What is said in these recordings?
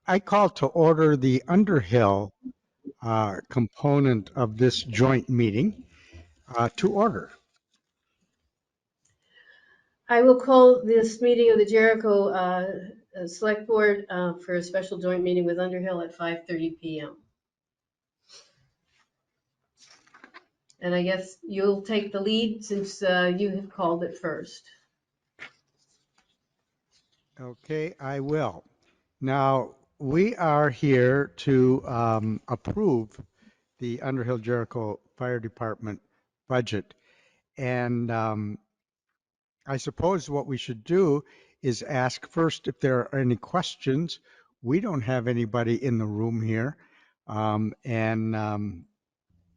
I call to order the Underhill component of this joint meeting to order. I will call this meeting of the Jericho Select Board for a special joint meeting with Underhill at 5:30 p.m. And I guess you'll take the lead since you have called it first. Okay, I will. Now, we are here to approve the Underhill Jericho Fire Department budget. And I suppose what we should do is ask first if there are any questions. We don't have anybody in the room here and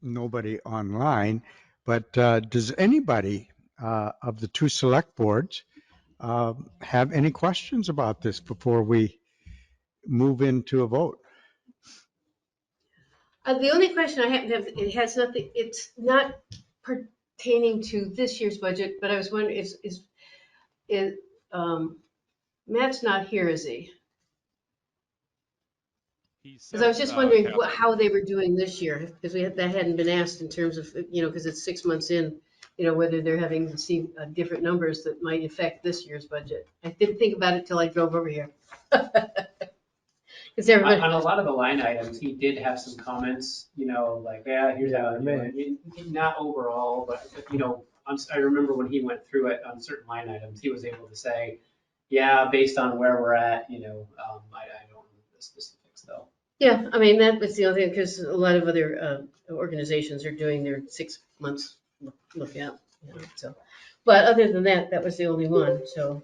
nobody online, but does anybody of the two select boards have any questions about this before we move into a vote? The only question I happen to have, it has nothing, it's not pertaining to this year's budget, but I was wondering, is Matt's not here, is he? Because I was just wondering how they were doing this year, because that hadn't been asked in terms of, because it's 6 months in, whether they're having to see different numbers that might affect this year's budget. I didn't think about it till I drove over here. Because everybody, On a lot of the line items, he did have some comments, like, yeah, here's how I'm doing it. Not overall, but, I remember when he went through it on certain line items, he was able to say, yeah, based on where we're at, I don't know the specifics though. yeah, I mean, that was the only thing, because a lot of other organizations are doing their 6 months look out, so. But other than that, that was the only one, so.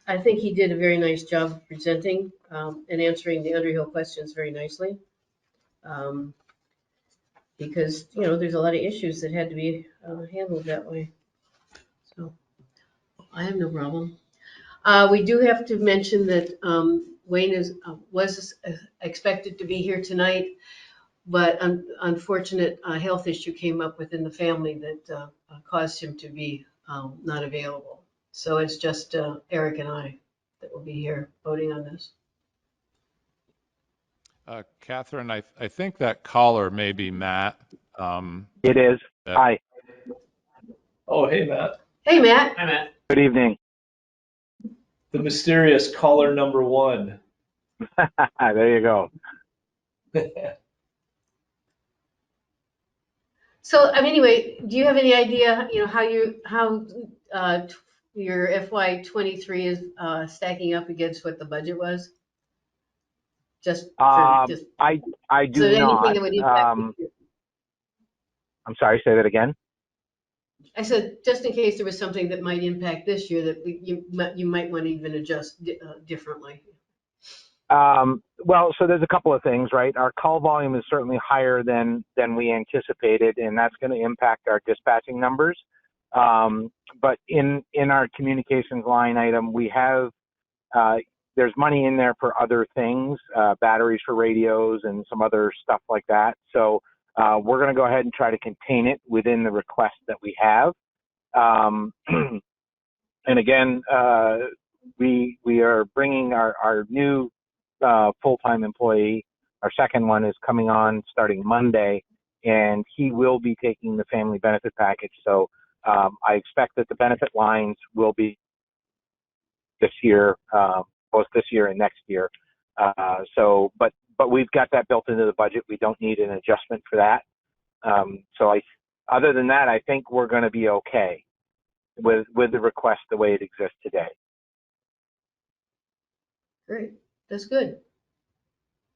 I think he did a very nice job of presenting and answering the Underhill questions very nicely. Because, there's a lot of issues that had to be handled that way. So I have no problem. We do have to mention that Wayne was expected to be here tonight, but an unfortunate health issue came up within the family that caused him to be not available. So it's just Eric and I that will be here voting on this. Catherine, I think that caller may be Matt. It is. Hi. Oh, hey, Matt. Hey, Matt. Hi, Matt. Good evening. The mysterious caller number one. There you go. So, anyway, do you have any idea, how your FY23 is stacking up against what the budget was? I do not. Anything that would impact I'm sorry, say that again. I said, just in case there was something that might impact this year that you might want to even adjust differently. Well, so there's a couple of things, right? Our call volume is certainly higher than we anticipated, and that's going to impact our dispatching numbers. But in our communications line item, we have there's money in there for other things, batteries for radios and some other stuff like that. So we're going to go ahead and try to contain it within the request that we have. And again, we are bringing our new full-time employee. Our second one is coming on starting Monday, and he will be taking the family benefit package. So I expect that the benefit lines will be this year, both this year and next year. But we've got that built into the budget. We don't need an adjustment for that. Other than that, I think we're going to be okay with the request the way it exists today. Great, that's good.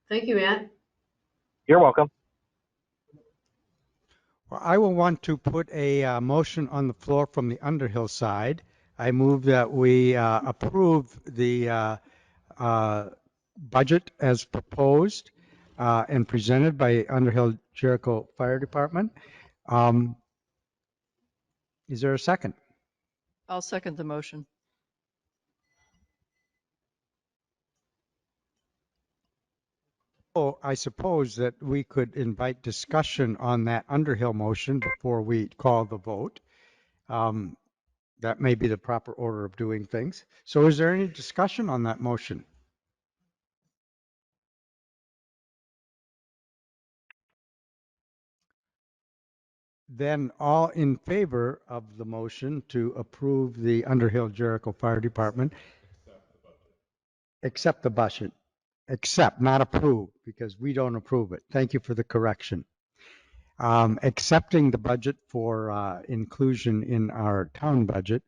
Thank you, Matt. You're welcome. Well, I will want to put a motion on the floor from the Underhill side. I move that we approve the budget as proposed and presented by Underhill Jericho Fire Department. Is there a second? I'll second the motion. Oh, I suppose that we could invite discussion on that Underhill motion before we call the vote. That may be the proper order of doing things. So is there any discussion on that motion? Then all in favor of the motion to approve the Underhill Jericho Fire Department, accept the budget, accept, not approve, because we don't approve it. Thank you for the correction. Accepting the budget for inclusion in our town budget,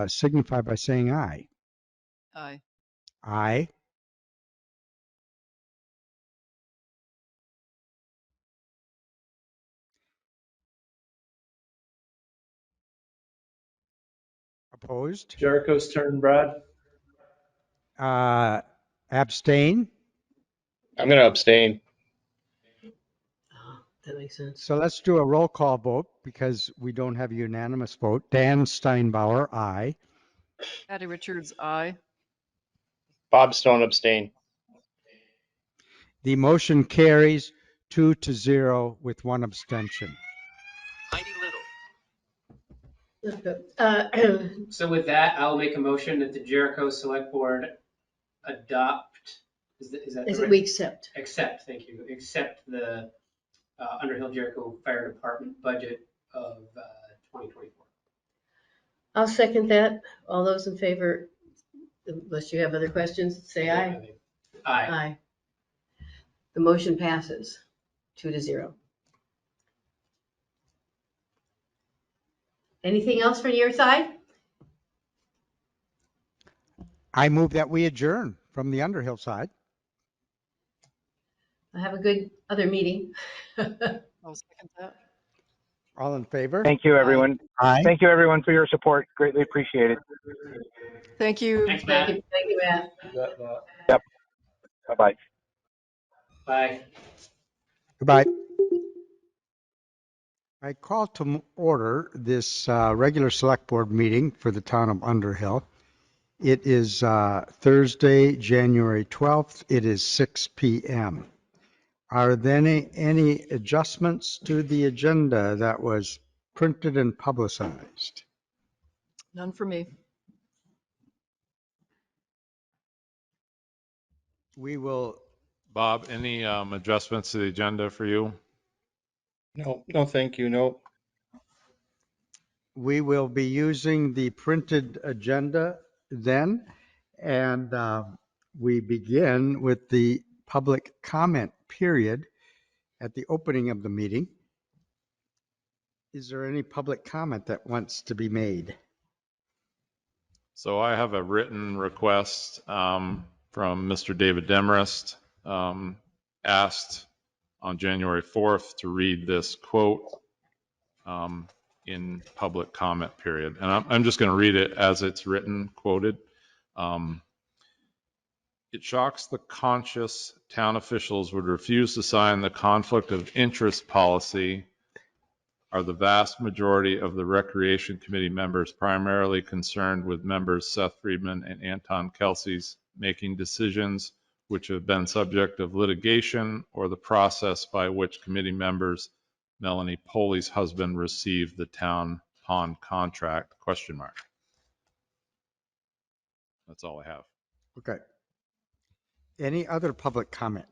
signify by saying aye. Aye. Aye. Opposed? Jericho's turn, Brad. Abstain? I'm going to abstain. Oh, that makes sense. So let's do a roll call vote because we don't have a unanimous vote. Dan Steinbauer, aye. Patty Richards, aye. Bob Stone abstain. The motion carries 2-0 with one abstention. So with that, I'll make a motion that the Jericho Select Board adopt, is that Is the it right? we accept? Accept, thank you, accept the Underhill Jericho Fire Department budget of 2024. I'll second that. All those in favor, unless you have other questions, say aye. Aye. Aye. The motion passes 2-0. Anything else from your side? I move that we adjourn from the Underhill side. Have a good other meeting. I'll second that. All in favor? Thank you, everyone. Aye. Thank you, everyone, for your support. Greatly appreciated. Thank you. Thanks, Thank Matt. you, Matt. That. Bye-bye. Bye. Goodbye. I call to order this regular select board meeting for the town of Underhill. It is Thursday, January 12th. It is 6 p.m. Are there any adjustments to the agenda that was printed and publicized? None for me. We will, Bob, any adjustments to the agenda for you? No, thank you. No. we will be using the printed agenda then, and we begin with the public comment period at the opening of the meeting. Is there any public comment that wants to be made? So I have a written request from Mr. David Demarest, asked on January 4th to read this quote in public comment period. And I'm just going to read it as it's written, quoted. It shocks the conscious town officials would refuse to sign the conflict of interest policy are the vast majority of the Recreation Committee members primarily concerned with members Seth Friedman and Anton Kelsey's making decisions which have been subject of litigation or the process by which committee members Melanie Poley's husband received the town pond contract, ? That's all I have. Okay. Any other public comment?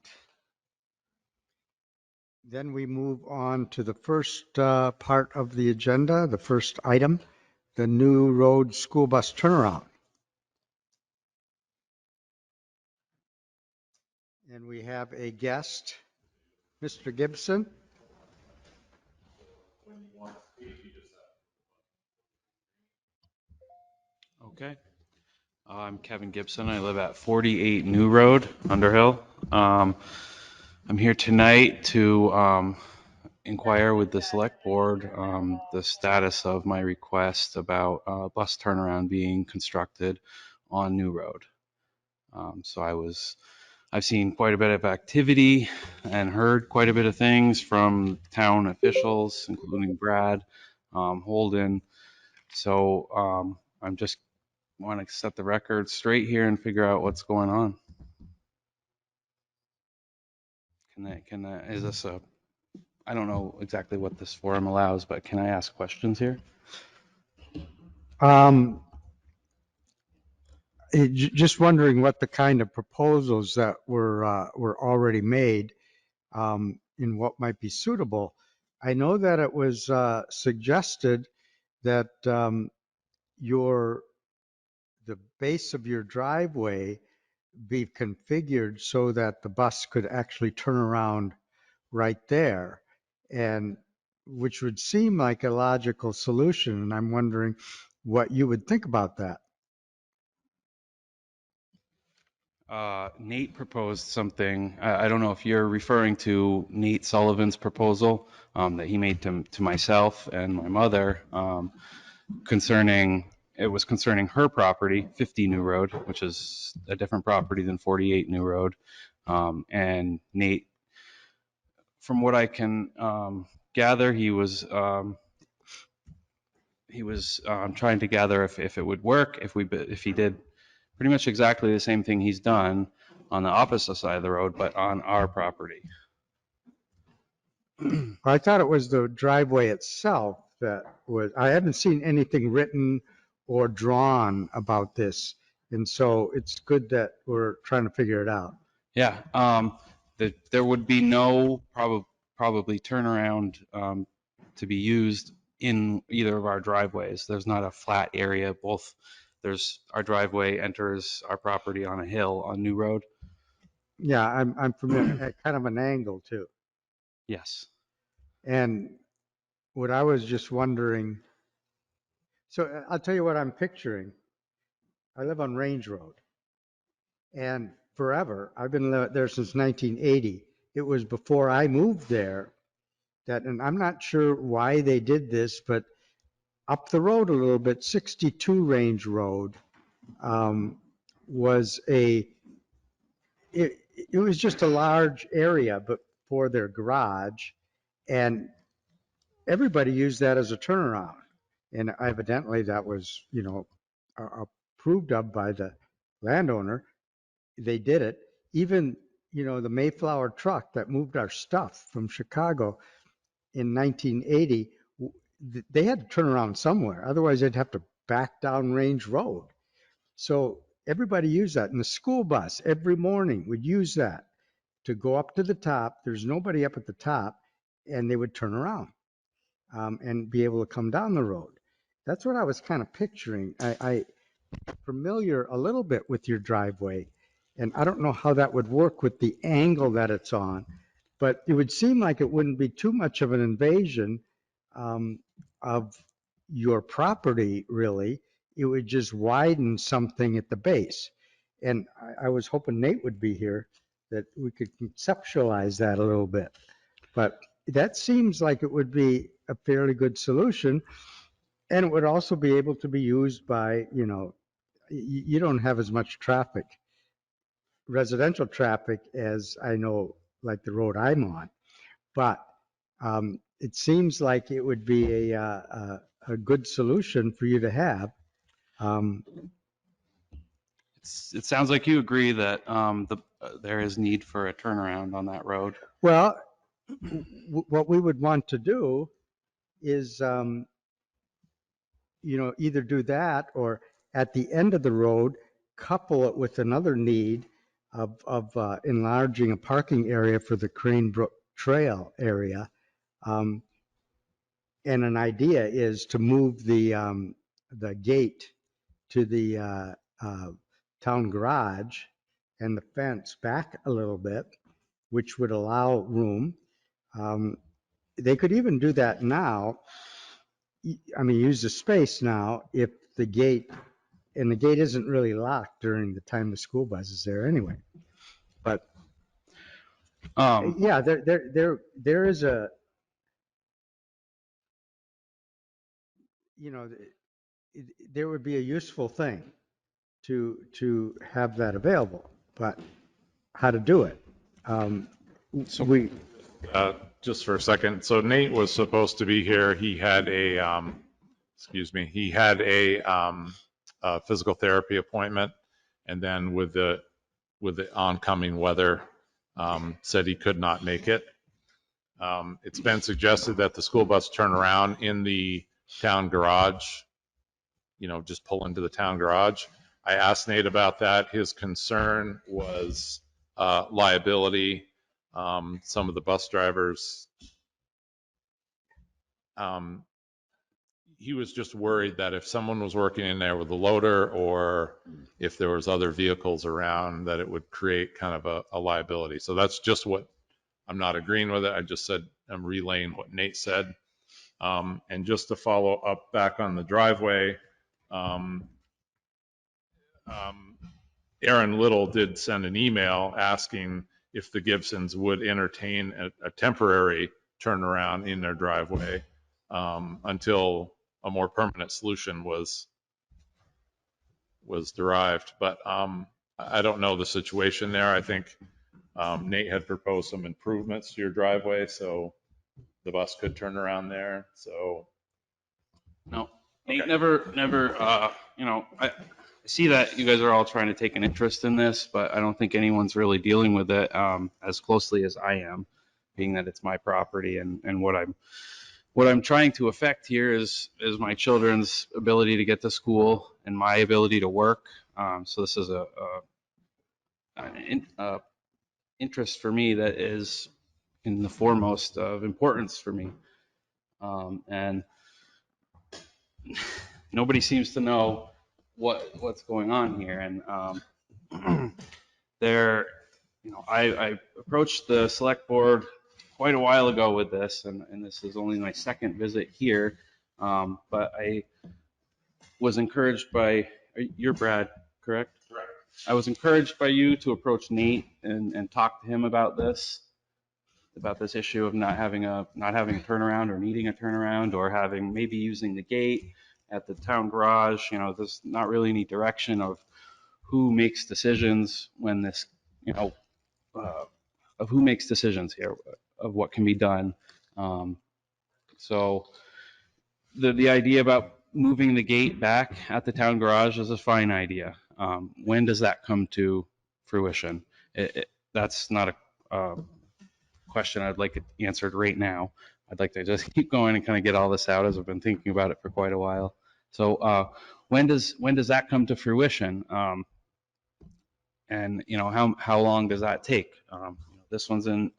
Then we move on to the first part of the agenda, the first item, the new road school bus turnaround. And we have a guest, Mr. Gibson. Okay. I'm Kevin Gibson. I live at 48 New Road, Underhill. I'm here tonight to inquire with the select board the status of my request about bus turnaround being constructed on New Road. I've seen quite a bit of activity and heard quite a bit of things from town officials, including Brad Holden. So I'm just want to set the record straight here and figure out what's going on. Is this I don't know exactly what this forum allows, but can I ask questions here? Just wondering what the kind of proposals that were already made in what might be suitable. I know that it was suggested that the base of your driveway be configured so that the bus could actually turn around right there, and which would seem like a logical solution. And I'm wondering what you would think about that. Nate proposed something. I don't know if you're referring to Nate Sullivan's proposal that he made to myself and my mother it was concerning her property, 50 New Road, which is a different property than 48 New Road. And Nate, from what I can gather, he was trying to gather if it would work if he did pretty much exactly the same thing he's done on the opposite side of the road, but on our property. I thought it was the driveway itself that was, I haven't seen anything written or drawn about this. And so it's good that we're trying to figure it out. Yeah, there would be no probably turnaround to be used in either of our driveways. There's not a flat area. Our driveway enters our property on a hill on New Road. Yeah, I'm familiar, at kind of an angle too. Yes. And what I was just wondering, so I'll tell you what I'm picturing. I live on Range Road, and forever, I've been there since 1980. It was before I moved there that, and I'm not sure why they did this, but up the road a little bit, 62 Range Road was it was just a large area, but for their garage, and everybody used that as a turnaround. And evidently that was, approved of by the landowner. They did it. Even, the Mayflower truck that moved our stuff from Chicago in 1980, they had to turn around somewhere. Otherwise, they'd have to back down Range Road. So everybody used that. And the school bus every morning would use that to go up to the top. There's nobody up at the top, and they would turn around and be able to come down the road. That's what I was kind of picturing. I familiar a little bit with your driveway, and I don't know how that would work with the angle that it's on, but it would seem like it wouldn't be too much of an invasion of your property, really. It would just widen something at the base. And I was hoping Nate would be here, that we could conceptualize that a little bit. But that seems like it would be a fairly good solution. And it would also be able to be used by, you don't have as much traffic, residential traffic, as I know, like the road I'm on. But it seems like it would be a good solution for you to have. It sounds like you agree that there is need for a turnaround on that road. Well, what we would want to do is, either do that or at the end of the road, couple it with another need of enlarging a parking area for the Crane Brook Trail area. And an idea is to move the gate to the town garage and the fence back a little bit, which would allow room. They could even do that now. I mean, use the space now if the gate, and the gate isn't really locked during the time the school bus is there anyway. But yeah, there is a, there would be a useful thing to have that available, but how to do it? So We, just for a second. So Nate was supposed to be here. He had a physical therapy appointment, and then with the oncoming weather, said he could not make it. It's been suggested that the school bus turn around in the town garage, just pull into the town garage. I asked Nate about that. His concern was liability. Some of the bus drivers he was just worried that if someone was working in there with a loader or if there was other vehicles around, that it would create kind of a liability. So that's just what, I'm not agreeing with it. I just said, I'm relaying what Nate said. And just to follow up back on the driveway, Aaron Little did send an email asking if the Gibsons would entertain a temporary turnaround in their driveway until a more permanent solution was derived. But I don't know the situation there. I think Nate had proposed some improvements to your driveway, so the bus could turn around there. So No, Nate never, I see that you guys are all trying to take an interest in this, but I don't think anyone's really dealing with it as closely as I am, being that it's my property and what I'm trying to affect here is my children's ability to get to school and my ability to work. So this is an interest for me that is in the foremost of importance for me. And nobody seems to know what's going on here. And there, I approached the select board quite a while ago with this, and this is only my second visit here. But I was encouraged by, you're Brad, correct? correct. I was encouraged by you to approach Nate and talk to him about this issue of not having a turnaround or needing a turnaround or having maybe using the gate at the town garage. There's not really any direction of who makes decisions when this, of who makes decisions here of what can be done. So the idea about moving the gate back at the town garage is a fine idea. When does that come to fruition? That's not a question I'd like it answered right now. I'd like to just keep going and kind of get all this out as I've been thinking about it for quite a while. So when does that come to fruition? And how long does that take? This one's in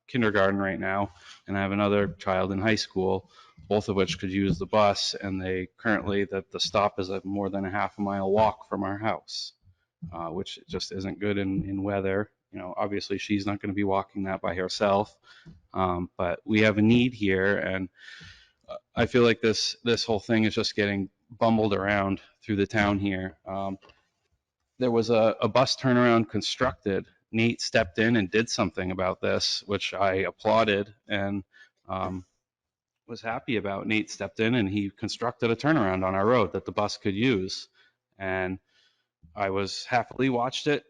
kindergarten right now, and I have another child in high school, both of which could use the bus, and they currently, the stop is more than a half a mile walk from our house, which just isn't good in weather. Obviously she's not going to be walking that by herself, but we have a need here, and I feel like this whole thing is just getting bumbled around through the town here. There was a bus turnaround constructed. Nate stepped in and did something about this, which I applauded and was happy about. Nate stepped in and he constructed a turnaround on our road that the bus could use. And I was happily watched it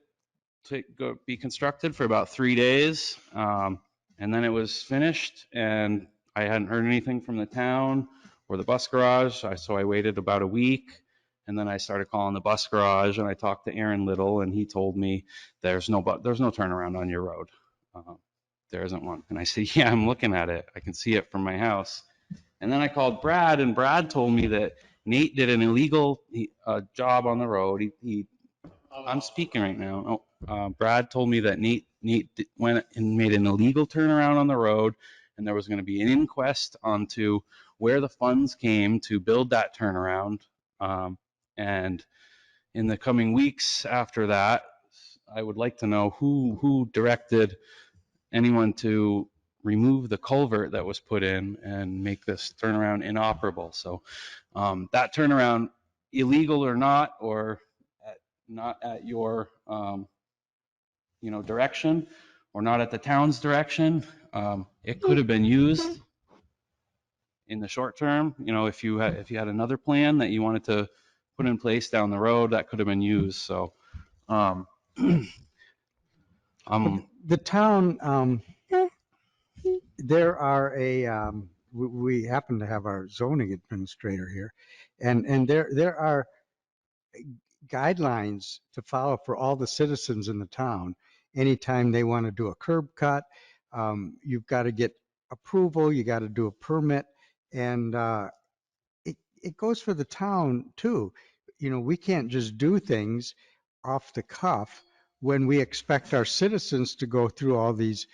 be constructed for about 3 days. And then it was finished and I hadn't heard anything from the town or the bus garage. So I waited about a week. And then I started calling the bus garage and I talked to Aaron Little and he told me there's no turnaround on your road. There isn't one. And I said, yeah, I'm looking at it. I can see it from my house. And then I called Brad and Brad told me that Nate did an illegal job on the road. I'm speaking right now. Brad told me that Nate went and made an illegal turnaround on the road and there was going to be an inquest onto where the funds came to build that turnaround. And in the coming weeks after that, I would like to know who directed anyone to remove the culvert that was put in and make this turnaround inoperable. So that turnaround, illegal or not, or not at your direction, or not at the town's direction, it could have been used in the short term. If you had another plan that you wanted to put in place down the road, that could have been used. So The town, there are we happen to have our zoning administrator here, and there are guidelines to follow for all the citizens in the town. Anytime they want to do a curb cut, you've got to get approval, you got to do a permit, and it goes for the town too. We can't just do things off the cuff when we expect our citizens to go through all these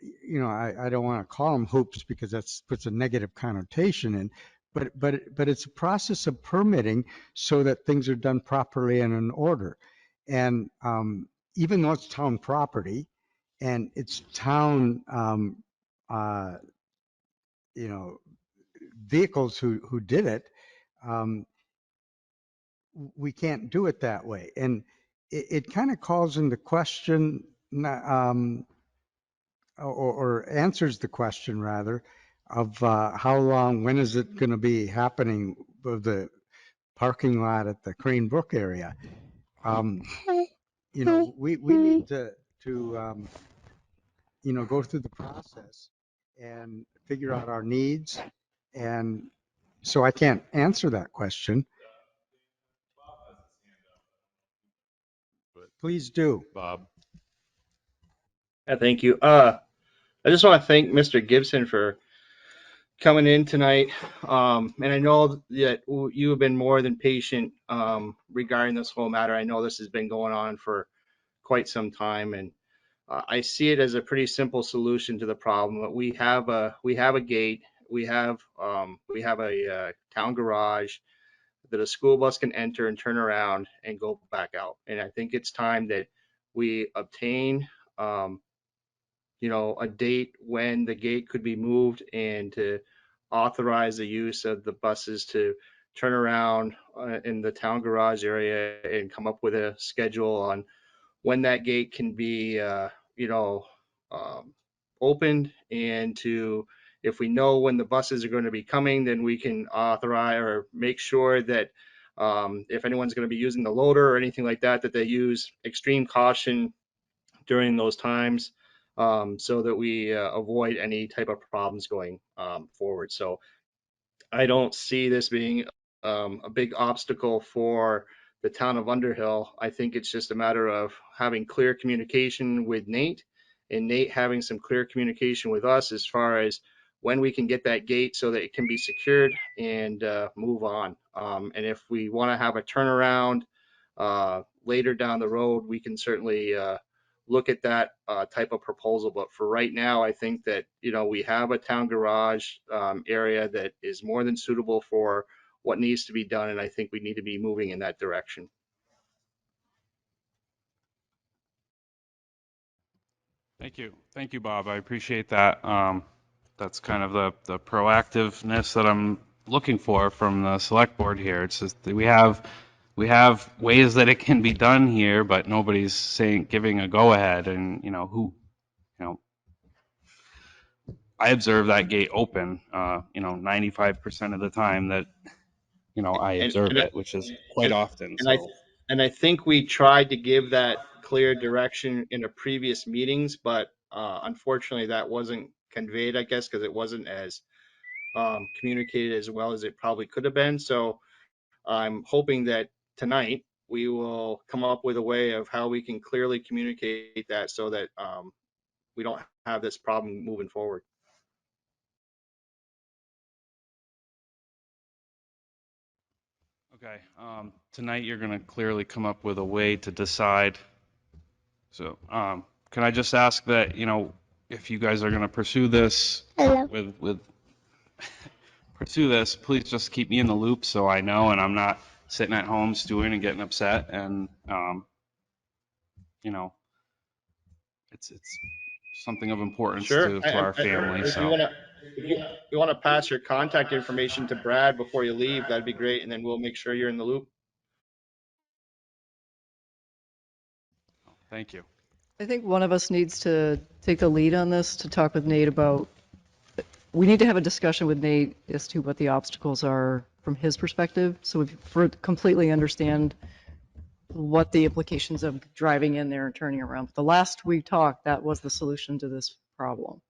I don't want to call them hoops because that's puts a negative connotation in, but it's a process of permitting so that things are done properly and in order. And even though it's town property and it's town, uh, you know, vehicles who did it, um, we can't do it that way. And it kind of calls into question, or answers the question rather, of how long, when is it going to be happening with the parking lot at the Crane Brook area? We need to go through the process and figure out our needs. And so I can't answer that question. Please do. Bob. Thank you. I just want to thank Mr. Gibson for coming in tonight. And I know that you have been more than patient regarding this whole matter. I know this has been going on for quite some time, and I see it as a pretty simple solution to the problem. We have a gate. We have a town garage that a school bus can enter and turn around and go back out. And I think it's time that we obtain a date when the gate could be moved and to authorize the use of the buses to turn around in the town garage area and come up with a schedule on when that gate can be, um, opened, and to, if we know when the buses are going to be coming, then we can authorize or make sure that if anyone's going to be using the loader or anything like that, that they use extreme caution during those times, so that we avoid any type of problems going forward. So I don't see this being a big obstacle for the town of Underhill. I think it's just a matter of having clear communication with Nate, and Nate having some clear communication with us as far as when we can get that gate so that it can be secured and move on. And if we want to have a turnaround later down the road, we can certainly look at that type of proposal. But for right now, I think that, we have a town garage area that is more than suitable for what needs to be done. And I think we need to be moving in that direction. Thank you, Bob. I appreciate that. That's kind of the proactiveness that I'm looking for from the select board here. It's just that we have ways that it can be done here, but nobody's giving a go ahead. And I observe that gate open, 95% of the time that, I And, observe and, it, which is quite often. and I, So, and I think we tried to give that clear direction in the previous meetings, but unfortunately that wasn't conveyed, I guess, because it wasn't as communicated as well as it probably could have been. So I'm hoping that tonight we will come up with a way of how we can clearly communicate that so that we don't have this problem moving forward. okay. Tonight you're going to clearly come up with a way to decide. So, can I just ask that, if you guys are going to pursue this with pursue this, please just keep me in the loop so I know and I'm not sitting at home stewing and getting upset. And, you know, it's something of importance Sure. to our family. If you So, want to, if you want to pass your contact information to Brad before you leave, that'd be great. And then we'll make sure you're in the loop. thank you. I think one of us needs to take the lead on this to talk with Nate about, we need to have a discussion with Nate as to what the obstacles are from his perspective. So we completely understand what the implications of driving in there and turning around. The last we talked, that was the solution to this problem.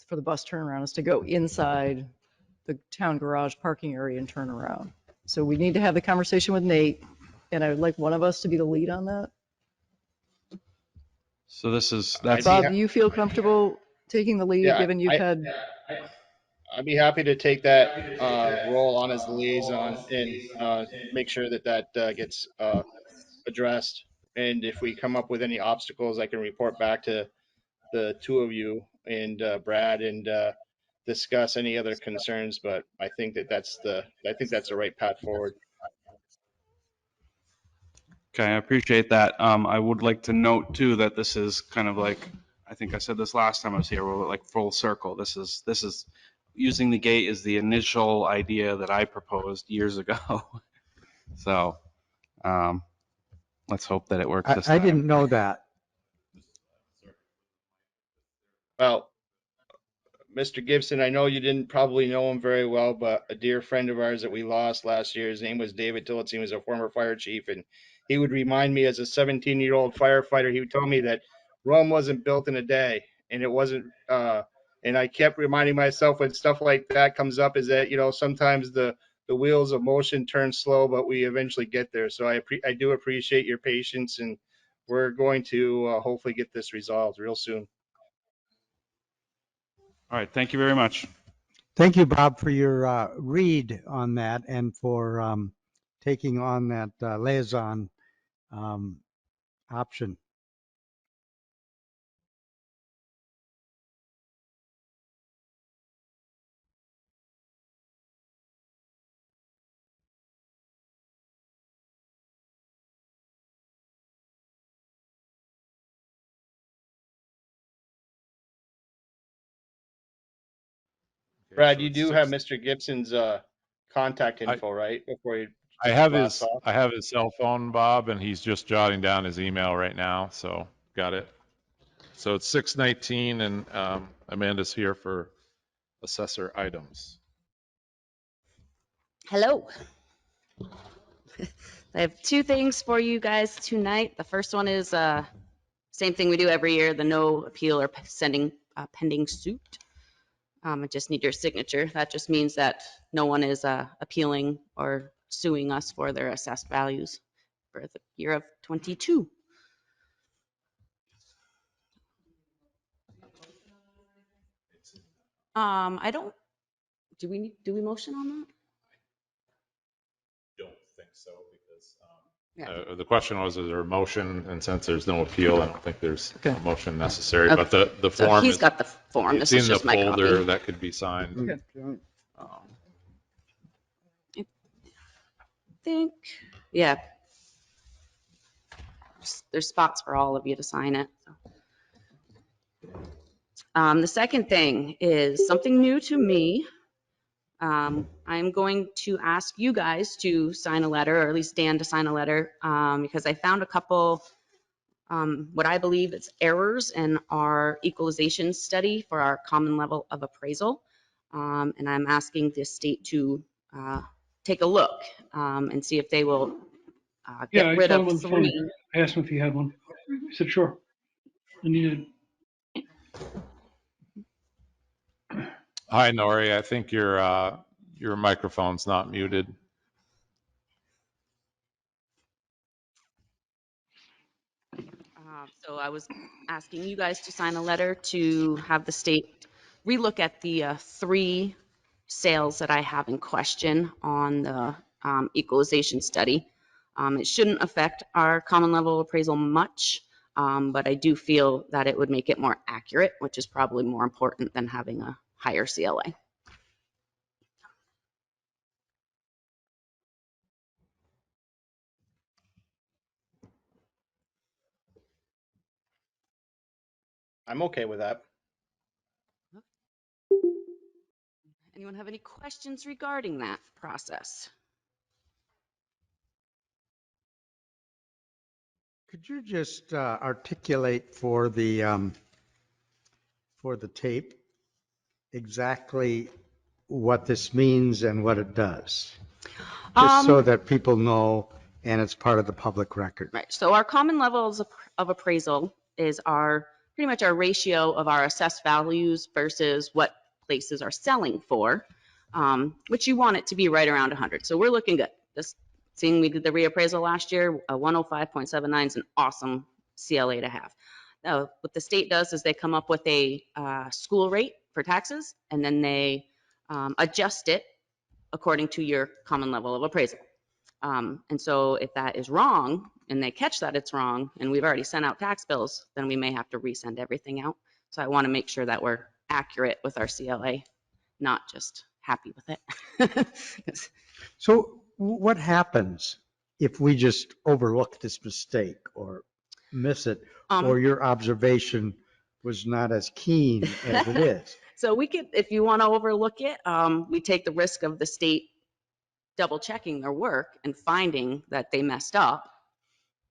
For the bus turnaround is to go inside the town garage parking area and turn around. So we need to have the conversation with Nate, and I would like one of us to be the lead on that. So I'd that's, be, Bob, do you feel comfortable taking the lead, yeah, given you've had, I'd be happy to take that role on as the liaison and make sure that gets addressed. And if we come up with any obstacles, I can report back to the two of you and Brad and discuss any other concerns, but I think that's the right path forward. Okay, I appreciate that. I would like to note too that this is kind of like, I think I said this last time I was here, we're like full circle. This is using the gate is the initial idea that I proposed years ago. So let's hope that it works this I time. didn't know that. Well, Mr. Gibson, I know you didn't probably know him very well, but a dear friend of ours that we lost last year, his name was David Tillotson. He was a former fire chief, and he would remind me as a 17-year-old firefighter, he would tell me that Rome wasn't built in a day, and it wasn't. And I kept reminding myself when stuff like that comes up is that, you know, sometimes the wheels of motion turn slow, but we eventually get there. So I do appreciate your patience, and we're going to hopefully get this resolved real soon. All right, thank you very much. Thank you, Bob, for your read on that and for taking on that liaison option. Brad, So you it's do have 6. Mr. Gibson's contact info, right? Before you I have blast his off. cell phone, Bob, and he's just jotting down his email right now. So got it. So it's 6:19, and Amanda's here for assessor items. Hello. I have two things for you guys tonight. The first one is same thing we do every year, the no appeal or pending suit. I just need your signature. That just means that no one is appealing or suing us for their assessed values for the year of 22. I don't, do we motion on that? Don't think so because Yeah. the question was, is there a motion? And since there's no appeal, I don't think there's Okay. a motion necessary. Okay. But the So form he's is, got the form. it's This is in the just my folder copy. that could be signed. Okay. Think, yeah. There's spots for all of you to sign it. The second thing is something new to me. I'm going to ask you guys to sign a letter, or at least Dan to sign a letter, because I found a couple, what I believe is errors in our equalization study for our common level of appraisal. And I'm asking the state to take a look and see if they will Yeah, get I rid told him of on the phone. 3. I asked him if he had one. He said, sure. I needed. Hi, Nori. I think your microphone's not muted. So I was asking you guys to sign a letter to have the state relook at the 3 sales that I have in question on the equalization study. It shouldn't affect our common level appraisal much, but I do feel that it would make it more accurate, which is probably more important than having a higher CLA. I'm okay with that. Anyone have any questions regarding that process? Could you just articulate for the tape exactly what this means and what it does? Just so that people know and it's part of the public record. Right. So our common levels of appraisal is pretty much our ratio of our assessed values versus what places are selling for, which you want it to be right around 100. So we're looking good. Seeing we did the reappraisal last year, a 105.79 is an awesome CLA to have. Now, what the state does is they come up with a school rate for taxes, and then they adjust it according to your common level of appraisal. And so if that is wrong and they catch that it's wrong and we've already sent out tax bills, then we may have to resend everything out. So I want to make sure that we're accurate with our CLA, not just happy with it. So what happens if we just overlook this mistake or miss it, or your observation was not as keen as it is? So we could, if you want to overlook it, we take the risk of the state double checking their work and finding that they messed up,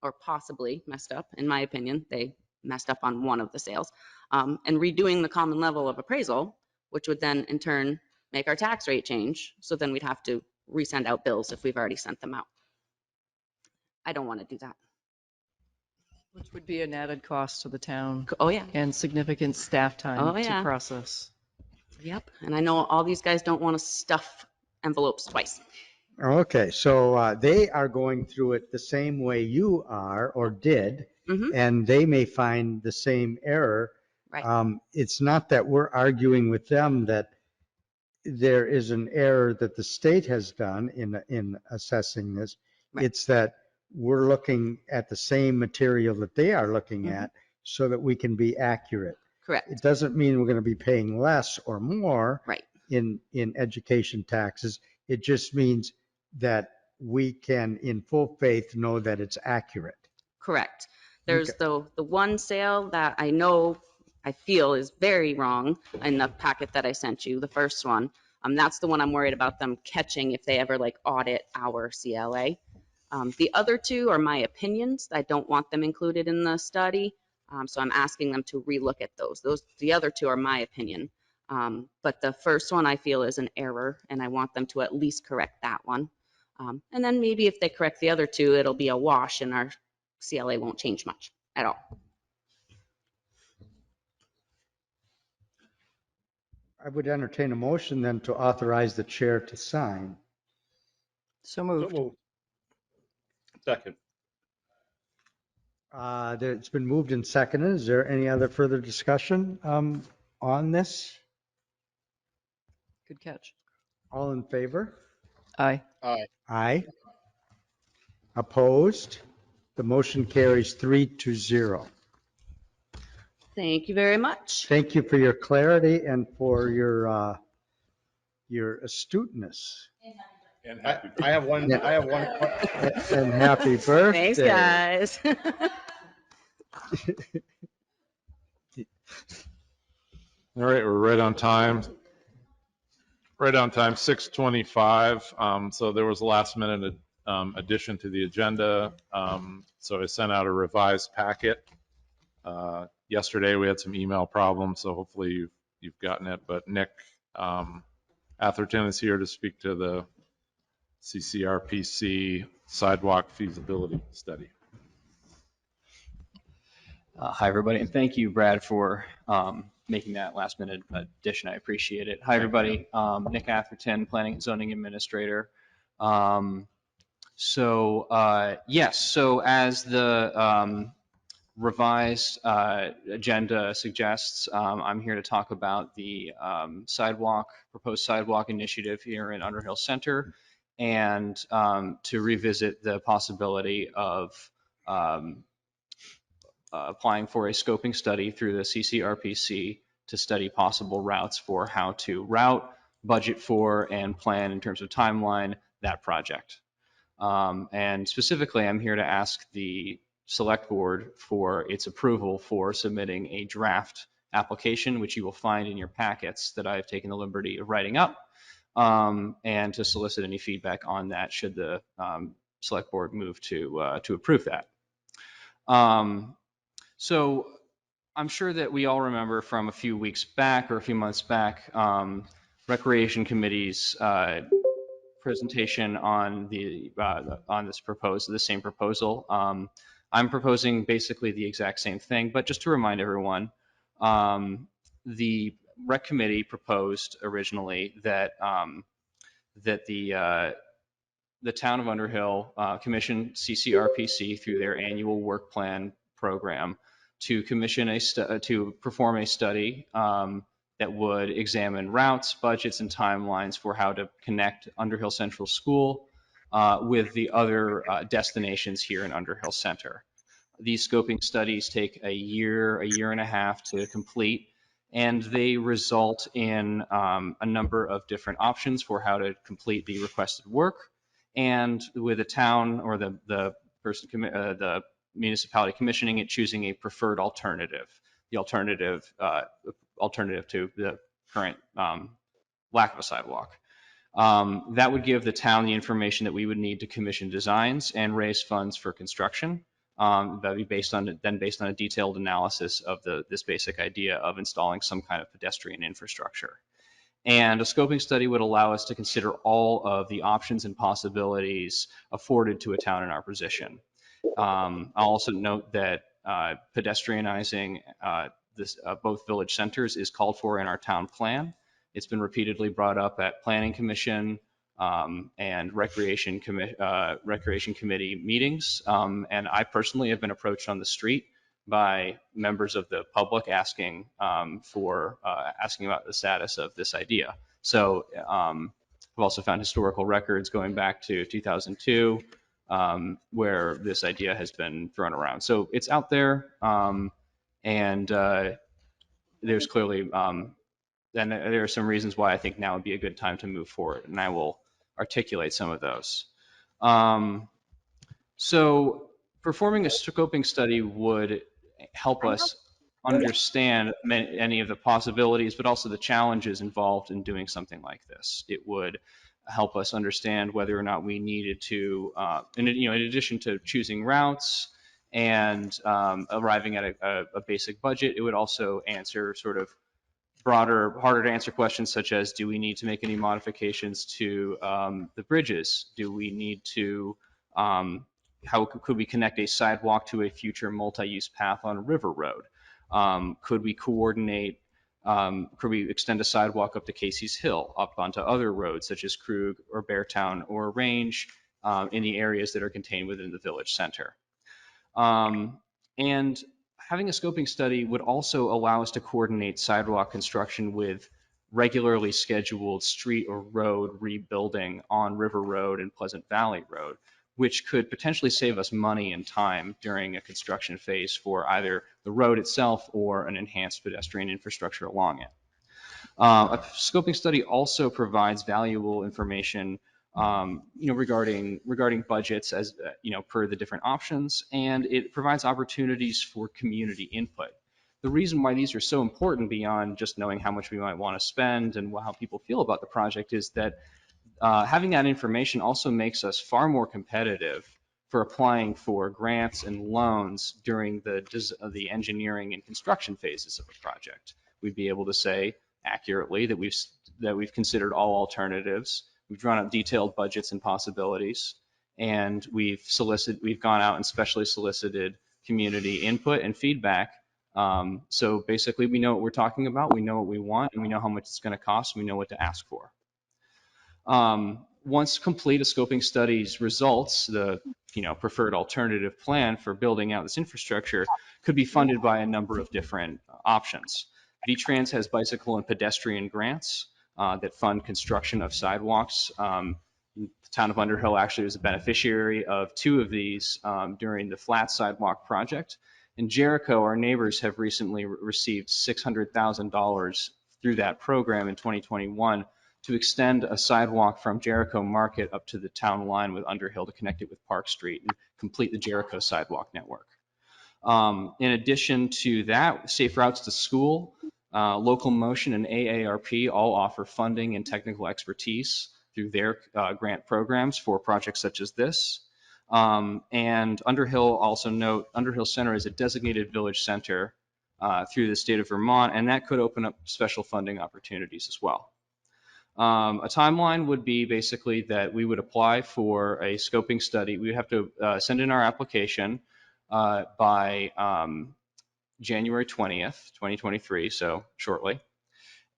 or possibly messed up. In my opinion, they messed up on one of the sales, and redoing the common level of appraisal, which would then in turn make our tax rate change. So then we'd have to resend out bills if we've already sent them out. I don't want to do that. Which would be an added cost to the town Oh, yeah. and significant staff time Oh, yeah. to process. Yep. And I know all these guys don't want to stuff envelopes twice. Okay, so they are going through it the same way you are or did, and they may find the same error. Right. It's not that we're arguing with them that there is an error that the state has done in assessing this. Right. It's that we're looking at the same material that they are looking at so that we can be accurate. Correct. It doesn't mean we're going to be paying less or more Right. in education taxes. It just means that we can, in full faith, know that it's accurate. Correct. There's the one sale that I know, I feel is very wrong in the packet that I sent you, the first one. That's the one I'm worried about them catching if they ever like audit our CLA. The other two are my opinions. I don't want them included in the study. So I'm asking them to relook at those. The other two are my opinion. But the first one I feel is an error, and I want them to at least correct that one. And then maybe if they correct the other two, it'll be a wash and our CLA won't change much at all. I would entertain a motion then to authorize the chair to sign. So moved. Second. It's been moved and seconded. Is there any other further discussion on this? Good catch. All in favor? Aye. Aye. Aye. Opposed? The motion carries 3-0. Thank you very much. Thank you for your clarity and for your astuteness. And I have one. Yeah. I have one. And happy birthday. Thanks, guys. All right, we're right on time. Right on time, 6:25. So there was a last minute addition to the agenda. So I sent out a revised packet. Yesterday we had some email problems, so hopefully you've gotten it. But Nick Atherton is here to speak to the CCRPC Sidewalk Feasibility Study. Hi, everybody, and thank you, Brad, for making that last minute addition. I appreciate it. Hi, everybody. Nick Atherton, Planning and Zoning Administrator. Yes, so as the revised agenda suggests, I'm here to talk about the proposed sidewalk initiative here in Underhill Center, and to revisit the possibility of applying for a scoping study through the CCRPC to study possible routes for how to route, budget for, and plan in terms of timeline that project. And specifically, I'm here to ask the Selectboard for its approval for submitting a draft application, which you will find in your packets that I've taken the liberty of writing up, and to solicit any feedback on that should the Selectboard move to approve that. So I'm sure that we all remember from a few weeks back or a few months back, Recreation Committee's presentation on the same proposal. I'm proposing basically the exact same thing, but just to remind everyone, the Rec Committee proposed originally that the town of Underhill commissioned CCRPC through their annual work plan program to perform a study that would examine routes, budgets, and timelines for how to connect Underhill Central School with the other destinations here in Underhill Center. These scoping studies take a year and a half to complete, and they result in a number of different options for how to complete the requested work. And with the town or the person, the municipality commissioning it, choosing a preferred alternative, the alternative to the current lack of a sidewalk. That would give the town the information that we would need to commission designs and raise funds for construction. That would be based on a detailed analysis of this basic idea of installing some kind of pedestrian infrastructure. And a scoping study would allow us to consider all of the options and possibilities afforded to a town in our position. I'll also note that pedestrianizing both village centers is called for in our town plan. It's been repeatedly brought up at Planning Commission and Recreation Committee meetings. And I personally have been approached on the street by members of the public asking about the status of this idea. So I've also found historical records going back to 2002 where this idea has been thrown around. So it's out there, and there's clearly then there are some reasons why I think now would be a good time to move forward, and I will articulate some of those. So performing a scoping study would help us understand any of the possibilities, but also the challenges involved in doing something like this. It would help us understand whether or not we needed to, in addition to choosing routes and arriving at a basic budget, it would also answer sort of broader, harder to answer questions such as, do we need to make any modifications to the bridges? Do we need to, how could we connect a sidewalk to a future multi-use path on River Road? Could we coordinate, could we extend a sidewalk up to Casey's Hill, up onto other roads such as Krug or Beartown or Range in the areas that are contained within the village center? And having a scoping study would also allow us to coordinate sidewalk construction with regularly scheduled street or road rebuilding on River Road and Pleasant Valley Road, which could potentially save us money and time during a construction phase for either the road itself or an enhanced pedestrian infrastructure along it. A scoping study also provides valuable information regarding budgets as per the different options, and it provides opportunities for community input. The reason why these are so important beyond just knowing how much we might want to spend and how people feel about the project is that having that information also makes us far more competitive for applying for grants and loans during the engineering and construction phases of a project. We'd be able to say accurately that we've considered all alternatives. We've drawn up detailed budgets and possibilities, and we've gone out and specially solicited community input and feedback. So basically, we know what we're talking about, we know what we want, and we know how much it's going to cost, and we know what to ask for. Once complete, a scoping study's results, the preferred alternative plan for building out this infrastructure could be funded by a number of different options. VTRANS has bicycle and pedestrian grants that fund construction of sidewalks. The town of Underhill actually was a beneficiary of 2 of these during the flat sidewalk project. In Jericho, our neighbors have recently received $600,000 through that program in 2021 to extend a sidewalk from Jericho Market up to the town line with Underhill to connect it with Park Street and complete the Jericho sidewalk network. In addition to that, Safe Routes to School, Local Motion, and AARP all offer funding and technical expertise through their grant programs for projects such as this. And Underhill, also note, Underhill Center is a designated village center through the state of Vermont, and that could open up special funding opportunities as well. A timeline would be basically that we would apply for a scoping study. We would have to send in our application by January 20th, 2023, so shortly.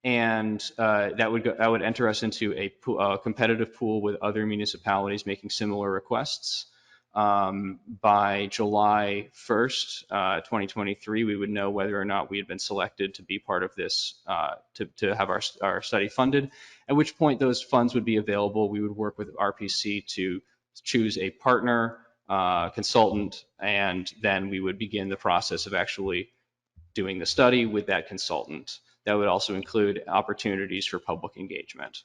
And that would enter us into a competitive pool with other municipalities making similar requests. By July 1st, 2023, we would know whether or not we had been selected to be part of this, to have our study funded, at which point those funds would be available. We would work with RPC to choose a partner, consultant, and then we would begin the process of actually doing the study with that consultant. that would also include opportunities for public engagement.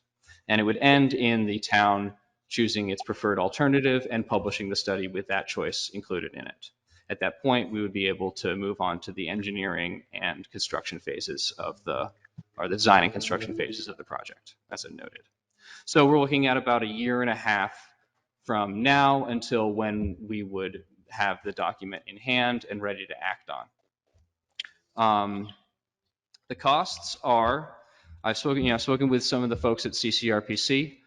And it would end in the town choosing its preferred alternative and publishing the study with that choice included in it. At that point, we would be able to move on to the engineering and construction phases of the design and construction phases of the project, as I noted. So we're looking at about a year and a half from now until when we would have the document in hand and ready to act on. The costs are, I've spoken with some of the folks at CCRPC.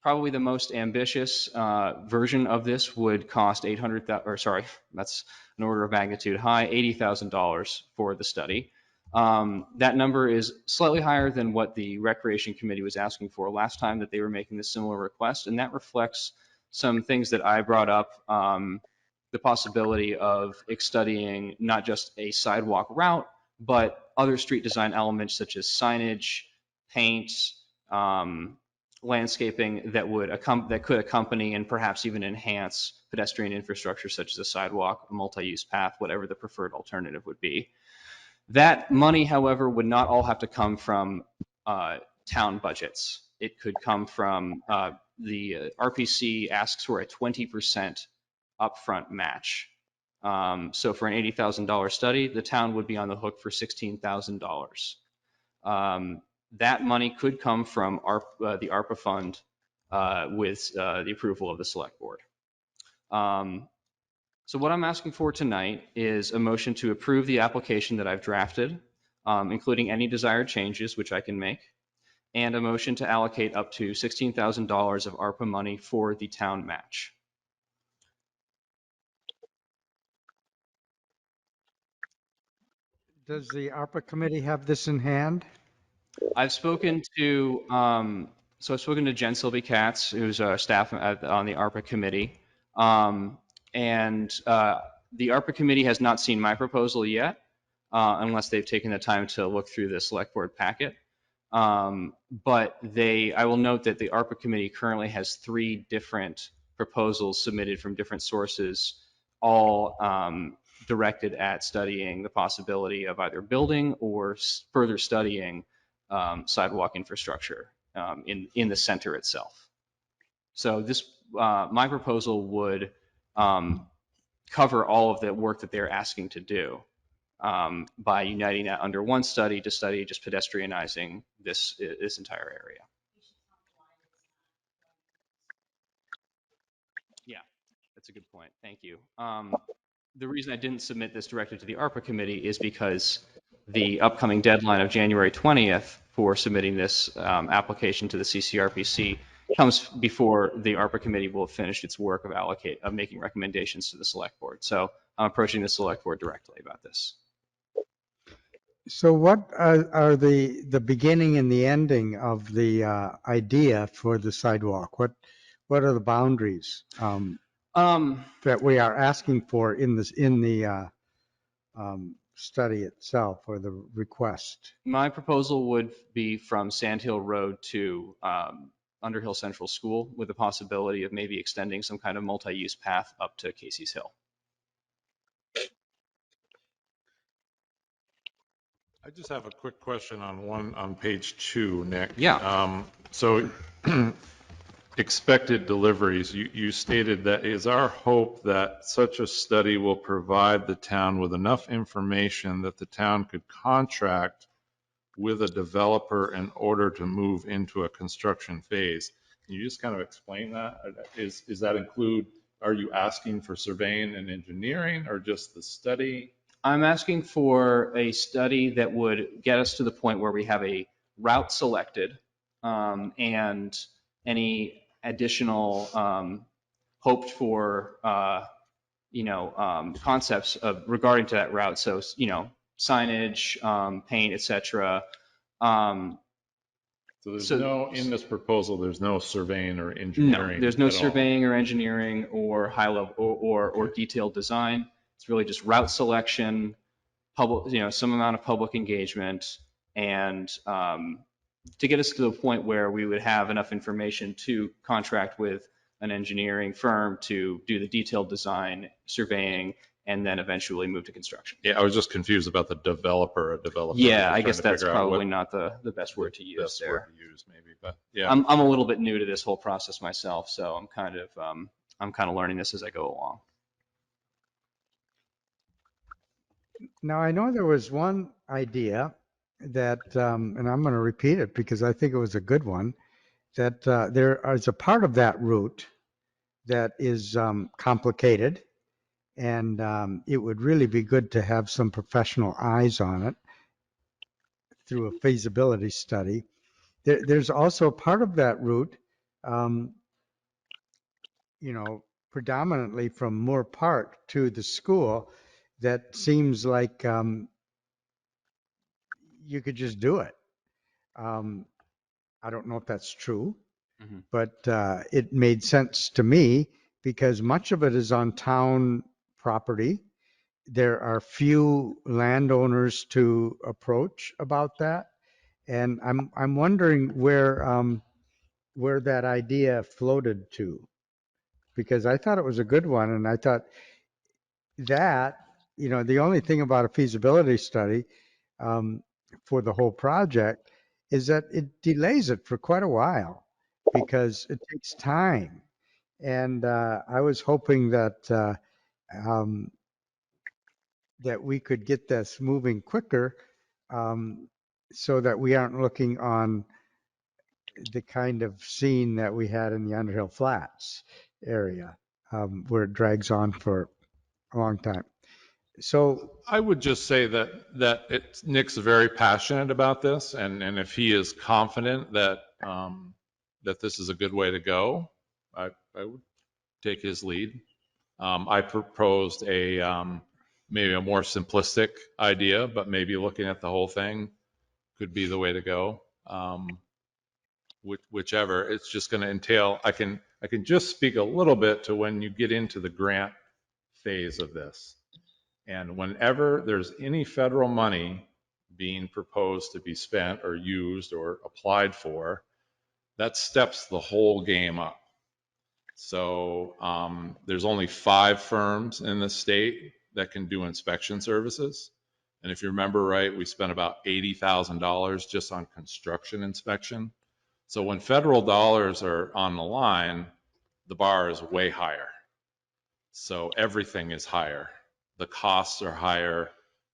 Probably the most ambitious version of this would cost that's an order of magnitude high, $80,000 for the study. That number is slightly higher than what the Recreation Committee was asking for last time that they were making this similar request, and that reflects some things that I brought up, the possibility of studying not just a sidewalk route, but other street design elements such as signage, paint, landscaping that could accompany and perhaps even enhance pedestrian infrastructure such as a sidewalk, a multi-use path, whatever the preferred alternative would be. That money, however, would not all have to come from town budgets. It could come from the RPC asks for a 20% upfront match. So for an $80,000 study, the town would be on the hook for $16,000. That money could come from the ARPA fund with the approval of the Select Board. So what I'm asking for tonight is a motion to approve the application that I've drafted, including any desired changes, which I can make, and a motion to allocate up to $16,000 of ARPA money for the town match. Does the ARPA committee have this in hand? I've spoken to Jen Silby Katz, who's a staff on the ARPA committee. And the ARPA committee has not seen my proposal yet, unless they've taken the time to look through the select board packet. But I will note that the ARPA committee currently has 3 different proposals submitted from different sources, all directed at studying the possibility of either building or further studying sidewalk infrastructure in the center itself. So my proposal would cover all of the work that they're asking to do by uniting that under one study to study just pedestrianizing this entire area. Yeah, that's a good point. Thank you. The reason I didn't submit this directly to the ARPA committee is because the upcoming deadline of January 20th for submitting this application to the CCRPC comes before the ARPA committee will have finished its work of making recommendations to the select board. So I'm approaching the select board directly about this. So what are the beginning and the ending of the idea for the sidewalk? What are the boundaries that we are asking for in the study itself or the request? My proposal would be from Sand Hill Road to Underhill Central School with the possibility of maybe extending some kind of multi-use path up to Casey's Hill. I just have a quick question on page 2, Nick. Yeah. So expected deliveries, you stated that is our hope that such a study will provide the town with enough information that the town could contract with a developer in order to move into a construction phase. Can you just kind of explain that? Is that include, are you asking for surveying and engineering or just the study? I'm asking for a study that would get us to the point where we have a route selected and any additional hoped for, concepts regarding to that route. So, signage, paint, etc. So in this proposal, there's no surveying or engineering. No, there's no surveying or engineering or high level or detailed design. It's really just route selection, some amount of public engagement, and to get us to the point where we would have enough information to contract with an engineering firm to do the detailed design, surveying, and then eventually move to construction. Yeah, I was just confused about the developer, a developer. Yeah, I Trying guess to that's figure out probably what not the best word to use best word there. to use maybe, but yeah. I'm a little bit new to this whole process myself, so I'm kind of learning this as I go along. Now, I know there was one idea that, and I'm going to repeat it because I think it was a good one, that there is a part of that route that is complicated, and it would really be good to have some professional eyes on it through a feasibility study. There's also part of that route, um, predominantly from Moore Park to the school that seems like you could just do it. Um, I don't know if that's true, Mhm. but it made sense to me because much of it is on town property. There are few landowners to approach about that, and I'm wondering where that idea floated to, because I thought it was a good one, and I thought that the only thing about a feasibility study um, for the whole project is that it delays it for quite a while because it takes time. And I was hoping um, that we could get this moving quicker um, so that we aren't looking on the kind of scene that we had in the Underhill Flats area where it drags on for a long time. So I would just say that Nick's very passionate about this, and if he is confident that that this is a good way to go, I would take his lead. I proposed maybe a more simplistic idea, but maybe looking at the whole thing could be the way to go. Whichever, it's just going to entail. I can just speak a little bit to when you get into the grant phase of this. And whenever there's any federal money being proposed to be spent or used or applied for, that steps the whole game up. So there's only 5 firms in the state that can do inspection services. And if you remember right, we spent about $80,000 just on construction inspection. So when federal dollars are on the line, the bar is way higher. So everything is higher. The costs are higher.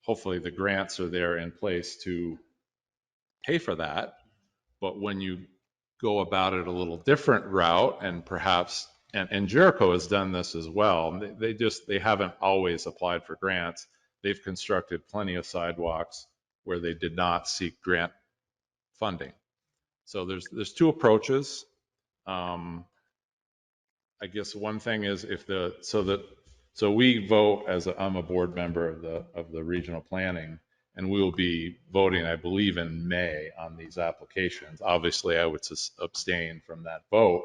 Hopefully the grants are there in place to pay for that. But when you go about it a little different route, and perhaps, and Jericho has done this as well, they haven't always applied for grants. They've constructed plenty of sidewalks where they did not seek grant funding. So there's 2 approaches. I guess one thing is so we vote I'm a board member of the regional planning, and we will be voting, I believe, in May on these applications. Obviously, I would abstain from that vote.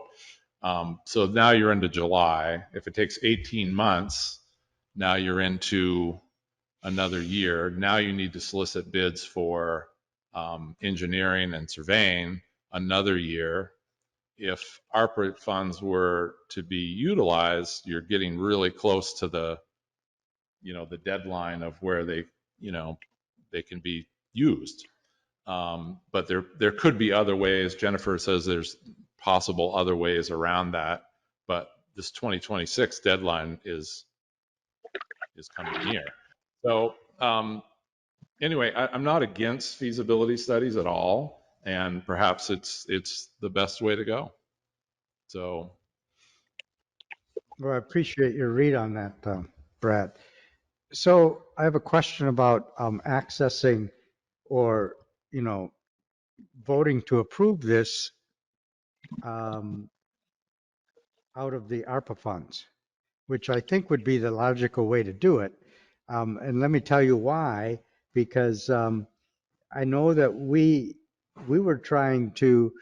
So now you're into July. If it takes 18 months, now you're into another year. Now you need to solicit bids for engineering and surveying another year. If ARPA funds were to be utilized, you're getting really close to the deadline of where they can be used. But there could be other ways. Jennifer says there's possible other ways around that, but this 2026 deadline is coming near. So anyway, I'm not against feasibility studies at all, and perhaps it's the best way to go. So. Well, I appreciate your read on that, Brad. So I have a question about accessing or, voting to approve this um, out of the ARPA funds, which I think would be the logical way to do it. And let me tell you why, because I know that we were trying to,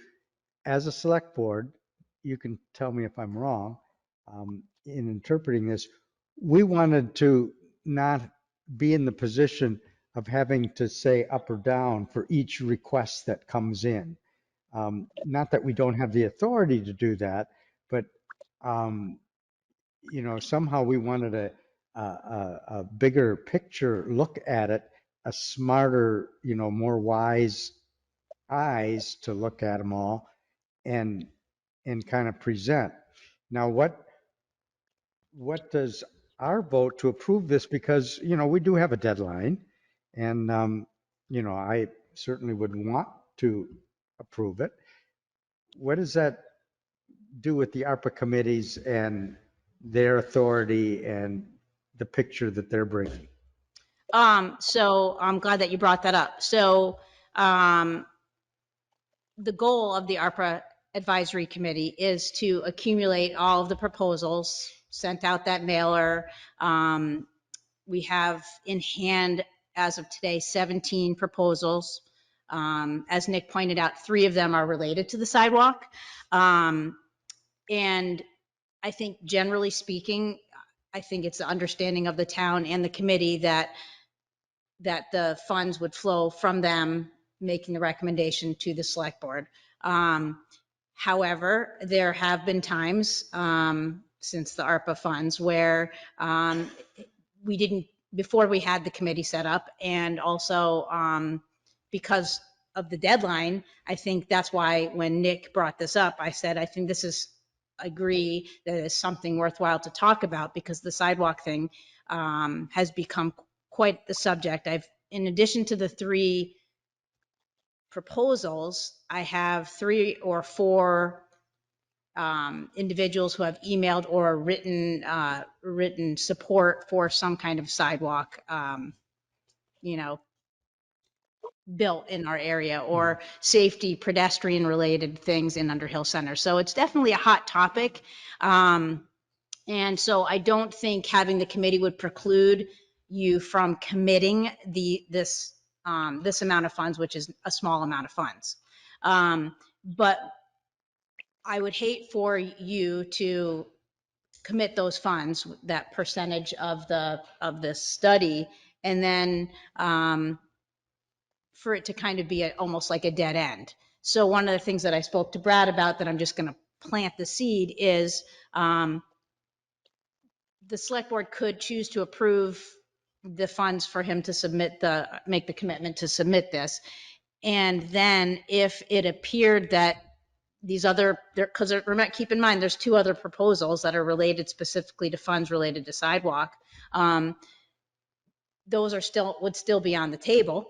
as a select board, you can tell me if I'm wrong in interpreting this, we wanted to not be in the position of having to say up or down for each request that comes in. Not that we don't have the authority to do that, but somehow we wanted a bigger picture look at it, a smarter, more wise eyes to look at them all and kind of present. Now, what does our vote to approve this? Because, we do have a deadline and, I certainly would want to approve it. What does that do with the ARPA committees and their authority and the picture that they're bringing? So I'm glad that you brought that up. So the goal of the ARPA Advisory Committee is to accumulate all of the proposals, sent out that mailer. We have in hand, as of today, 17 proposals. As Nick pointed out, 3 of them are related to the sidewalk. And I think generally speaking, I think it's the understanding of the town and the committee that the funds would flow from them making the recommendation to the select board. However, there have been times since the ARPA funds where we didn't, before we had the committee set up, and also because of the deadline, I think that's why when Nick brought this up, I said, I think this is, agree that it's something worthwhile to talk about, because the sidewalk thing has become quite the subject. In addition to the 3 proposals, I have 3 or 4 individuals who have emailed or written support for some kind of sidewalk, built in our area, or safety pedestrian related things in Underhill Center. So it's definitely a hot topic. And so I don't think having the committee would preclude you from committing this amount of funds, which is a small amount of funds. But I would hate for you to commit those funds, that percentage of this study, and then for it to kind of be almost like a dead end. So one of the things that I spoke to Brad about, that I'm just going to plant the seed, is the select board could choose to approve the funds for him to make the commitment to submit this. And then if it appeared that these other, because keep in mind, there's 2 other proposals that are related specifically to funds related to sidewalk. Those would still be on the table.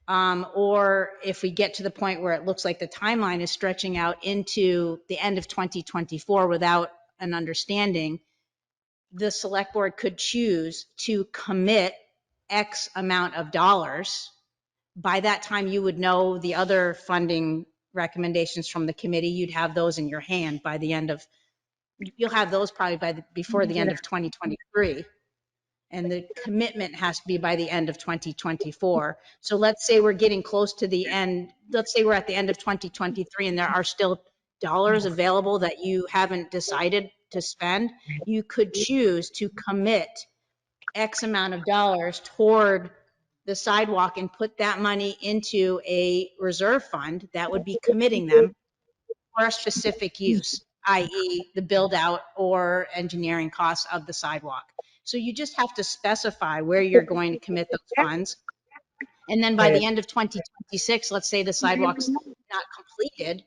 Or if we get to the point where it looks like the timeline is stretching out into the end of 2024 without an understanding, the select board could choose to commit X amount of dollars. By that time, you would know the other funding recommendations from the committee. You'd have those in your hand by the end of, you'll have those probably before the end of 2023. And the commitment has to be by the end of 2024. So let's say we're getting close to the end. Let's say we're at the end of 2023 and there are still dollars available that you haven't decided to spend. You could choose to commit X amount of dollars toward the sidewalk and put that money into a reserve fund that would be committing them for a specific use, i.e. the build out or engineering costs of the sidewalk. So you just have to specify where you're going to commit those funds. And then by the end of 2026, let's say the sidewalk's not completed,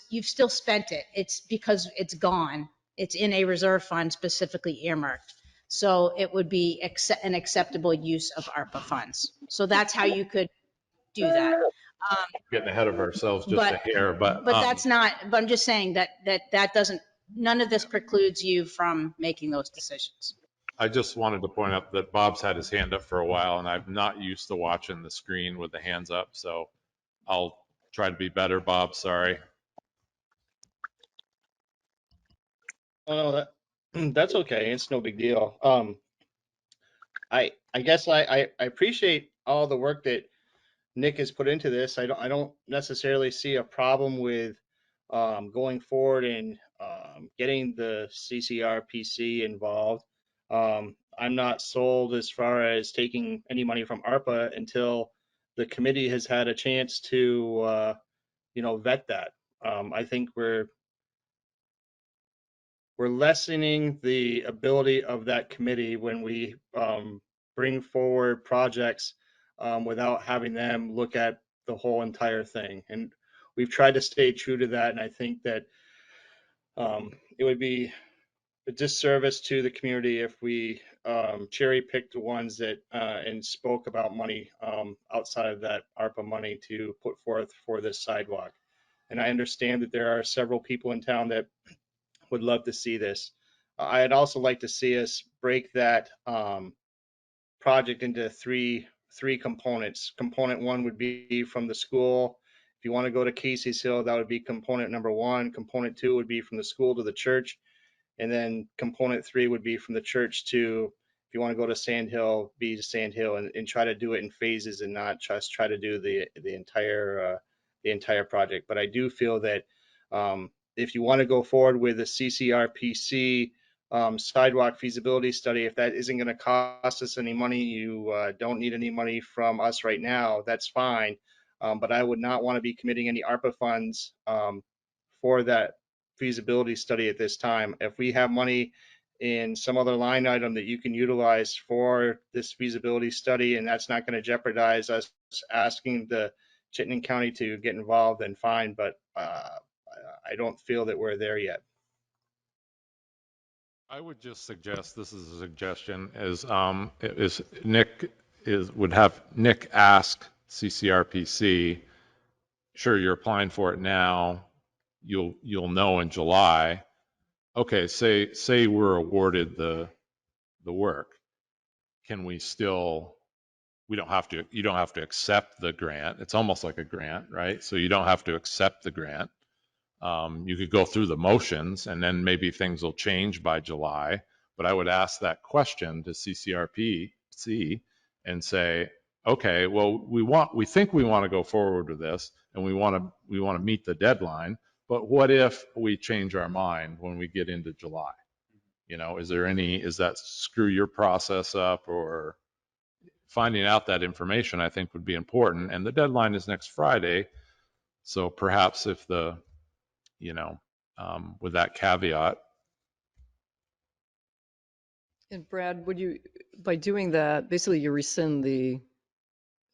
you've still spent it. It's because it's gone. It's in a reserve fund specifically earmarked. So it would be an acceptable use of ARPA funds. So that's how you could do that. Getting ahead of ourselves just a hair, but that's not, but I'm just saying that doesn't, none of this precludes you from making those decisions. I just wanted to point out that Bob's had his hand up for a while, and I'm not used to watching the screen with the hands up, so I'll try to be better. Bob, sorry. Oh, no, that's okay. It's no big deal. I guess I appreciate all the work that Nick has put into this. I don't necessarily see a problem with going forward and getting the CCRPC involved. I'm not sold as far as taking any money from ARPA until the committee has had a chance to vet that. I think we're we're lessening the ability of that committee when we bring forward projects without having them look at the whole entire thing. And we've tried to stay true to that. And I think that it would be a disservice to the community if we cherry picked the ones that and spoke about money outside of that ARPA money to put forth for this sidewalk. And I understand that there are several people in town that would love to see this. I'd also like to see us break that project into three components. Component one would be from the school. If you want to go to Casey's Hill, that would be component number one. Component two would be from the school to the church. And then component three would be from the church to, if you want to go to Sand Hill, be to Sand Hill, and try to do it in phases and not just try to do the entire project. But I do feel that if you want to go forward with a CCRPC sidewalk feasibility study, if that isn't going to cost us any money, you don't need any money from us right now, that's fine. But I would not want to be committing any ARPA funds for that feasibility study at this time. If we have money in some other line item that you can utilize for this feasibility study, and that's not going to jeopardize us asking the Chittenden County to get involved, then fine. But I don't feel that we're there yet. I would just suggest, this is a suggestion, is Nick would have Nick ask CCRPC, sure, you're applying for it now, you'll know in July. Okay, say we're awarded the work. Can we still, you don't have to accept the grant. It's almost like a grant, right? So you don't have to accept the grant. You could go through the motions and then maybe things will change by July. But I would ask that question to CCRPC and say, okay, well, we think we want to go forward with this and we want to meet the deadline. But what if we change our mind when we get into July? You know, is that screw your process up? Or finding out that information, I think, would be important. And the deadline is next Friday. So perhaps if with that caveat. And Brad, by doing that, basically you rescind the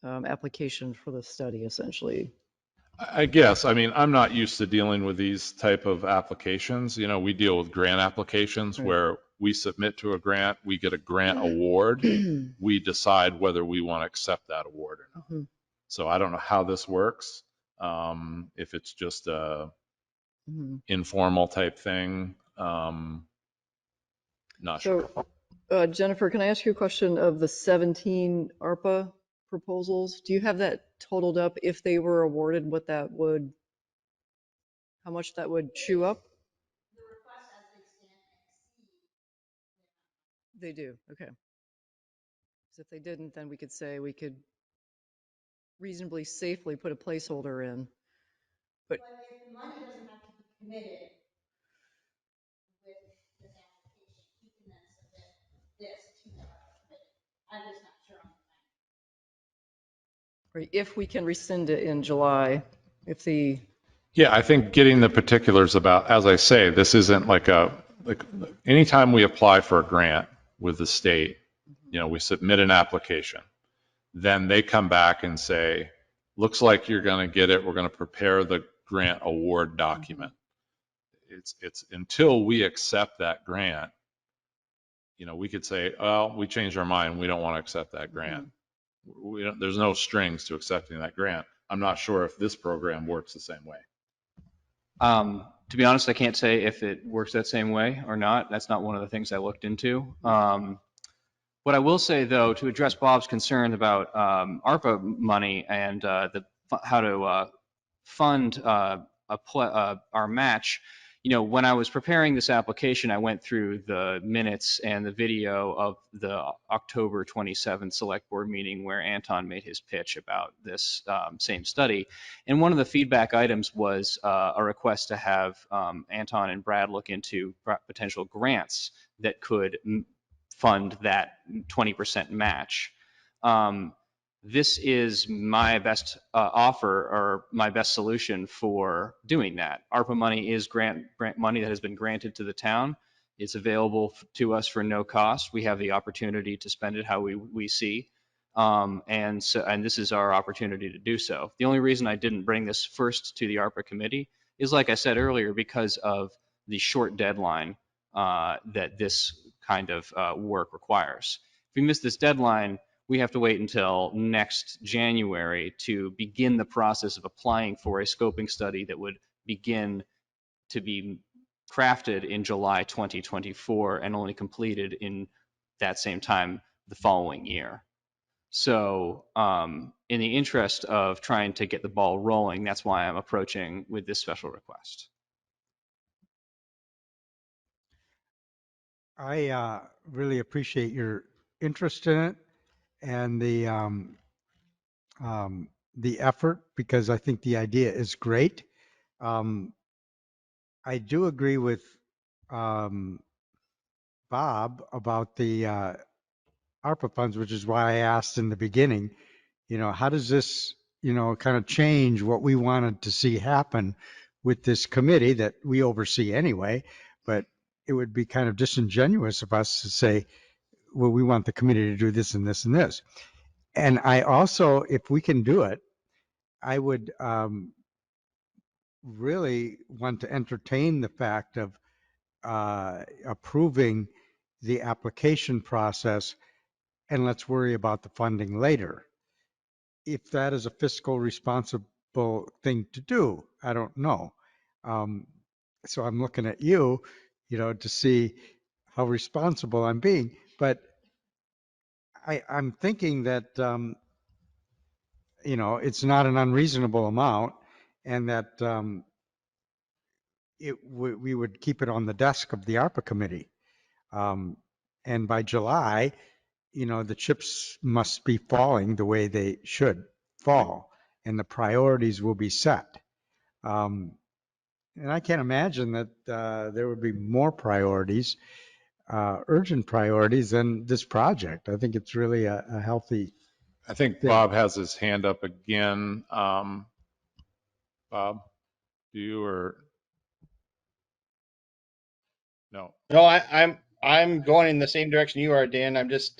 application for the study, essentially. I guess. I mean, I'm not used to dealing with these type of applications. You know, we deal with grant applications Right. where we submit to a grant, we get a grant award, we decide whether we want to accept that award or not. Mhm. So I don't know how this works. If it's just a informal type thing, not sure. So, Jennifer, can I ask you a question of the 17 ARPA proposals? Do you have that totaled up if they were awarded, how much that would chew up? They do, okay. So if they didn't, then we could say we could reasonably safely put a placeholder in. But if the money doesn't have to be committed with this application, you can then submit this to the ARPA committee. I'm just not sure on the timing. right, if we can rescind it in July, Yeah, I think getting the particulars about, as I say, this isn't like anytime we apply for a grant with the state, we submit an application, then they come back and say, looks like you're going to get it. We're going to prepare the grant award document. It's until we accept that grant, we could say, well, we changed our mind. We don't want to accept that grant. There's no strings to accepting that grant. I'm not sure if this program works the same way. To be honest, I can't say if it works that same way or not. That's not one of the things I looked into. What I will say, though, to address Bob's concern about ARPA money and how to fund our match, when I was preparing this application, I went through the minutes and the video of the October 27th Select Board meeting where Anton made his pitch about this same study. And one of the feedback items was a request to have Anton and Brad look into potential grants that could fund that 20% match. This is my best offer or my best solution for doing that. ARPA money is grant money that has been granted to the town. It's available to us for no cost. We have the opportunity to spend it how we see. And this is our opportunity to do so. The only reason I didn't bring this first to the ARPA committee is, like I said earlier, because of the short deadline that this kind of work requires. If we miss this deadline, we have to wait until next January to begin the process of applying for a scoping study that would begin to be crafted in July 2024 and only completed in that same time the following year. So in the interest of trying to get the ball rolling, that's why I'm approaching with this special request. I really appreciate your interest in it and the effort, because I think the idea is great. I do agree with Bob about the ARPA funds, which is why I asked in the beginning, how does this, kind of change what we wanted to see happen with this committee that we oversee anyway? But it would be kind of disingenuous of us to say, well, we want the committee to do this and this and this. And I also, if we can do it, I would really want to entertain the fact of approving the application process, and let's worry about the funding later. If that is a fiscal responsible thing to do, I don't know. So I'm looking at you, to see how responsible I'm being. But I'm thinking that, it's not an unreasonable amount, and that we would keep it on the desk of the ARPA committee. And by July, the chips must be falling the way they should fall, and the priorities will be set. And I can't imagine that there would be more priorities, urgent priorities than this project. I think it's really a healthy I think thing. Bob has his hand up again. Bob, do you or? No. No, I'm going in the same direction you are, Dan. I'm just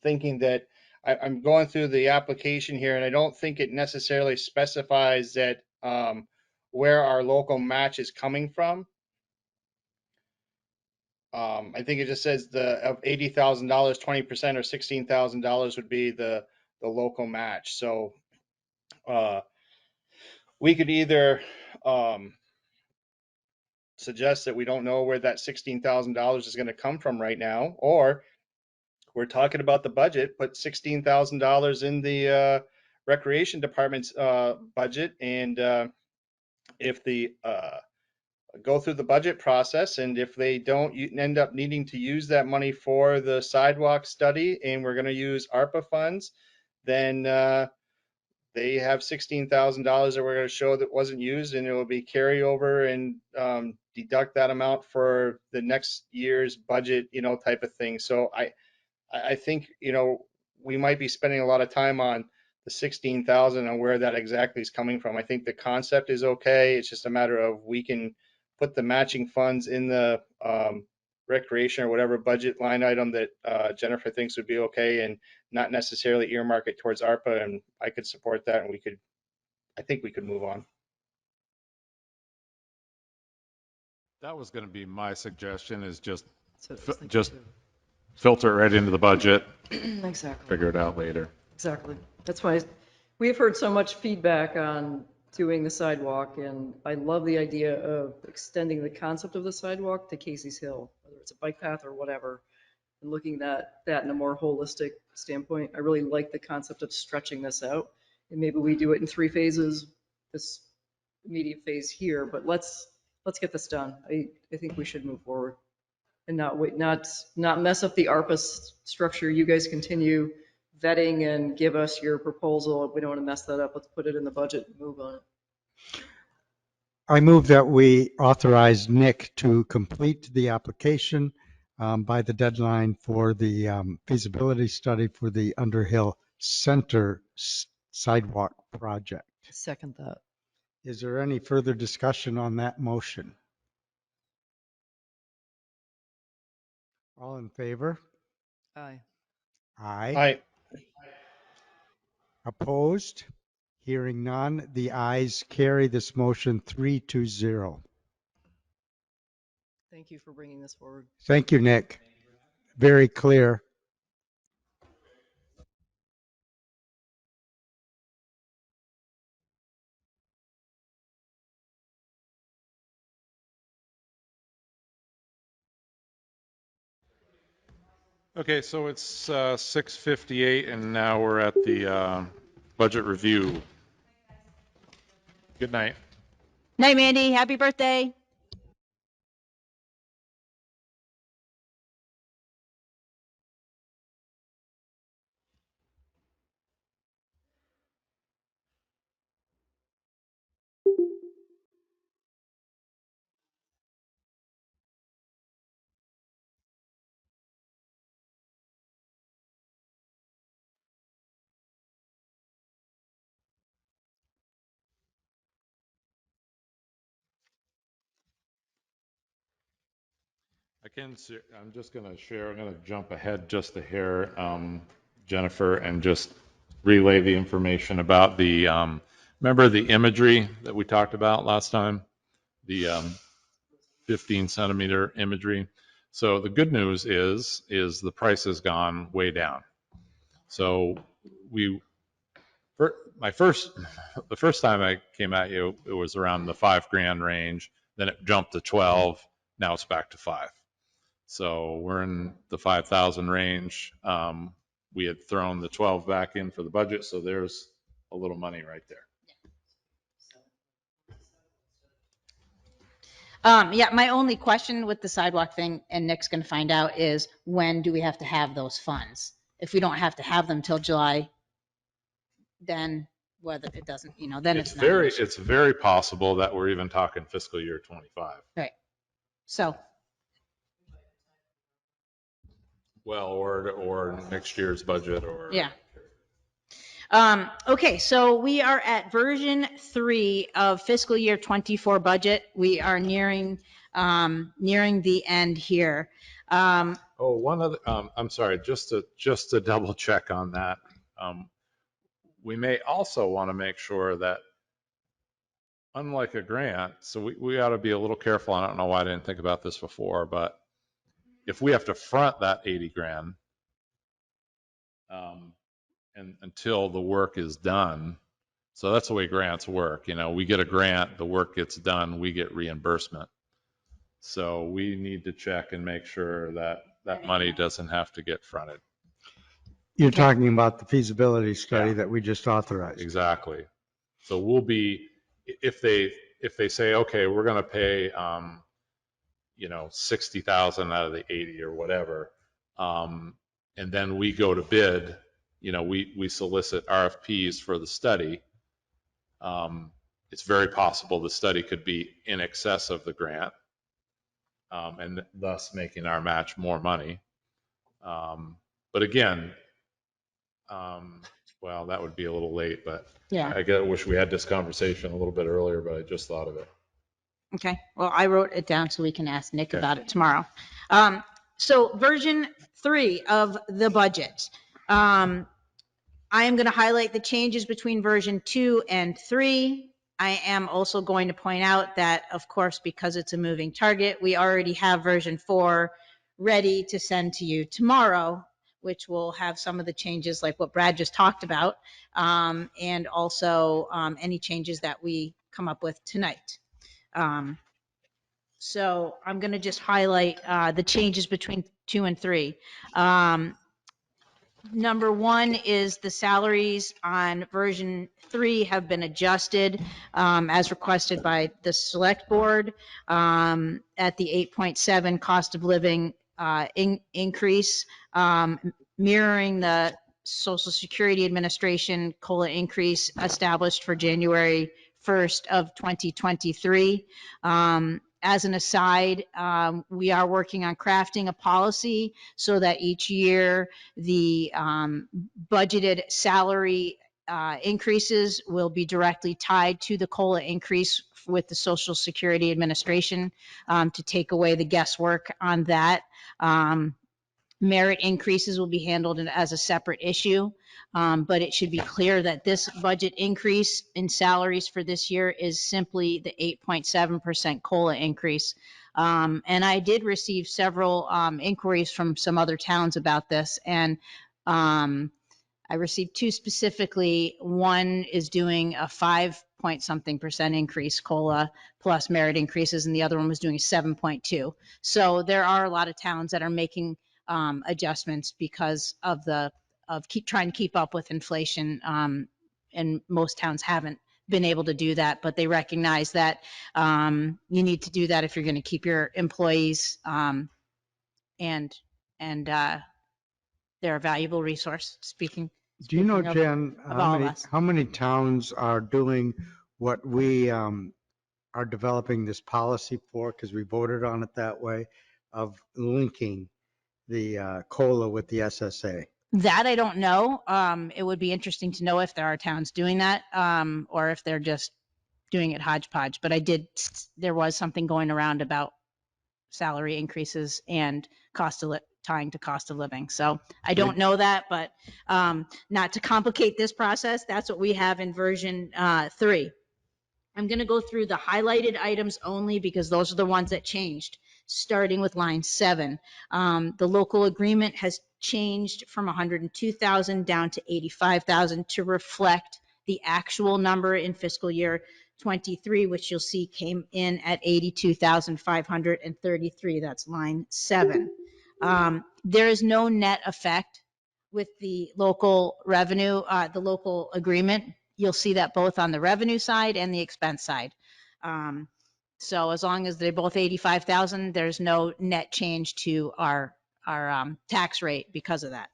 thinking that I'm going through the application here, and I don't think it necessarily specifies that where our local match is coming from. I think it just says of $80,000, 20% or $16,000 would be the local match. So we could either suggest that we don't know where that $16,000 is going to come from right now, or we're talking about the budget, put $16,000 in the recreation department's budget, and if the go through the budget process, and if they don't end up needing to use that money for the sidewalk study, and we're going to use ARPA funds, then they have $16,000 that we're going to show that wasn't used, and it will be carryover and deduct that amount for the next year's budget, type of thing. So I think, we might be spending a lot of time on the 16,000 and where that exactly is coming from. I think the concept is okay. It's just a matter of we can put the matching funds in the recreation or whatever budget line item that Jennifer thinks would be okay, and not necessarily earmark it towards ARPA. And I could support that, and I think we could move on. That was going to be my suggestion, is just So I was thinking just too. filter it right into the budget, Exactly. figure it out later. Exactly. That's why we've heard so much feedback on doing the sidewalk, and I love the idea of extending the concept of the sidewalk to Casey's Hill, whether it's a bike path or whatever, and looking at that in a more holistic standpoint. I really like the concept of stretching this out, and maybe we do it in 3 phases, this immediate phase here, but let's get this done. I think we should move forward and not wait, not mess up the ARPA structure. You guys continue vetting and give us your proposal. If we don't want to mess that up, let's put it in the budget and move on it. I move that we authorize Nick to complete the application by the deadline for the feasibility study for the Underhill Center sidewalk project. Second that. Is there any further discussion on that motion? All in favor? Aye. Aye. Aye. Opposed? Hearing none, the ayes carry this motion 3-0. Thank you for bringing this forward. Thank you, Nick. Very clear. Okay, so it's 6:58 and now we're at the budget review. Good night. Night, Mandy. Happy birthday. I'm just going to share, I'm going to jump ahead just a hair, Jennifer, and just relay the information about the, remember the imagery that we talked about last time? The 15 centimeter imagery. So the good news is the price has gone way down. So the first time I came at you, it was around the $5,000 range. Then it jumped to 12. Now it's back to 5. So we're in the 5,000 range. We had thrown the 12 back in for the budget, so there's a little money right there. Yeah, my only question with the sidewalk thing, and Nick's going to find out, is when do we have to have those funds? If we don't have to have them till July, then whether it doesn't, then it's not an issue. It's very possible that we're even talking fiscal year 25. Right. So, Well, or next year's budget, or yeah. Okay, so we are at version 3 of fiscal year 24 budget. We are nearing the end here. Oh, one other, I'm sorry, just to double check on that. We may also want to make sure that, unlike a grant, so we ought to be a little careful. I don't know why I didn't think about this before, but if we have to front that 80 grand, and until the work is done, so that's the way grants work. We get a grant, the work gets done, we get reimbursement. So we need to check and make sure that that money doesn't have to get fronted. You're talking about the feasibility study Yeah. that we just authorized. Exactly. So we'll be, if they say, okay, we're going to pay, 60,000 out of the 80 or whatever, and then we go to bid, we solicit RFPs for the study. It's very possible the study could be in excess of the grant, and thus making our match more money. But again, well, that would be a little late, but Yeah. I wish we had this conversation a little bit earlier, but I just thought of it. Okay, well, I wrote it down so we can ask Nick Okay. about it tomorrow. So version 3 of the budget. I am going to highlight the changes between version 2 and 3. I am also going to point out that, of course, because it's a moving target, we already have version 4 ready to send to you tomorrow, which will have some of the changes like what Brad just talked about, and also any changes that we come up with tonight. So I'm going to just highlight the changes between 2 and 3. Number 1 is the salaries on version 3 have been adjusted as requested by the select board at the 8.7 cost of living increase, mirroring the Social Security Administration COLA increase established for January 1st of 2023. As an aside, we are working on crafting a policy so that each year the budgeted salary increases will be directly tied to the COLA increase with the Social Security Administration to take away the guesswork on that. Merit increases will be handled as a separate issue, but it should be clear that this budget increase in salaries for this year is simply the 8.7% COLA increase. And I did receive several inquiries from some other towns about this, and I received two specifically. One is doing a 5-point-something% increase COLA plus merit increases, and the other one was doing 7.2. So there are a lot of towns that are making adjustments because of trying to keep up with inflation, and most towns haven't been able to do that, but they recognize that you need to do that if you're going to keep your employees, and they're a valuable resource. Do you know, Speaking Jen, of all of us. how many towns are doing what we are developing this policy for? Because we voted on it that way, of linking the COLA with the SSA. That I don't know. It would be interesting to know if there are towns doing that, or if they're just doing it hodgepodge. But there was something going around about salary increases and tying to cost of living. So I don't know that, but not to complicate this process, that's what we have in version 3. I'm going to go through the highlighted items only because those are the ones that changed, starting with line 7. The local agreement has changed from 102,000 down to 85,000 to reflect the actual number in fiscal year 23, which you'll see came in at 82,533. That's line 7. There is no net effect with the local revenue, the local agreement. You'll see that both on the revenue side and the expense side. So as long as they're both 85,000, there's no net change to our tax rate because of that.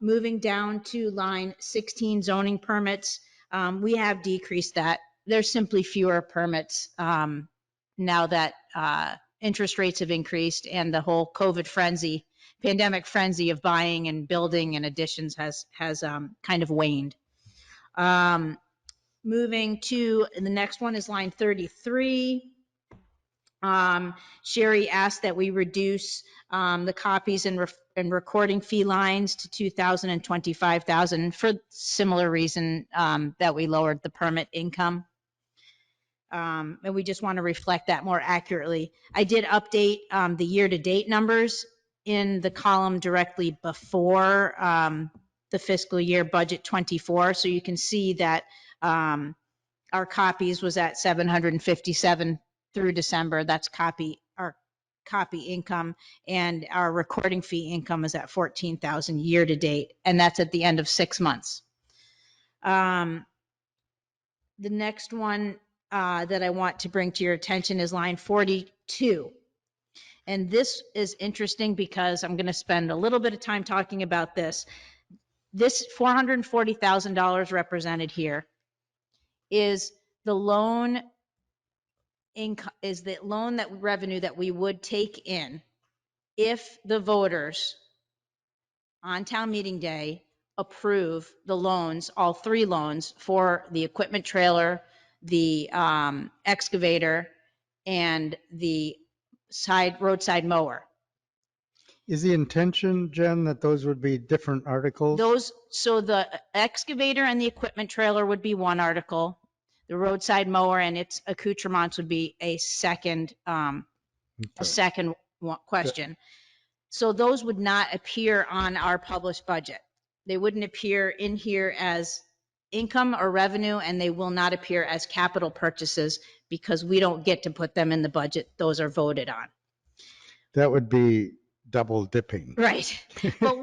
Moving down to line 16, zoning permits, we have decreased that. There's simply fewer permits now that interest rates have increased and the whole pandemic frenzy of buying and building and additions has kind of waned. Moving to the next one is line 33. Sherry asked that we reduce the copies and recording fee lines to 2,000 and 25,000 for similar reason that we lowered the permit income. And we just want to reflect that more accurately. I did update the year-to-date numbers in the column directly before the fiscal year budget 24. So you can see that our copies was at 757 through December. That's our copy income, and our recording fee income is at 14,000 year to date, and that's at the end of 6 months. The next one that I want to bring to your attention is line 42. And this is interesting because I'm going to spend a little bit of time talking about this. This $440,000 represented here is the loan income, is the loan that revenue that we would take in if the voters on town meeting day approve the loans, all 3 loans for the equipment trailer, the excavator, and the roadside mower. Is the intention, Jen, that those would be different articles? So the excavator and the equipment trailer would be one article. The roadside mower and its accoutrements would be a second question. So those would not appear on our published budget. They wouldn't appear in here as income or revenue, and they will not appear as capital purchases because we don't get to put them in the budget. Those are voted on. That would be double dipping. Right. But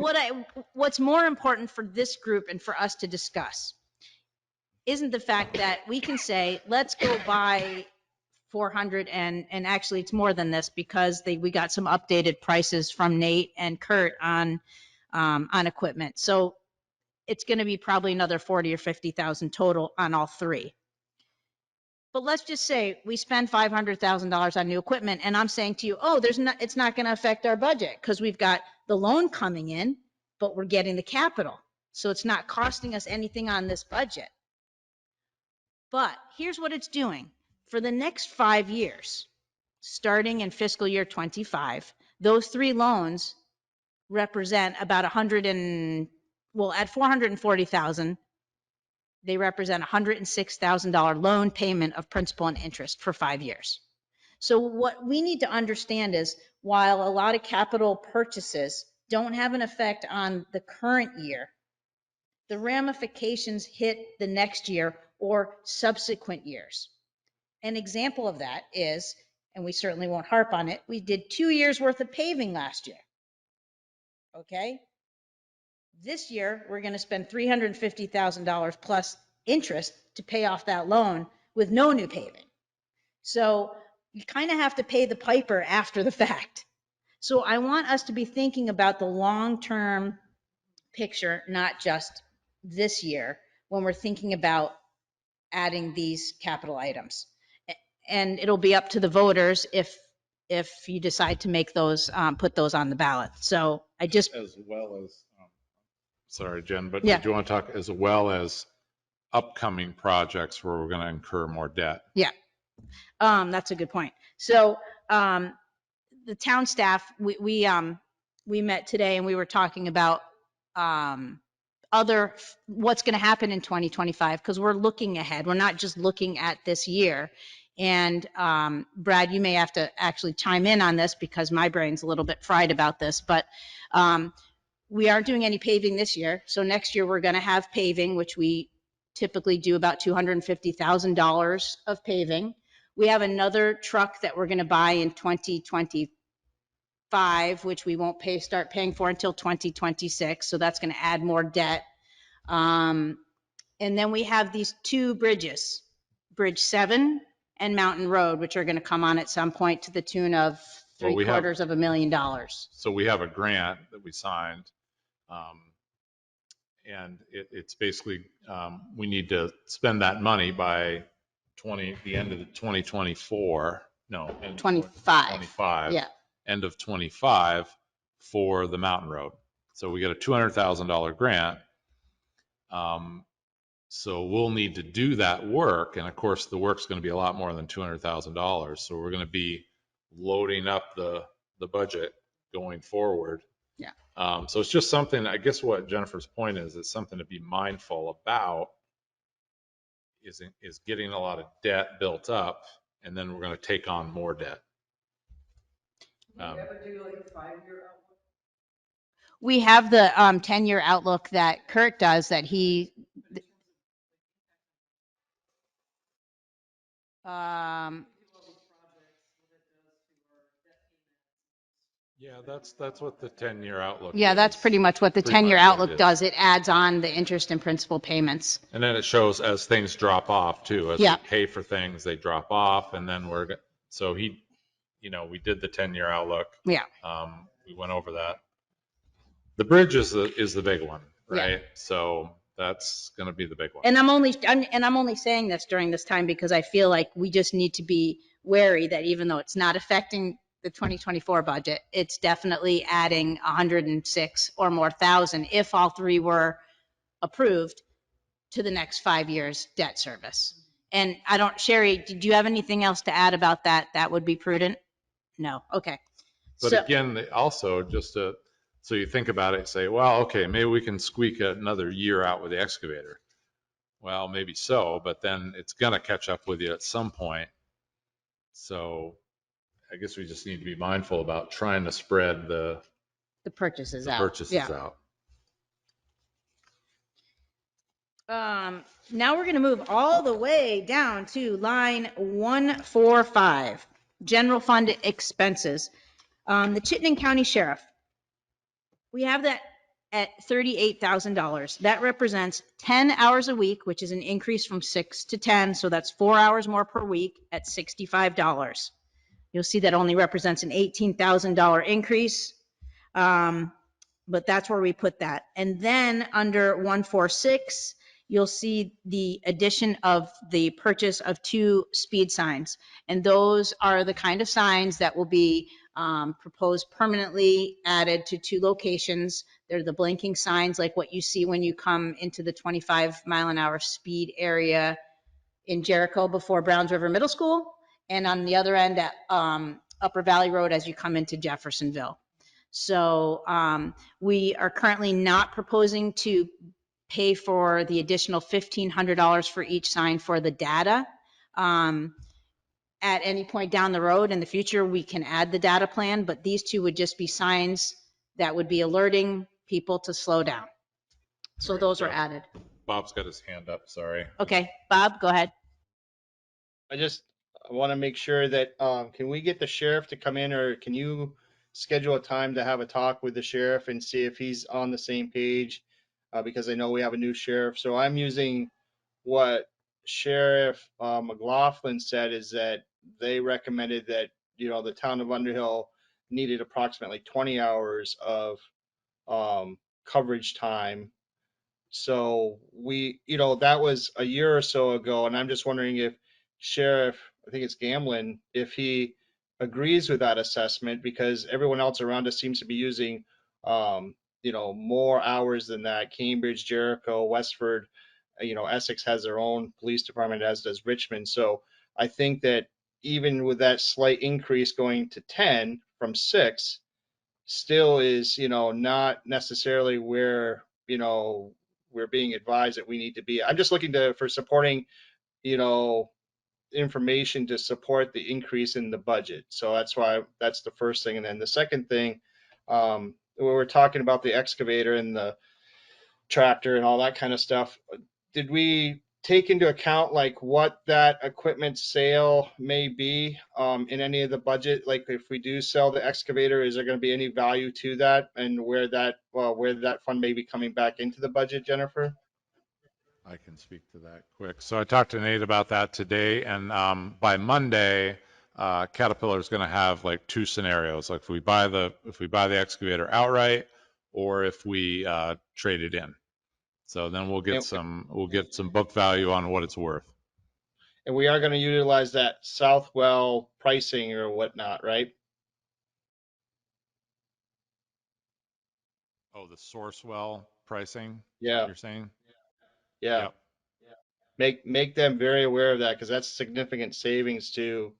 what's more important for this group and for us to discuss isn't the fact that we can say, let's go buy 400, and actually it's more than this because we got some updated prices from Nate and Kurt on equipment. So it's going to be probably another 40 or 50,000 total on all 3. But let's just say we spend $500,000 on new equipment, and I'm saying to you, it's not going to affect our budget because we've got the loan coming in, but we're getting the capital. So it's not costing us anything on this budget. But here's what it's doing. For the next 5 years, starting in fiscal year 25, those 3 loans represent about at 440,000, they represent $106,000 loan payment of principal and interest for 5 years. So what we need to understand is, while a lot of capital purchases don't have an effect on the current year, the ramifications hit the next year or subsequent years. An example of that is, and we certainly won't harp on it, we did 2 years worth of paving last year. Okay? This year, we're going to spend $350,000 plus interest to pay off that loan with no new paving. So you kind of have to pay the piper after the fact. So I want us to be thinking about the long-term picture, not just this year, when we're thinking about adding these capital items. And it'll be up to the voters if you decide to make those, put those on the ballot. So I just, As well as, sorry, Jen, but Yeah. did you want to talk as well as upcoming projects where we're going to incur more debt? yeah, that's a good point. So the town staff, we met today and we were talking about what's going to happen in 2025, because we're looking ahead. We're not just looking at this year. And Brad, you may have to actually chime in on this because my brain's a little bit fried about this, but we aren't doing any paving this year. So next year we're going to have paving, which we typically do about $250,000 of paving. We have another truck that we're going to buy in 2025, which we won't start paying for until 2026. So that's going to add more debt. And then we have these 2 bridges, Bridge 7 and Mountain Road, which are going to come on at some point to the tune of Well, we have- $750,000. So we have a grant that we signed. And it's basically, we need to spend that money by the end of the 2024, no. end of 25. Yeah. End of 25 for the Mountain Road. So we get a $200,000 grant. So we'll need to do that work. And of course, the work's going to be a lot more than $200,000. So we're going to be loading up the budget going forward. Yeah. So it's just something, I guess what Jennifer's point is, it's something to be mindful about is getting a lot of debt built up, and then we're going to take on more debt. We have the 10-year outlook that Kurt does that he, Yeah, that's what the 10-year outlook yeah, that's is. pretty much what the Pretty 10-year much what outlook it is. does. It adds on the interest and principal payments. And then it shows as things drop off too, as Yeah. we pay for things, they drop off, and then so we did the 10-year outlook. Yeah. We went over that. The bridge is the big one, right? Yeah. So that's going to be the big one. And I'm only saying this during this time because I feel like we just need to be wary that even though it's not affecting the 2024 budget, it's definitely adding 106 or more thousand if all 3 were approved to the next 5 years debt service. And Sherry, did you have anything else to add about that? That would be prudent? No. Okay. But again, also so you think about it and say, well, okay, maybe we can squeak another year out with the excavator. Well, maybe so, but then it's going to catch up with you at some point. So I guess we just need to be mindful about trying to spread the purchases out. out. Now we're going to move all the way down to line 145, general fund expenses. The Chittenden County Sheriff, we have that at $38,000. That represents 10 hours a week, which is an increase from 6 to 10. So that's 4 hours more per week at $65. You'll see that only represents an $18,000 increase. But that's where we put that. And then under 146, you'll see the addition of the purchase of 2 speed signs. And those are the kind of signs that will be proposed permanently added to 2 locations. They're the blinking signs like what you see when you come into the 25-mile-an-hour speed area in Jericho before Browns River Middle School, and on the other end at Upper Valley Road as you come into Jeffersonville. So we are currently not proposing to pay for the additional $1,500 for each sign for the data. At any point down the road in the future, we can add the data plan, but these two would just be signs that would be alerting people to slow down. So those are added. Bob's got his hand up, sorry. Okay, Bob, go ahead. I want to make sure that, can we get the sheriff to come in, or can you schedule a time to have a talk with the sheriff and see if he's on the same page? Because I know we have a new sheriff. So I'm using what Sheriff McLaughlin said, is that they recommended that, the town of Underhill needed approximately 20 hours of coverage time. So that was a year or so ago, and I'm just wondering if Sheriff, I think it's Gamlin, if he agrees with that assessment, because everyone else around us seems to be using, more hours than that. Cambridge, Jericho, Westford, Essex has their own police department, as does Richmond. So I think that even with that slight increase going to 10 from 6, still is, not necessarily where, we're being advised that we need to be. I'm just looking for supporting, information to support the increase in the budget. So that's the first thing. And then the second thing, we were talking about the excavator and the tractor and all that kind of stuff. Did we take into account like what that equipment sale may be in any of the budget? Like if we do sell the excavator, is there going to be any value to that, and where that fund may be coming back into the budget, Jennifer? I can speak to that quick. So I talked to Nate about that today, and by Monday, Caterpillar is going to have like two scenarios, like if we buy the excavator outright, or if we trade it in. So then we'll get some book value on what it's worth. And we are going to utilize that Southwell pricing or whatnot, right? Oh, the Sourcewell pricing? Yeah. You're saying? Yeah. Yep. Make them very aware of that, because that's significant savings to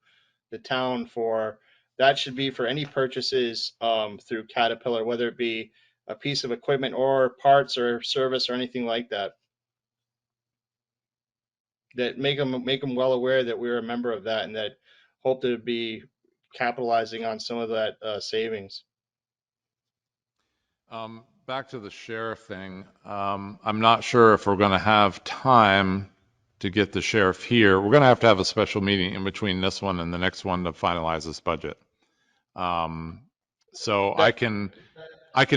the town. For that should be for any purchases through Caterpillar, whether it be a piece of equipment or parts or service or anything like that. That make them well aware that we're a member of that, and that hope to be capitalizing on some of that savings. Back to the sheriff thing. I'm not sure if we're going to have time to get the sheriff here. We're going to have a special meeting in between this one and the next one to finalize this budget. So I can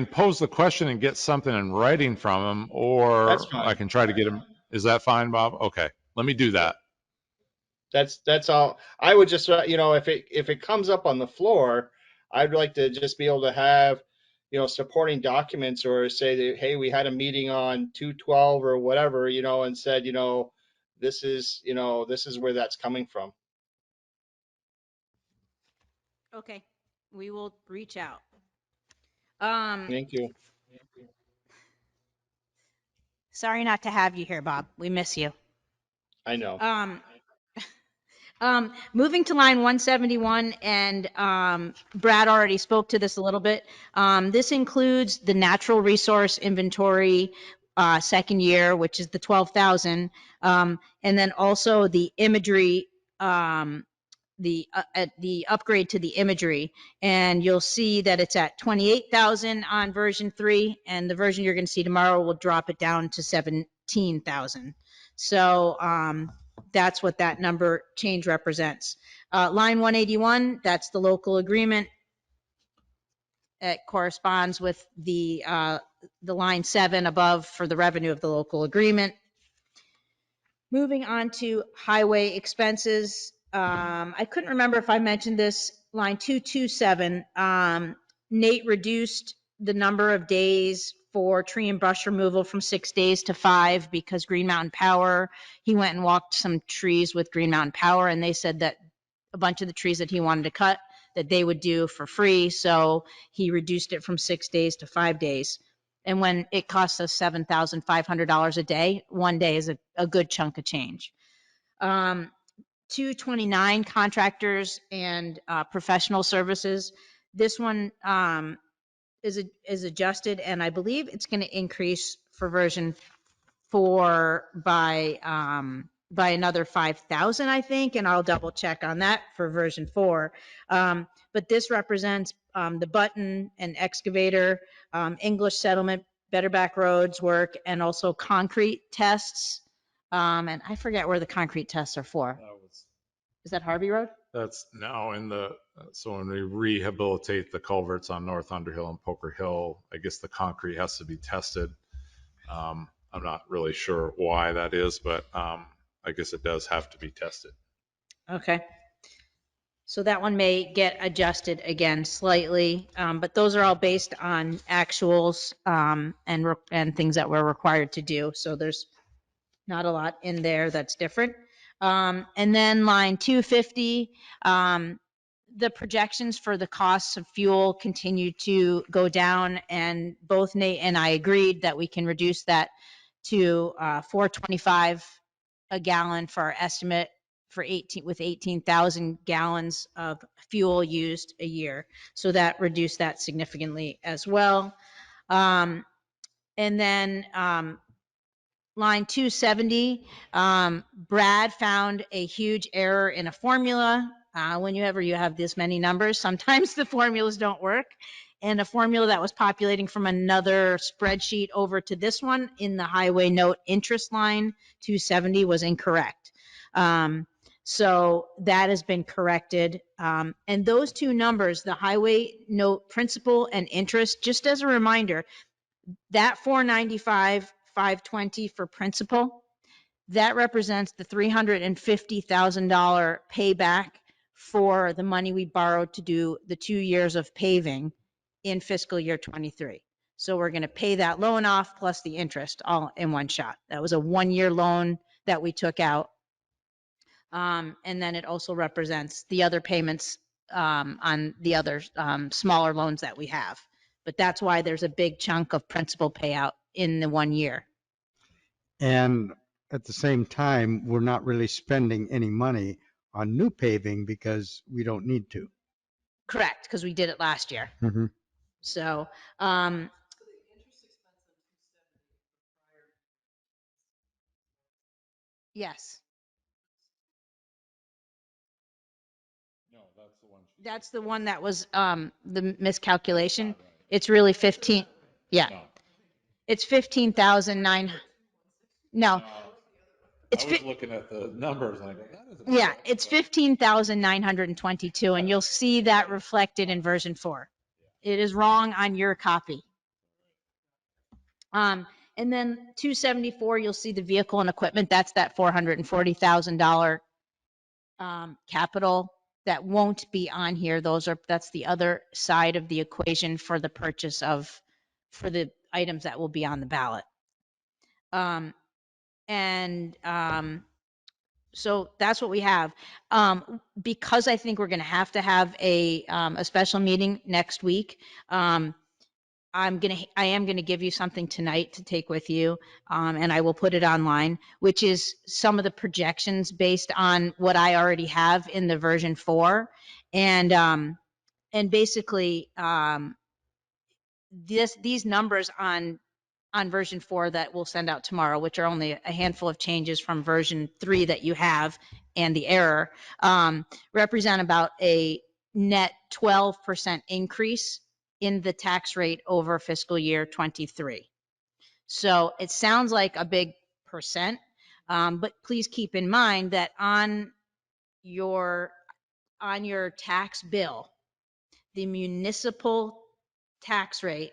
pose the question and get something in writing from him, or I can try to get him. Is that fine, Bob? Okay, let me do that. That's all. I would just, if it comes up on the floor, I'd like to just be able to have, supporting documents, or say that, hey, we had a meeting on 2/12 or whatever, and said, this is where that's coming from. Okay, we will reach out. Thank you. Sorry not to have you here, Bob. We miss you. I know. Moving to line 171, and Brad already spoke to this a little bit. This includes the natural resource inventory second year, which is the 12,000, and then also the imagery, the upgrade to the imagery. And you'll see that it's at 28,000 on version 3, and the version you're going to see tomorrow will drop it down to 17,000. So that's what that number change represents. Line 181, that's the local agreement. It corresponds with the line 7 above for the revenue of the local agreement. Moving on to highway expenses. I couldn't remember if I mentioned this. Line 227, Nate reduced the number of days for tree and brush removal from 6 days to 5 because Green Mountain Power, he went and walked some trees with Green Mountain Power, and they said that a bunch of the trees that he wanted to cut, that they would do for free. So he reduced it from 6 days to 5 days. And when it costs us $7,500 a day, 1 day is a good chunk of change. 229, contractors and professional services. This one is adjusted, and I believe it's going to increase for version 4 by another 5,000, I think, and I'll double check on that for version 4. But this represents the button and excavator, English settlement, better back roads work, and also concrete tests. And I forget where the concrete tests are for. Is that Harvey Road? That's now in the, so when we rehabilitate the culverts on North Underhill and Poker Hill, I guess the concrete has to be tested. I'm not really sure why that is, but I guess it does have to be tested. Okay. So that one may get adjusted again slightly, but those are all based on actuals and things that we're required to do. So there's not a lot in there that's different. And then line 250, the projections for the costs of fuel continue to go down, and both Nate and I agreed that we can reduce that to $4.25 a gallon for our estimate for 18,000 gallons of fuel used a year. So that reduced that significantly as well. And then line 270, Brad found a huge error in a formula. Whenever you have this many numbers, sometimes the formulas don't work. And a formula that was populating from another spreadsheet over to this one in the highway note interest line 270 was incorrect. So that has been corrected. And those two numbers, the highway note principal and interest, just as a reminder, that 495, 520 for principal, that represents the $350,000 payback for the money we borrowed to do the 2 years of paving in fiscal year 23. So we're going to pay that loan off plus the interest all in one shot. That was a 1-year loan that we took out. And then it also represents the other payments on the other smaller loans that we have. But that's why there's a big chunk of principal payout in the 1 year. And at the same time, we're not really spending any money on new paving because we don't need to. Correct, because we did it last year. Mhm. So, yes, No, that's the one. that's the one that was the miscalculation. It's really 15. Yeah, No. it's 15,009. No, it's I was looking at the numbers and I go, that isn't. yeah, it's 15,922, and you'll see that reflected in version 4. It is wrong on your copy. And then 274, you'll see the vehicle and equipment. That's that $440,000 capital that won't be on here. That's the other side of the equation for the purchase for the items that will be on the ballot. So that's what we have. Because I think we're going to have a special meeting next week. I am going to give you something tonight to take with you, and I will put it online, which is some of the projections based on what I already have in the version 4. And basically, these numbers on version 4 that we'll send out tomorrow, which are only a handful of changes from version 3 that you have and the error, represent about a net 12% increase in the tax rate over fiscal year 23. So it sounds like a big percent, but please keep in mind that on your tax bill, the municipal tax rate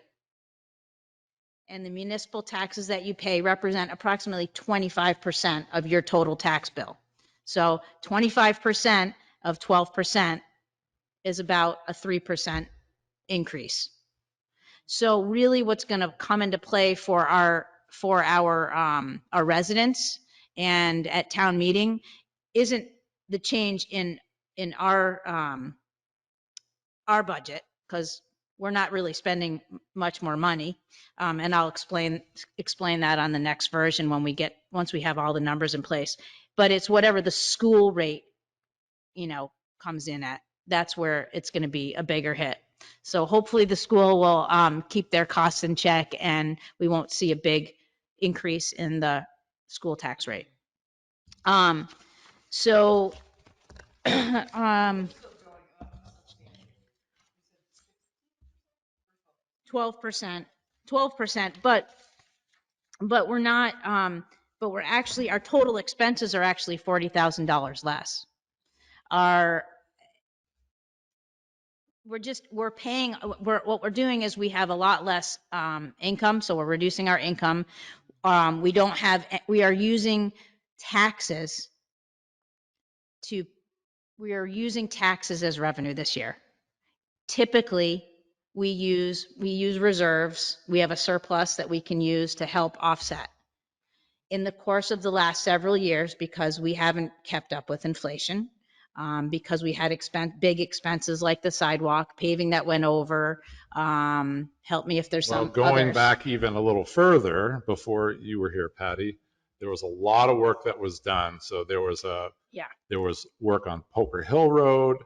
and the municipal taxes that you pay represent approximately 25% of your total tax bill. So 25% of 12% is about a 3% increase. So really what's going to come into play for our residents and at town meeting isn't the change in our budget, because we're not really spending much more money. And I'll explain that on the next version once we have all the numbers in place. But it's whatever the school rate, comes in at. That's where it's going to be a bigger hit. So hopefully the school will keep their costs in check and we won't see a big increase in the school tax rate. So 12%, but we're not, but we're actually, our total expenses are actually $40,000 less. What we're doing is we have a lot less income, so we're reducing our income. We are using taxes as revenue this year. Typically, we use reserves. We have a surplus that we can use to help offset. In the course of the last several years, because we haven't kept up with inflation, because we had big expenses like the sidewalk, paving that went over, help me if there's Well, some going others. back even a little further, before you were here, Patty, there was a lot of work that was done. So there was work on Poker Hill Road,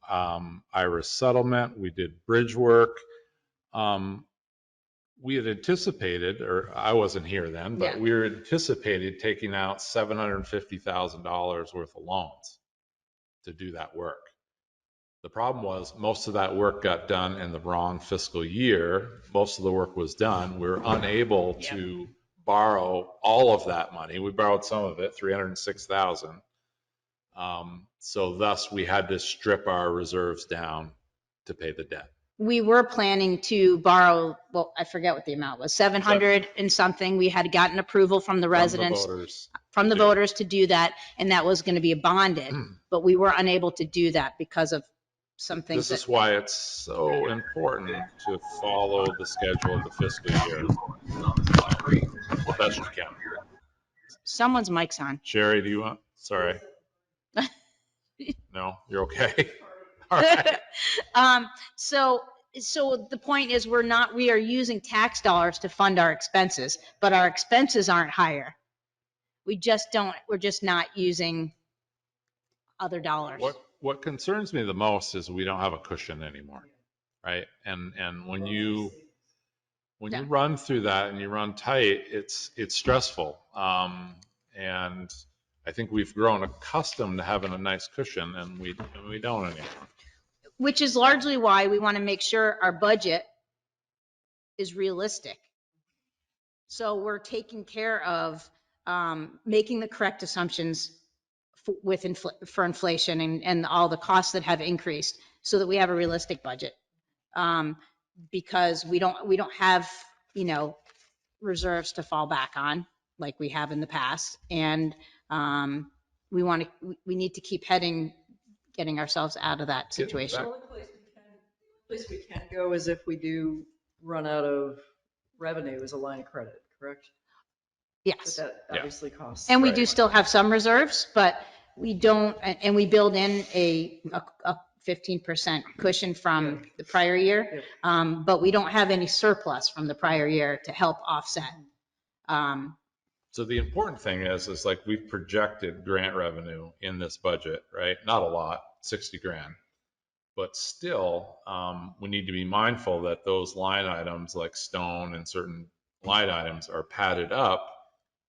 Iris Settlement. We did bridge work. We had anticipated, or I wasn't here then, but we were anticipated taking out $750,000 worth of loans to do that work. The problem was most of that work got done in the wrong fiscal year. Most of the work was done. We were unable to borrow all of that money. We borrowed some of it, $306,000. So thus we had to strip our reserves down to pay the debt. We were planning to borrow, well, I forget what the amount was, 700 and something. We had gotten approval from the residents, from the voters to do that, and that was going to be bonded, but we were unable to do that because of some things. This is why it's so important to follow the schedule of the fiscal year. The best you can. Someone's mic's on. Sherry, do you want? Sorry. No, you're okay. All right. So the point is we are using tax dollars to fund our expenses, but our expenses aren't higher. We're just not using other dollars. What concerns me the most is we don't have a cushion anymore, right? And when you run through that and you run tight, it's stressful. And I think we've grown accustomed to having a nice cushion, and we don't anymore. Which is largely why we want to make sure our budget is realistic. So we're taking care of making the correct assumptions for inflation and all the costs that have increased, so that we have a realistic budget. Because we don't have, reserves to fall back on like we have in the past, and we need to keep getting ourselves out of that situation. The place we can go is if we do run out of revenue as a line of credit, correct? Yes. But that obviously costs. And we do still have some reserves, but we don't, and we build in a 15% cushion from the prior year, but we don't have any surplus from the prior year to help offset. So the important thing is like we've projected grant revenue in this budget, right? Not a lot, 60 grand. But still, we need to be mindful that those line items like stone and certain line items are padded up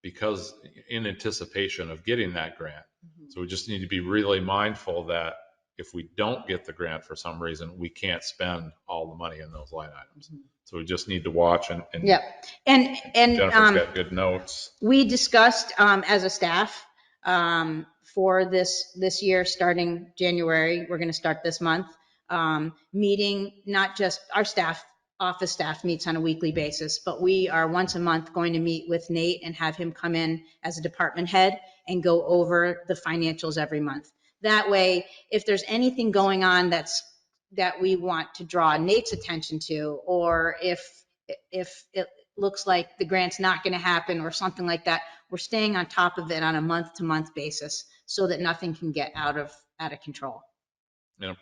because in anticipation of getting that grant. So we just need to be really mindful that if we don't get the grant for some reason, we can't spend all the money in those line items. So we just need to watch and Jennifer's got good notes. We discussed as a staff for this year, starting January, we're going to start this month, meeting, not just our staff, office staff meets on a weekly basis, but we are once a month going to meet with Nate and have him come in as a department head and go over the financials every month. That way, if there's anything going on that we want to draw Nate's attention to, or if it looks like the grant's not going to happen or something like that, we're staying on top of it on a month-to-month basis so that nothing can get out of control. Kind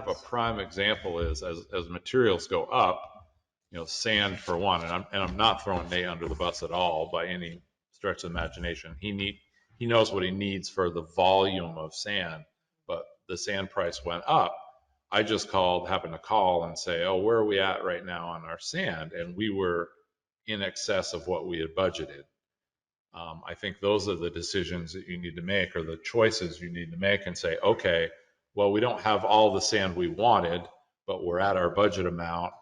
of a prime example is as materials go up, sand for one, and I'm not throwing Nate under the bus at all by any stretch of imagination. He knows what he needs for the volume of sand, but the sand price went up. I just happened to call and say, oh, where are we at right now on our sand? And we were in excess of what we had budgeted. I think those are the decisions that you need to make, or the choices you need to make, and say, okay, well, we don't have all the sand we wanted, but we're at our budget amount.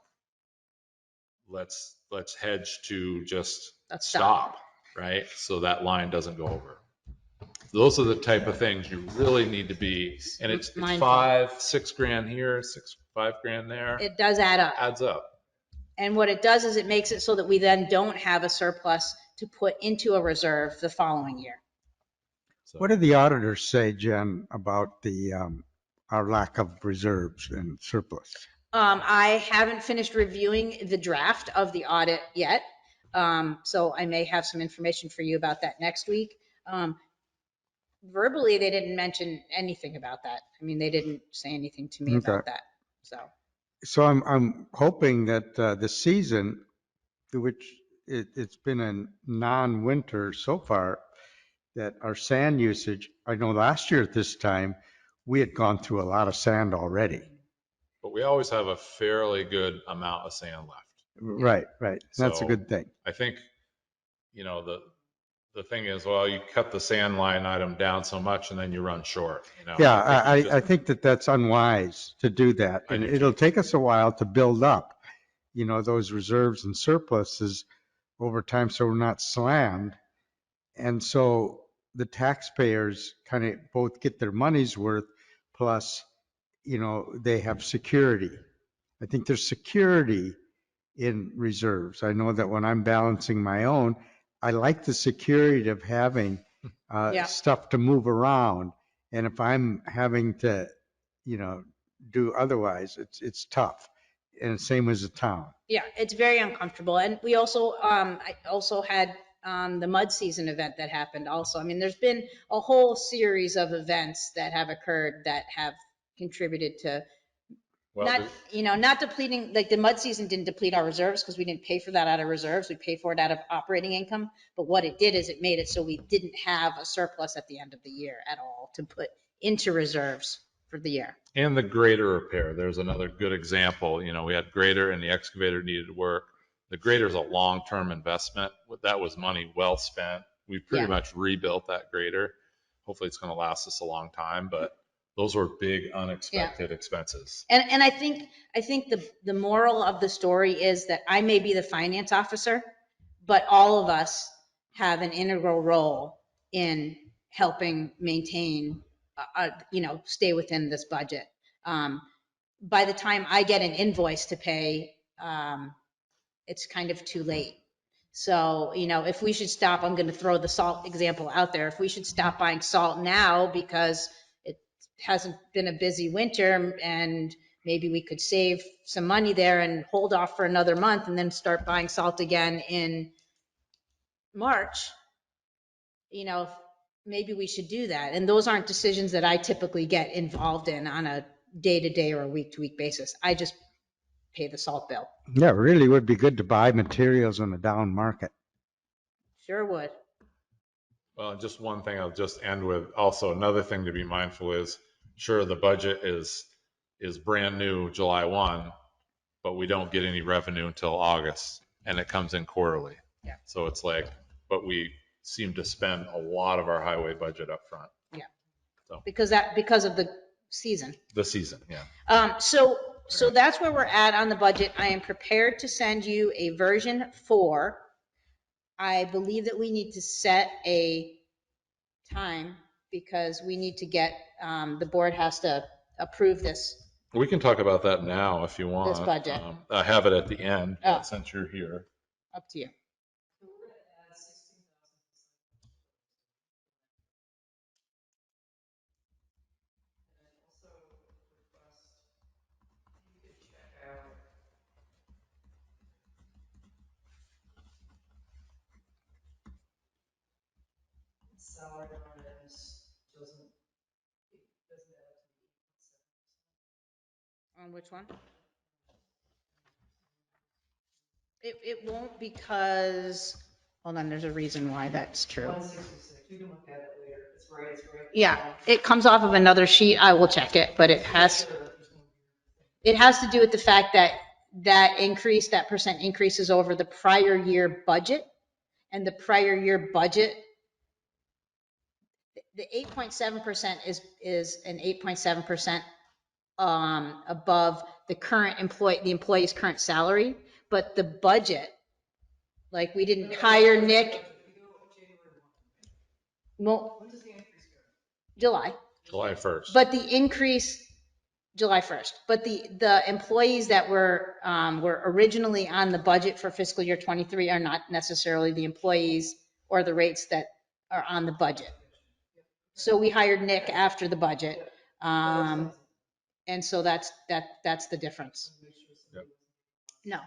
Let's hedge to just Let's stop, right? So that line doesn't go over. Those are the type of things you really need to be, and it's Mindful. $5-6 grand here, $5 grand there. It does add up. Adds up. And what it does is it makes it so that we then don't have a surplus to put into a reserve the following year. So, What did the auditors say, Jen, about our lack of reserves and surplus? I haven't finished reviewing the draft of the audit yet. So I may have some information for you about that next week. Verbally, they didn't mention anything about that. I mean, they didn't say anything to me about that. So I'm hoping that the season, which it's been a non-winter so far, that our sand usage, I know last year at this time, we had gone through a lot of sand already. but we always have a fairly good amount of sand left. Right. That's a So, good thing. I think, the thing is, well, you cut the sand line item down so much and then you run short. Yeah, I I think that that's unwise to do that. I And do it'll too. take us a while to build up, those reserves and surpluses over time, so we're not slammed. And so the taxpayers kind of both get their money's worth, plus, they have security. I think there's security in reserves. I know that when I'm balancing my own, I like the security of having Yeah. stuff to move around. And if I'm having to, do otherwise, it's tough. And same as the town. Yeah, it's very uncomfortable. And we also, I also had the mud season event that happened also. I mean, there's been a whole series of events that have occurred that have contributed to Well, not depleting, like the mud season didn't deplete our reserves because we didn't pay for that out of reserves. We paid for it out of operating income. But what it did is it made it so we didn't have a surplus at the end of the year at all to put into reserves for the year. and the grader repair, there's another good example. We had grader and the excavator needed work. The grader's a long-term investment. That was money well spent. We pretty Yeah. much rebuilt that grader. Hopefully it's going to last us a long time, but those were big unexpected expenses. And I think the moral of the story is that I may be the finance officer, but all of us have an integral role in helping maintain, stay within this budget. By the time I get an invoice to pay, it's kind of too late. So, if we should stop, I'm going to throw the salt example out there. If we should stop buying salt now because it hasn't been a busy winter and maybe we could save some money there and hold off for another month and then start buying salt again in March, maybe we should do that. And those aren't decisions that I typically get involved in on a day-to-day or a week-to-week basis. I just pay the salt bill. Yeah, it really would be good to buy materials in a down market. Sure would. Well, just one thing I'll just end with. Also, another thing to be mindful is, sure, the budget is brand new July 1, but we don't get any revenue until August, and it comes in quarterly. Yeah. So it's like, but we seem to spend a lot of our highway budget up front. Yeah. So. Because of the season. The season, yeah. So that's where we're at on the budget. I am prepared to send you a version 4. I believe that we need to set a time because we need to get, the board has to approve this. We can talk about that now if you want. This budget. I have it at the end, Oh. since you're here. Up to you. Salary on it doesn't On which one? It won't because, hold on, there's a reason why that's true. 166. You can look at it later. It's right. Yeah, it comes off of another sheet. I will check it, but it has, It has to do with the fact that that percent increase is over the prior year budget, and the prior year budget, the 8.7% is an 8.7% above the employee's current salary, but the budget, like we didn't hire Nick. Well, July. July 1st. But the increase, July 1st, but the employees that were originally on the budget for fiscal year 23 are not necessarily the employees or the rates that are on the budget. So we hired Nick after the budget. And so that's the difference. Yep. No.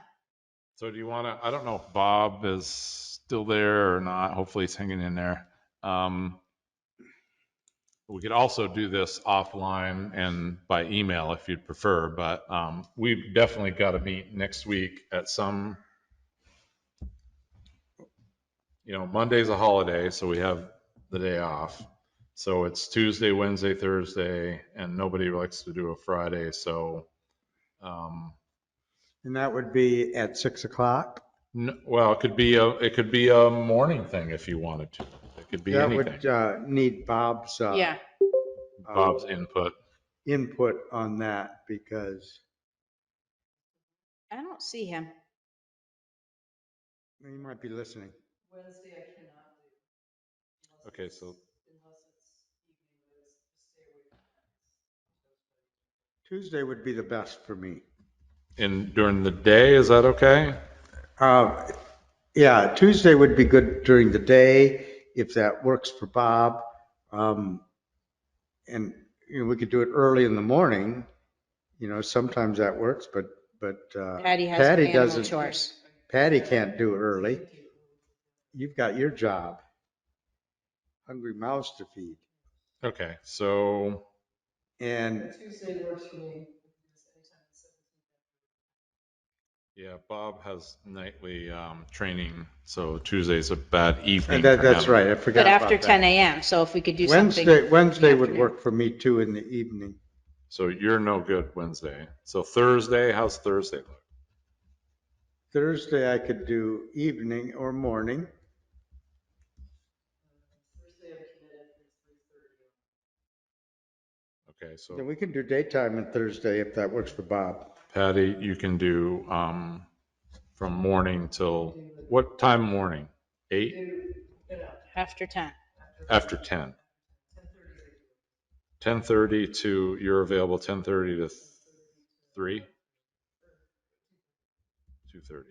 So do you want to, I don't know if Bob is still there or not. Hopefully he's hanging in there. We could also do this offline and by email if you'd prefer, but we've definitely got to meet next week at some, Monday's a holiday, so we have the day off. So it's Tuesday, Wednesday, Thursday, and nobody likes to do a Friday, so. And that would be at 6 o'clock? Well, it could be a morning thing if you wanted to. It could be anything. That would need Bob's Yeah. Bob's input on that, because I don't see him. he might be listening. Wednesday I cannot do. Okay, so Unless it's evening, but it's stay away from Tuesday would be the best for me. during the day, is that okay? Yeah, Tuesday would be good during the day if that works for Bob. And we could do it early in the morning. Sometimes that works, but Patty has Patty animal doesn't. chores. Patty can't do it early. You've got your job. Hungry mouths to feed. Okay, so And Tuesday works for me. yeah, Bob has nightly training, so Tuesday's a bad evening. that's for him. right. I forgot But after about 10 that. a.m., so if we could do something. Wednesday in the would afternoon. work for me too in the evening. So you're no good Wednesday. So Thursday, how's Thursday look? Thursday I could do evening or morning. Okay, so Then we can do daytime on Thursday if that works for Bob. Patty, you can do from morning till, what time morning? 8? After 10. After 10. 10:30 to, you're available 10:30 to 3? 2:30.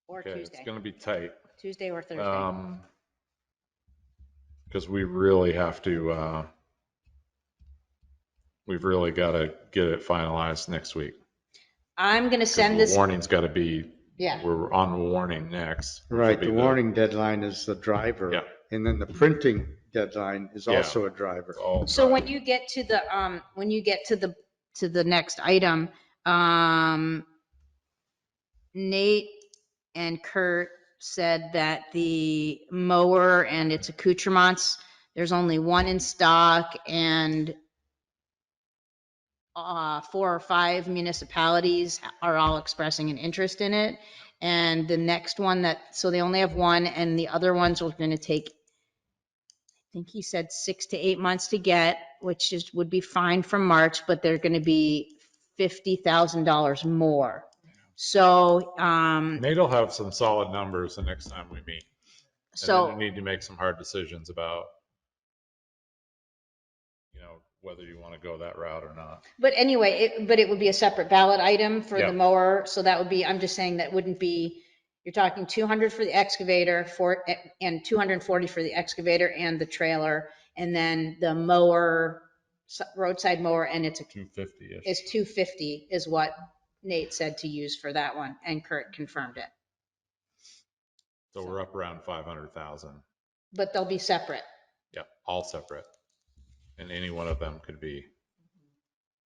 Or Okay, Tuesday. it's going to be tight. Tuesday or Thursday. Because we really have to, we've really got to get it finalized next week. I'm going to send this. The warning's got to be, Yeah. we're on warning next. which Right, will the be warning deadline is the driver. Yeah. And then the printing deadline is Yeah. also a driver. all So when dry. you get to the next item, Nate and Kurt said that the mower and its accoutrements, there's only one in stock, and 4 or 5 municipalities are all expressing an interest in it. And the next one so they only have one, and the other ones are going to take, I think he said 6 to 8 months to get, which would be fine from March, but they're going to be $50,000 more. So, Nate'll have some solid numbers the next time we meet. And then you need to make some hard decisions about, whether you want to go that route or not. but anyway, it would be a separate ballot item for Yeah. the mower. So that would be, I'm just saying that wouldn't be, you're talking 200 for the excavator and 240 for the excavator and the trailer. And then the mower, roadside mower, and it's 250-ish. is 250 is what Nate said to use for that one. And Kurt confirmed it. So we're up around 500,000. But they'll be separate. Yep, all separate. And any one of them could be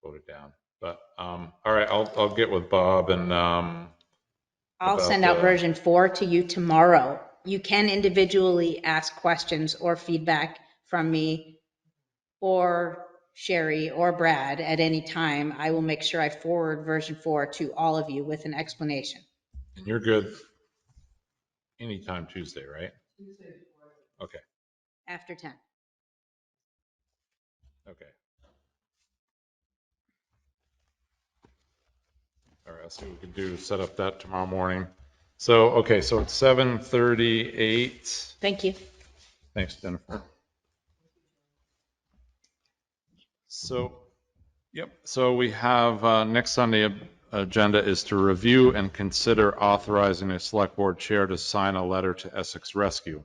voted down. But, all right, I'll get with Bob and, I'll send out version 4 to you tomorrow. You can individually ask questions or feedback from me, or Sherry or Brad at any time, I will make sure I forward version 4 to all of you with an explanation. And you're good anytime Tuesday, right? Okay, After 10. okay. All right, I'll see what we can do, set up that tomorrow morning. So, okay, so it's 7:38. Thank you. Thanks, Jennifer. So, yep, so we have, next on the agenda is to review and consider authorizing a select board chair to sign a letter to Essex Rescue.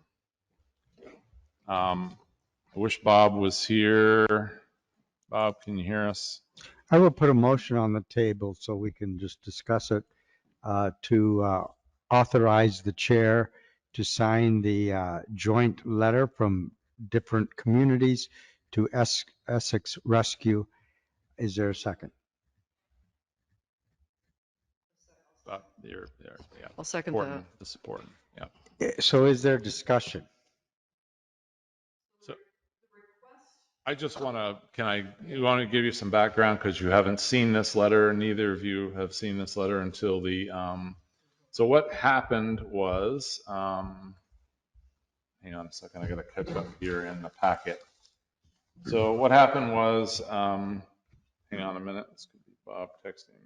I wish Bob was here. Bob, can you hear us? I will put a motion on the table so we can just discuss it to authorize the chair to sign the joint letter from different communities to Essex Rescue. Is there a second? Bob, you're there, yeah. I'll second Supporting, that. the supporting, yeah. So is there discussion? So I just want to, want to give you some background because you haven't seen this letter. Neither of you have seen this letter until so what happened was, hang on a second, I got to catch up here in the packet. So what happened was, hang on a minute, this could be Bob texting.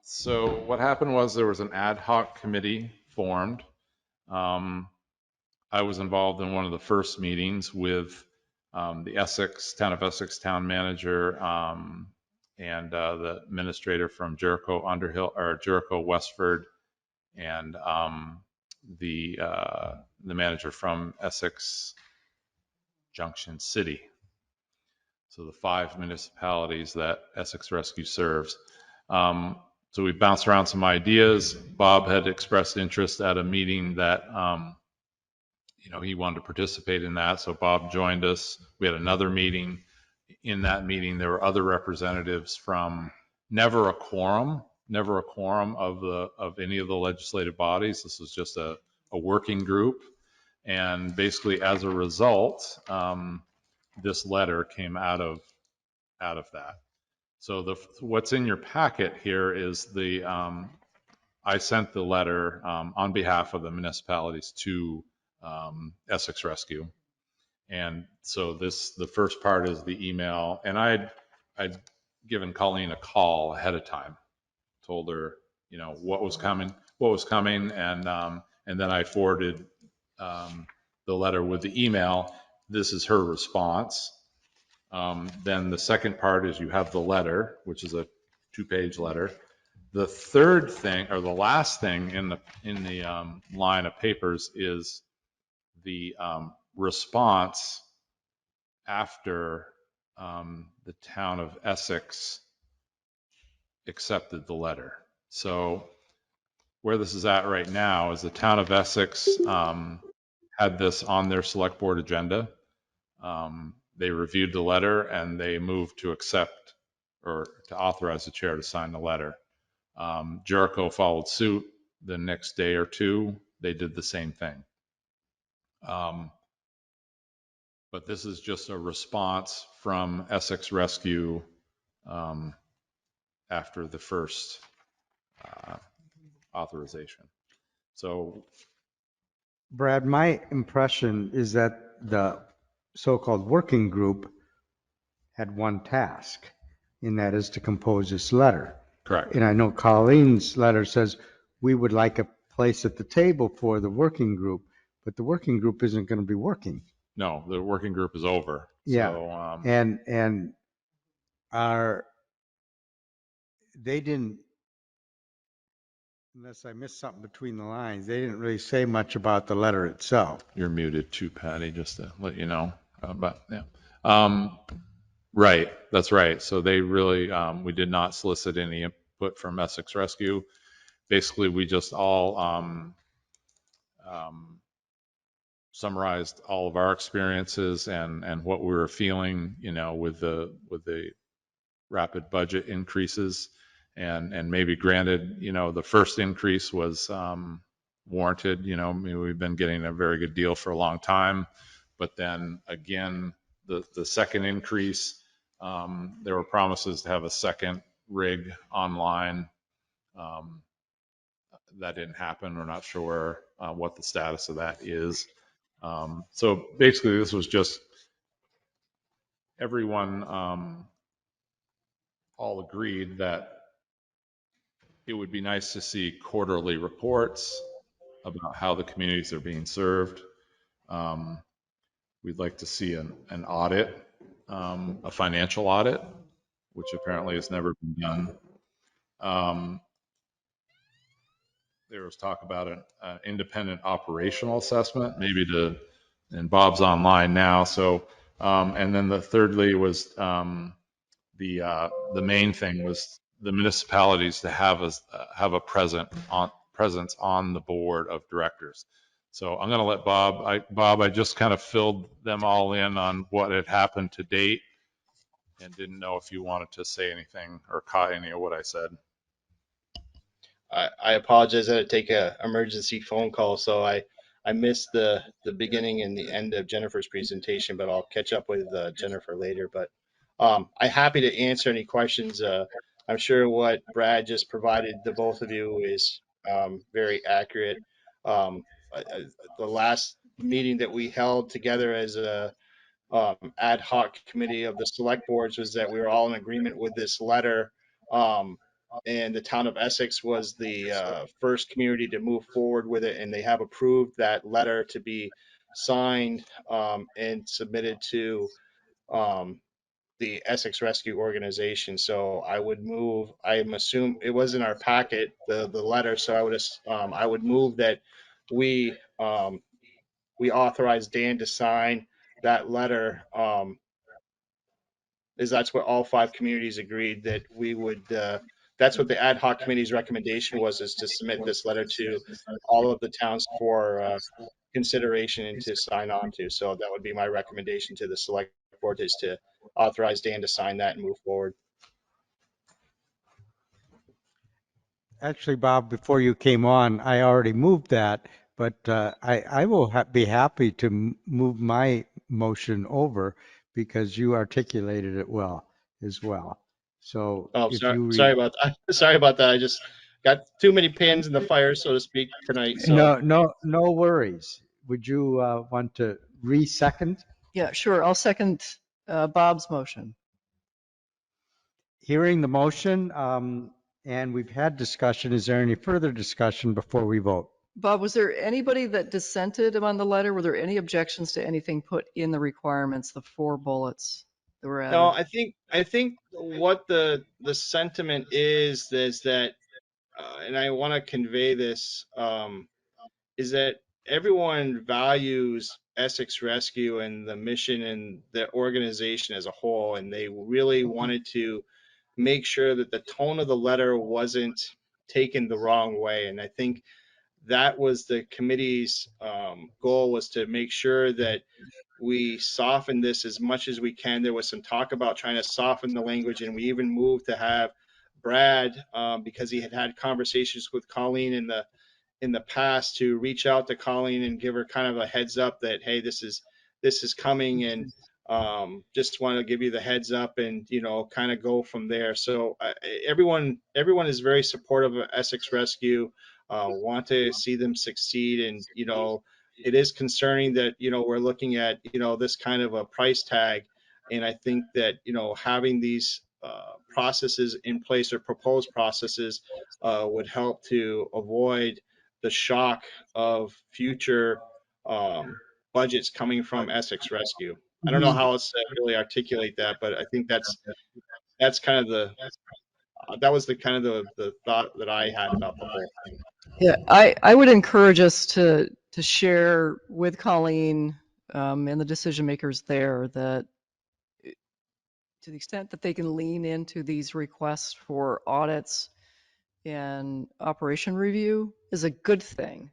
So what happened was there was an ad hoc committee formed. I was involved in one of the first meetings with the town of Essex town manager and the administrator from Jericho, Underhill, or Jericho, Westford, and the manager from Essex Junction City. So the 5 municipalities that Essex Rescue serves. So we bounced around some ideas. Bob had expressed interest at a meeting that he wanted to participate in that. So Bob joined us. We had another meeting. In that meeting, there were other representatives from never a quorum of any of the legislative bodies. This was just a working group. And basically, as a result, this letter came out of that. So what's in your packet here is I sent the letter on behalf of the municipalities to Essex Rescue. And so the first part is the email. And I'd given Colleen a call ahead of time, told her, what was coming. And then I forwarded the letter with the email. This is her response. Then the second part is you have the letter, which is a 2-page letter. The third thing, or the last thing in the line of papers is the response after the town of Essex accepted the letter. So where this is at right now is the town of Essex had this on their select board agenda. They reviewed the letter and they moved to accept or to authorize the chair to sign the letter. Jericho followed suit the next day or two. They did the same thing. But this is just a response from Essex Rescue after the first authorization. So, Brad, my impression is that the so-called working group had one task, and that is to compose this letter. correct. And I know Colleen's letter says we would like a place at the table for the working group, but the working group isn't going to be working. No, the working group is over. Yeah. So, And they didn't, unless I missed something between the lines, they didn't really say much about the letter itself. you're muted too, Patty, just to let you know. But yeah. Right, that's right. So they really, we did not solicit any input from Essex Rescue. Basically, we just all summarized all of our experiences and what we were feeling, with the rapid budget increases, and maybe granted, the first increase was warranted. I mean, we've been getting a very good deal for a long time, but then again, the second increase. There were promises to have a second rig online. That didn't happen. We're not sure what the status of that is. So basically, this was just everyone all agreed that it would be nice to see quarterly reports about how the communities are being served. We'd like to see an audit, a financial audit, which apparently has never been done. There was talk about an independent operational assessment, maybe and Bob's online now. So, and then the thirdly was the main thing was the municipalities to have a presence on the board of directors. So I'm going to let Bob, I just kind of filled them all in on what had happened to date and didn't know if you wanted to say anything or caught any of what I said. I apologize. I had to take a emergency phone call, so I missed the beginning and the end of Jennifer's presentation, but I'll catch up with Jennifer later. But I'm happy to answer any questions. I'm sure what Brad just provided the both of you is very accurate. The last meeting that we held together as a ad hoc committee of the select boards was that we were all in agreement with this letter. And the town of Essex was the first community to move forward with it, and they have approved that letter to be signed and submitted to the Essex Rescue Organization. So I would move. I'm assuming it was in our packet, the letter. So I would move that we authorize Dan to sign that letter. That's what all 5 communities agreed that we would. That's what the ad hoc committee's recommendation was, is to submit this letter to all of the towns for consideration and to sign on to. So that would be my recommendation to the select board, is to authorize Dan to sign that and move forward. Actually, Bob, before you came on, I already moved that, but I will be happy to move my motion over because you articulated it well as well. So Oh, if sorry, you sorry about that. Sorry about that. I just got too many pins in the fire, so to speak, tonight. So no worries. Would you want to re-second? Yeah, sure. I'll second Bob's motion. Hearing the motion, and we've had discussion, is there any further discussion before we vote? Bob, was there anybody that dissented on the letter? Were there any objections to anything put in the requirements, the 4 bullets that were added? no, I think what the sentiment is that, and I want to convey this, is that everyone values Essex Rescue and the mission and the organization as a whole, and they really wanted to make sure that the tone of the letter wasn't taken the wrong way. And I think that was the committee's goal, was to make sure that we soften this as much as we can. There was some talk about trying to soften the language, and we even moved to have Brad, because he had had conversations with Colleen in the past, to reach out to Colleen and give her kind of a heads up that, hey, this is coming, and just want to give you the heads up, and kind of go from there. So everyone is very supportive of Essex Rescue, want to see them succeed, and it is concerning that we're looking at this kind of a price tag, and I think that having these processes in place, or proposed processes, would help to avoid the shock of future budgets coming from Essex Rescue. I don't know how else to really articulate that, but I think that's kind of that was the kind of the thought that I had about the whole thing. Yeah, I would encourage us to share with Colleen and the decision makers there that, to the extent that they can lean into these requests for audits and operation review, is a good thing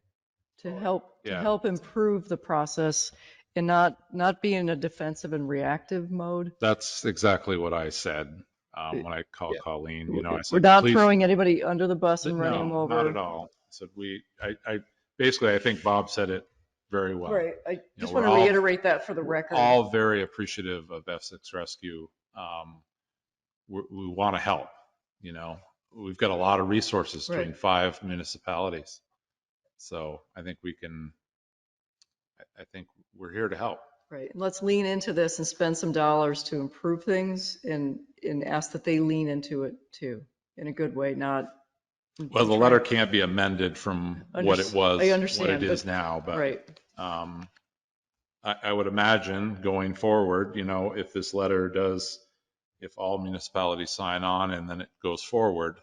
to help improve the process and not be in a defensive and reactive mode. That's exactly what I said when I called Colleen. I said, We're not please, throwing anybody under the bus and running them no, over. not at all. I said, I basically, I think Bob said it very well. Right. I You know, just we're want to all- reiterate that for the record. All very appreciative of Essex Rescue. We want to help, you know. We've got a lot of resources between Right. 5 municipalities. So I think I think we're here to help. Right. And let's lean into this and spend some dollars to improve things and ask that they lean into it too, in a good way, not. Well, the letter can't be amended from what it was, I what understand, it is but- now, but Right. I would imagine going forward, you know, if this letter does, if all municipalities sign on and then it goes forward,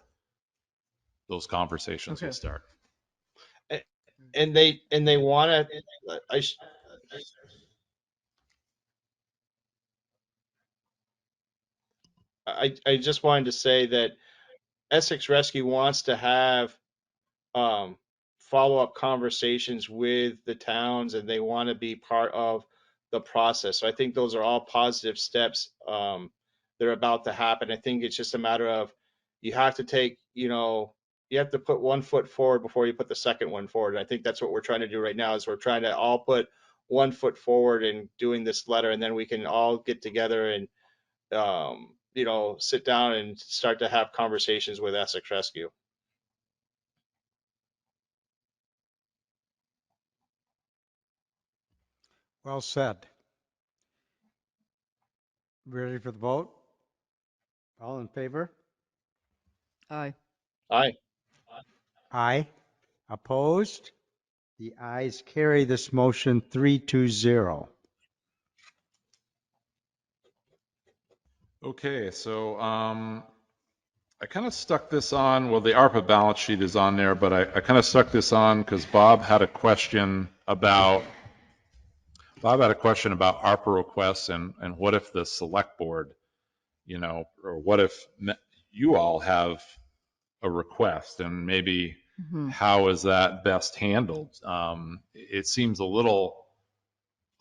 those conversations will Okay. start. And they want to, I just wanted to say that Essex Rescue wants to have follow-up conversations with the towns, and they want to be part of the process. So I think those are all positive steps that are about to happen. I think it's just a matter of you have to take, you know, you have to put one foot forward before you put the second one forward. And I think that's what we're trying to do right now is we're trying to all put one foot forward in doing this letter, and then we can all get together and you know, sit down and start to have conversations with Essex Rescue. Well said. Ready for the vote? All in favor? Aye. Aye. Aye. Opposed? The ayes carry this motion 3-0. Okay, so I kind of stuck this on, well, the ARPA balance sheet is on there, but I kind of stuck this on because Bob had a question about ARPA requests and what if the select board, you know, or what if you all have a request and maybe how is that best handled? It seems a little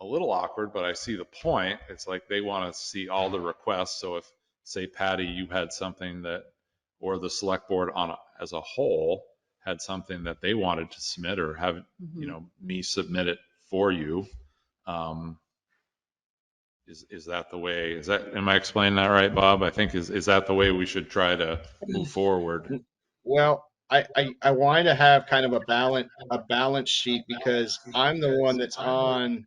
awkward, but I see the point. It's like they want to see all the requests. So if, say, Patty, you had something that, or the select board as a whole had something that they wanted to submit or have, you know, me submit it for you. Is that the way, am I explaining that right, Bob? I think is that the way we should try to move forward? Well, I wanted to have kind of a balance sheet because I'm the one that's on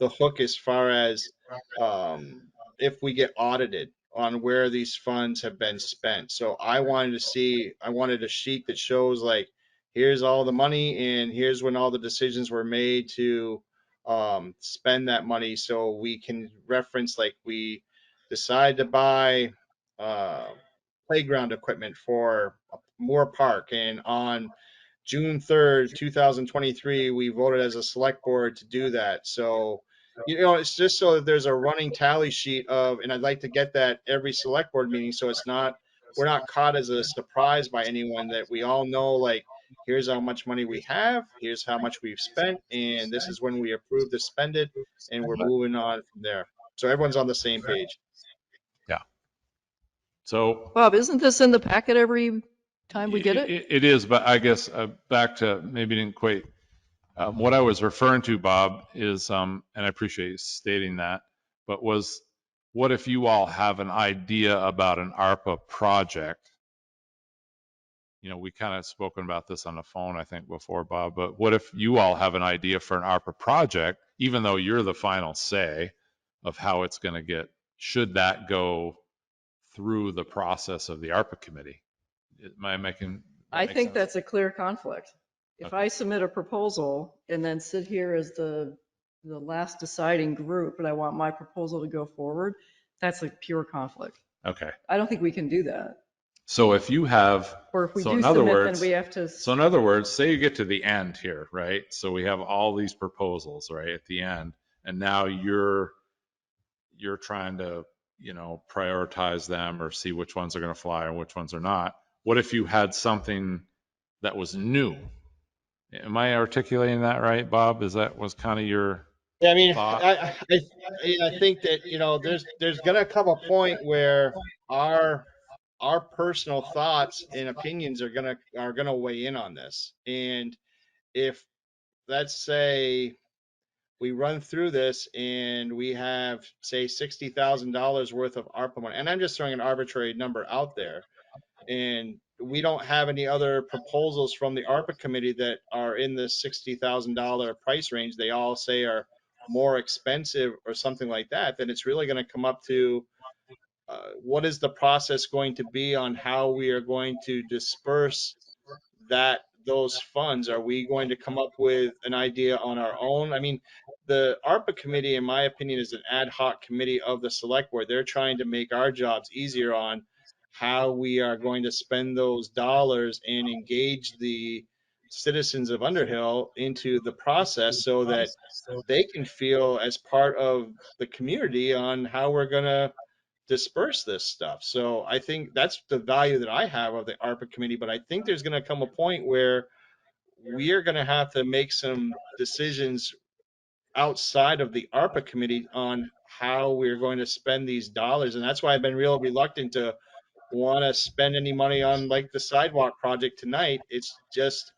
the hook as far as if we get audited on where these funds have been spent. So I wanted a sheet that shows like, here's all the money and here's when all the decisions were made to spend that money. So we can reference like we decide to buy uh, playground equipment for Moore Park, and on June 3rd, 2023, we voted as a select board to do that. So, you know, it's just so that there's a running tally sheet of, and I'd like to get that every select board meeting. So we're not caught as a surprise by anyone, that we all know, like, here's how much money we have, here's how much we've spent, and this is when we approve to spend it, and we're moving on from there. So everyone's on the same page. Yeah. So Bob, isn't this in the packet every time we get it? It is, but I guess back to maybe didn't quite. What I was referring to, Bob, is, and I appreciate you stating that, but was what if you all have an idea about an ARPA project? You know, we kind of spoken about this on the phone, I think, before, Bob, but what if you all have an idea for an ARPA project, even though you're the final say of how it's going to get, should that go through the process of the ARPA committee? Am I making? I think sense? that's a clear conflict. If Okay. I submit a proposal and then sit here as the last deciding group and I want my proposal to go forward, that's a pure conflict. Okay. I don't think we can do that. So if you have, Or if we so do in other submit, then words, we have to. so in other words, say you get to the end here, right? So we have all these proposals, right, at the end, and now you're trying to, you know, prioritize them or see which ones are going to fly and which ones are not. What if you had something that was new? Am I articulating that right, Bob? Was kind of your Yeah, I mean, thought? I think that, you know, there's gonna come a point where our personal thoughts and opinions are gonna weigh in on this. And if, let's say, we run through this and we have, say, $60,000 worth of ARPA money, and I'm just throwing an arbitrary number out there, and we don't have any other proposals from the ARPA committee that are in the $60,000 price range, they all say are more expensive or something like that, then it's really going to come up to what is the process going to be on how we are going to disperse those funds? Are we going to come up with an idea on our own? I mean, the ARPA committee, in my opinion, is an ad hoc committee of the select board. They're trying to make our jobs easier on how we are going to spend those dollars and engage the citizens of Underhill into the process so that they can feel as part of the community on how we're going to disperse this stuff. So I think that's the value that I have of the ARPA committee, but I think there's going to come a point where we are going to have to make some decisions outside of the ARPA committee on how we're going to spend these dollars. And that's why I've been real reluctant to want to spend any money on like the sidewalk project tonight. It's just,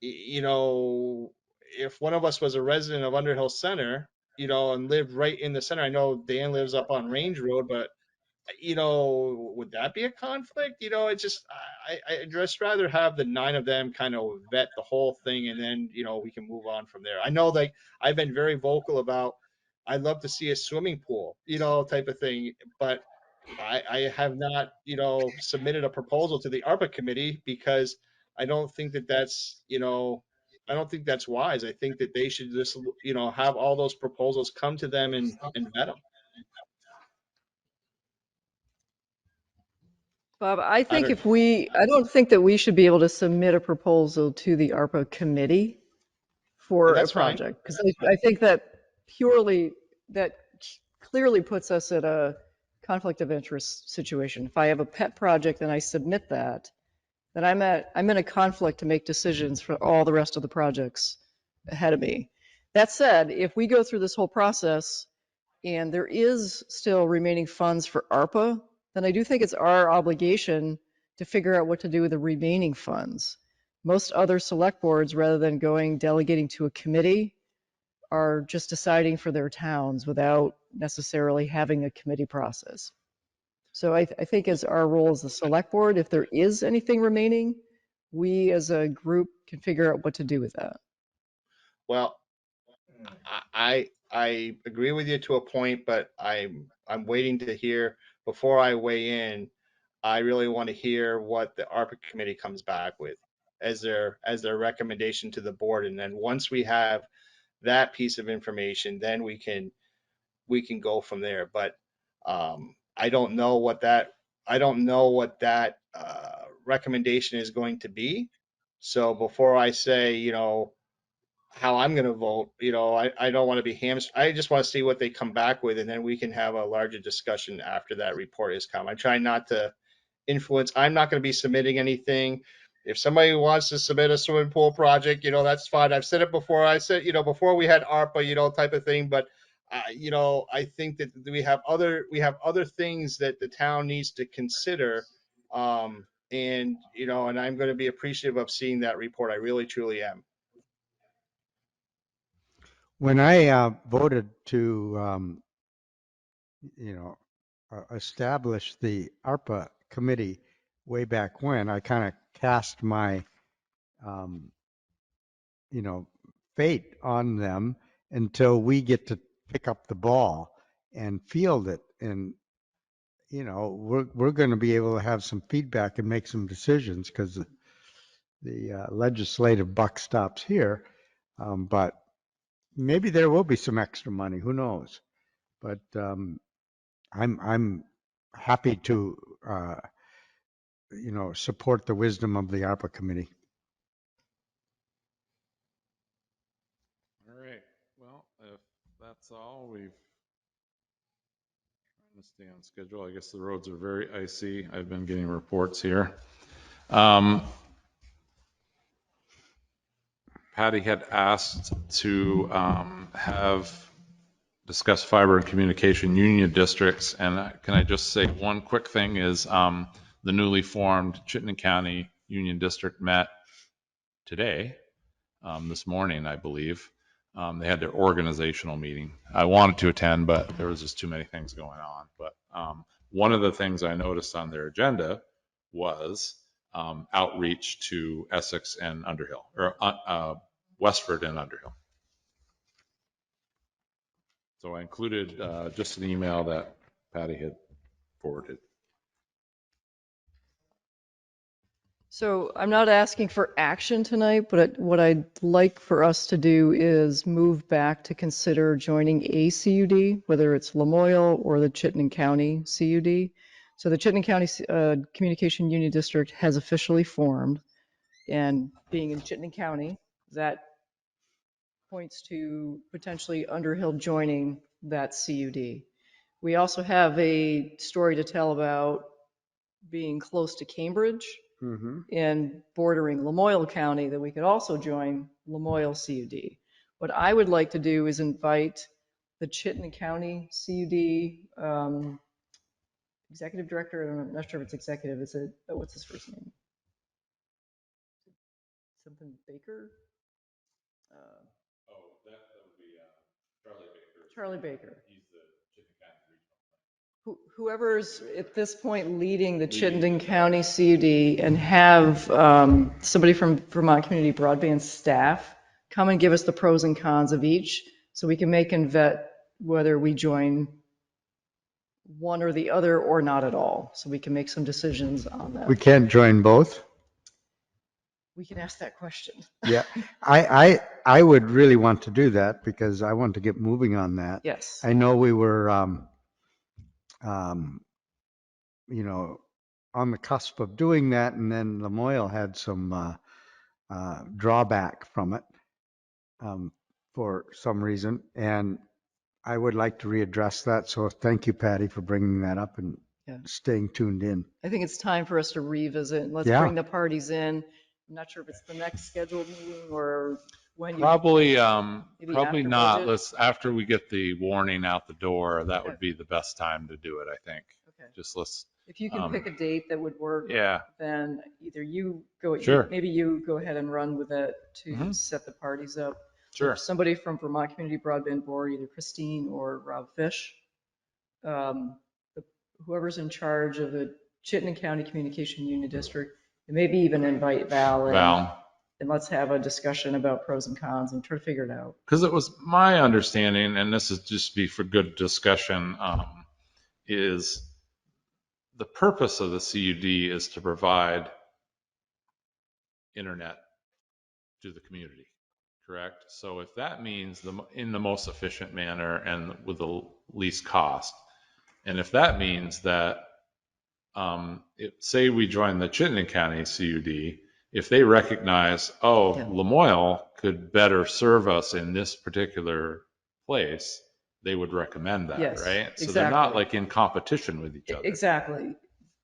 if one of us was a resident of Underhill Center, and lived right in the center, I know Dan lives up on Range Road, but would that be a conflict? It's just, I'd just rather have the 9 of them kind of vet the whole thing, and then, we can move on from there. I know, like, I've been very vocal about, I'd love to see a swimming pool, type of thing, but I have not, submitted a proposal to the ARPA committee because I don't think that that's, I don't think that's wise. I think that they should just, have all those proposals come to them and vet them. Bob, I think don't I don't think that we should be able to submit a proposal to the ARPA committee for a That's fine. project, because I think that that clearly puts us at a conflict of interest situation. If I have a pet project and I submit that, then I'm in a conflict to make decisions for all the rest of the projects ahead of me. That said, if we go through this whole process and there is still remaining funds for ARPA, then I do think it's our obligation to figure out what to do with the remaining funds. Most other select boards, rather than delegating to a committee, are just deciding for their towns without necessarily having a committee process. So I think as our role as the select board, if there is anything remaining, we as a group can figure out what to do with that. Well, I agree with you to a point, but I'm waiting to hear before I weigh in. I really want to hear what the ARPA committee comes back with as their recommendation to the board, and then once we have that piece of information, then we can go from there. But I don't know what that recommendation is going to be. So before I say, how I'm going to vote, I don't want to be hamstrung. I just want to see what they come back with, and then we can have a larger discussion after that report has come. I'm trying not to influence. I'm not going to be submitting anything. If somebody wants to submit a swimming pool project, that's fine. I've said it before. I said, before we had ARPA, type of thing. But, I think that we have other things that the town needs to consider. And I'm going to be appreciative of seeing that report. I really, truly am. When I voted to, establish the ARPA committee way back when, I kind of cast my, fate on them until we get to pick up the ball and field it. And, we're going to be able to have some feedback and make some decisions because the legislative buck stops here. But maybe there will be some extra money. Who knows? But I'm happy to support the wisdom of the ARPA committee. All right. Well, if that's all, we've trying to stay on schedule. I guess the roads are very icy. I've been getting reports here. Patty had asked to discuss fiber and communication union districts, and can I just say one quick thing is the newly formed Chittenden County Union District met today, this morning, I believe. They had their organizational meeting. I wanted to attend, but there was just too many things going on. But one of the things I noticed on their agenda was outreach to Essex and Underhill, or Westford and Underhill. So I included just an email that Patty had forwarded. So I'm not asking for action tonight, but what I'd like for us to do is move back to consider joining a CUD, whether it's Lamoille or the Chittenden County CUD. So the Chittenden County Communication Union District has officially formed, and being in Chittenden County, that points to potentially Underhill joining that CUD. We also have a story to tell about being close to Cambridge and bordering Lamoille County that we could also join Lamoille CUD. What I would like to do is invite the Chittenden County CUD executive director. I'm not sure if it's executive. Is it? Oh, what's his first name? Something Baker. That would be Charlie Baker. Charlie Baker. He's the Chittenden County Regional. Whoever's at this point leading the Chittenden County CUD, and have somebody from Vermont Community Broadband staff come and give us the pros and cons of each, so we can make and vet whether we join one or the other or not at all. So we can make some decisions on that. We can't join both? We can ask that question. Yeah, I would really want to do that because I want to get moving on that. Yes. I know we were, you know, on the cusp of doing that, and then Lamoille had some drawback from it for some reason, and I would like to readdress that. So thank you, Patty, for bringing that up and staying tuned in. I think it's time for us to revisit. Let's bring the parties in. I'm not sure if it's the next scheduled meeting or when you. Probably after not. budget? After we get the warning out the door, that would be the best time to do it, I think. Okay. Just let's. If you can pick a date that would work, Yeah. then either you go, Sure. maybe you go ahead and run with it to set the parties up. Sure. Somebody from Vermont Community Broadband Board, either Christine or Rob Fish, whoever's in charge of the Chittenden County Communication Union District, and maybe even invite Val in. And let's have a discussion about pros and cons and try to figure it out. Because it was my understanding, and this is just be for good discussion, is the purpose of the CUD is to provide internet to the community, correct? So if that means in the most efficient manner and with the least cost, and if that means that, say we join the Chittenden County CUD, if they recognize, Lamoille could better serve us in this particular place, they would recommend that, right? So they're not like in competition with each other. Exactly.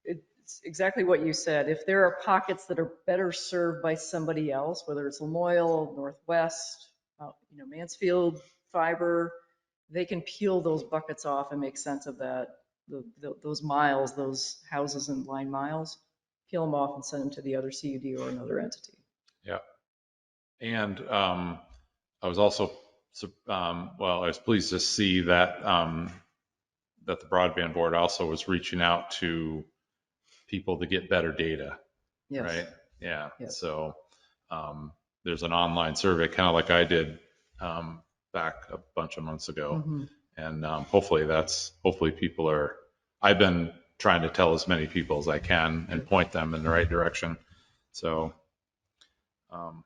It's exactly what you said. If there are pockets that are better served by somebody else, whether it's Lamoille, Northwest, Mansfield, Fiber, they can peel those buckets off and make sense of that. Those miles, those houses and line miles, peel them off and send them to the other CUD or another entity. Yeah. And I was also, I was pleased to see that that the broadband board also was reaching out to people to get better data, right? Yeah. Yes. So there's an online survey, kind of like I did back a bunch of months ago. And hopefully people are, I've been trying to tell as many people as I can and point them in the right direction. So, all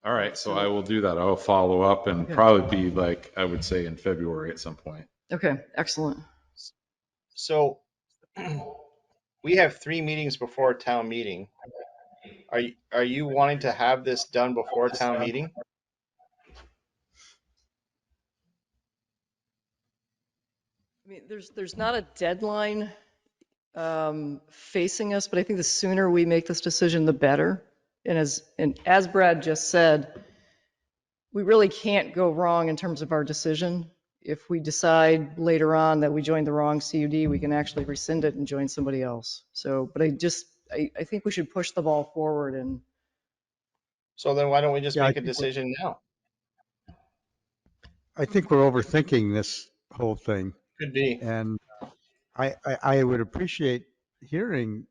right. So I will do that. I will follow up and probably be I would say in February at some point. Okay. Excellent. So we have 3 meetings before town meeting. Are you wanting to have this done before town meeting? I mean, there's not a deadline facing us, but I think the sooner we make this decision, the better. And as Brad just said, we really can't go wrong in terms of our decision. If we decide later on that we joined the wrong CUD, we can actually rescind it and join somebody else. So, but I think we should push the ball forward. And so then why don't we just make a decision now? I think we're overthinking this whole thing, Could be. and I would appreciate hearing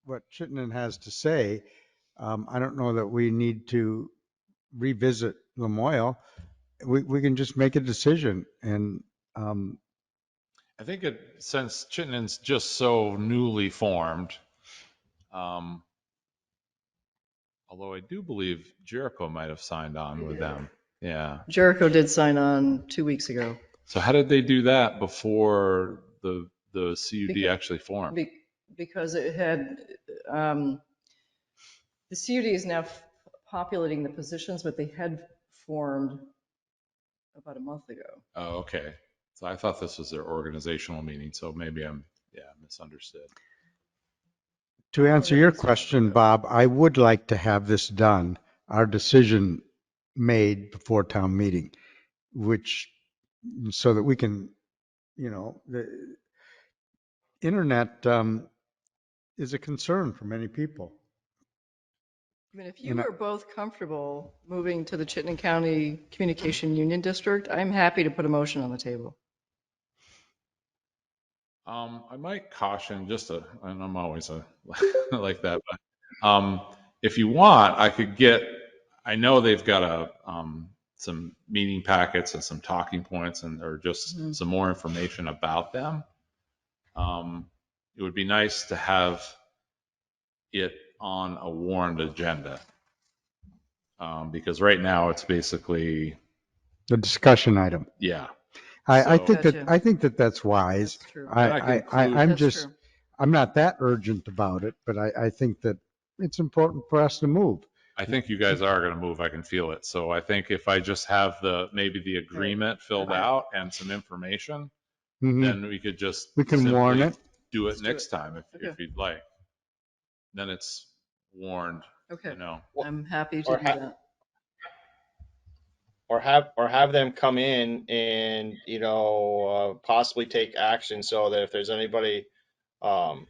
what Chittenden has to say. I don't know that we need to revisit Lamoille. We can just make a decision, and I think since Chittenden's just so newly formed, um, although I do believe Jericho might have signed on with them. Yeah. Jericho did sign on 2 weeks ago. So how did they do that before the CUD Beca- actually formed? Because it had, the CUD is now populating the positions, but they had formed about a month ago. Oh, okay. So I thought this was their organizational meeting, so maybe I'm misunderstood. to answer your question, Bob, I would like to have this done, our decision made before town meeting, which, so that we can, the internet is a concern for many people. I mean, if you are both comfortable moving to the Chittenden County Communication Union District, I'm happy to put a motion on the table. I might caution and I'm always like that, but if you want, I know they've got some meeting packets and some talking points or just some more information about them. It would be nice to have it on a warrant agenda. Because right now it's basically The discussion item. yeah. I So- think that Gotcha. I think that that's wise. That's true. And I can include- That's true. I'm not that urgent about it, but I think that it's important for us to move. I think you guys are going to move. I can feel it. So I think if I just have maybe the agreement filled out and some information, Mhm. then we could just We can warn simply it. do it Let's do next it. time if Okay. you'd like. Then it's warned. Okay. You know. I'm happy to Or do that. have them come in and, possibly take action so that if there's anybody, I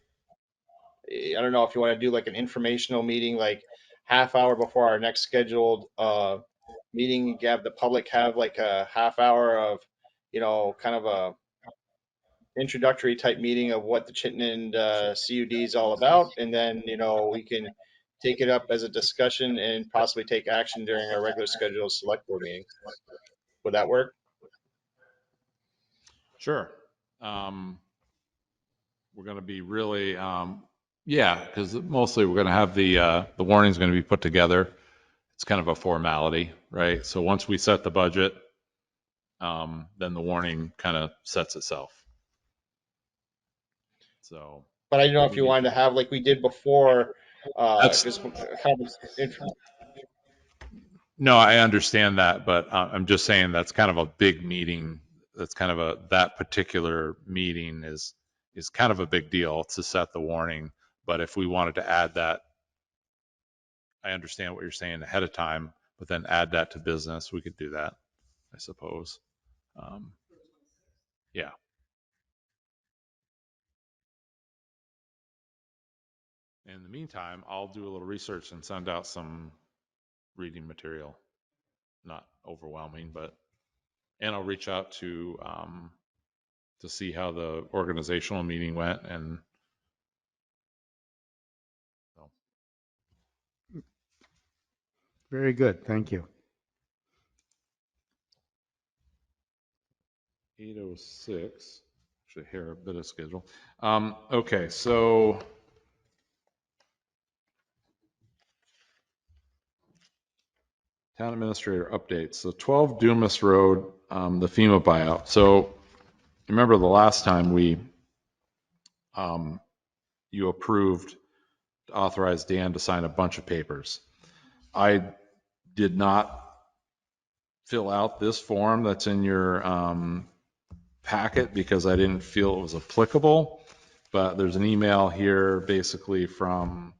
don't know if you want to do like an informational meeting, like half hour before our next scheduled meeting, you have the public have like a half hour of, kind of a introductory type meeting of what the Chittenden CUD is all about, and then we can take it up as a discussion and possibly take action during our regular scheduled select board meeting. Would that work? Sure. We're going to be really, because mostly we're going to have the warning's going to be put together. It's kind of a formality, right? So once we set the budget, then the warning kind of sets itself. So. But I don't know if you wanted to have like we did before. Just kind of No, I understand that, but I'm just saying that's kind of a big meeting. That's kind of that particular meeting is kind of a big deal to set the warning. But if we wanted to add that, I understand what you're saying ahead of time, but then add that to business, we could do that, I suppose. Yeah. In the meantime, I'll do a little research and send out some reading material. Not overwhelming, and I'll reach out to see how the organizational meeting went, and so. Very good. Thank you. 8:06. Actually, here a bit of schedule. Okay, so town administrator updates. So 12 Dumas Road, the FEMA buyout. So remember the last time you approved to authorize Dan to sign a bunch of papers. I did not fill out this form that's in your packet because I didn't feel it was applicable, but there's an email here basically from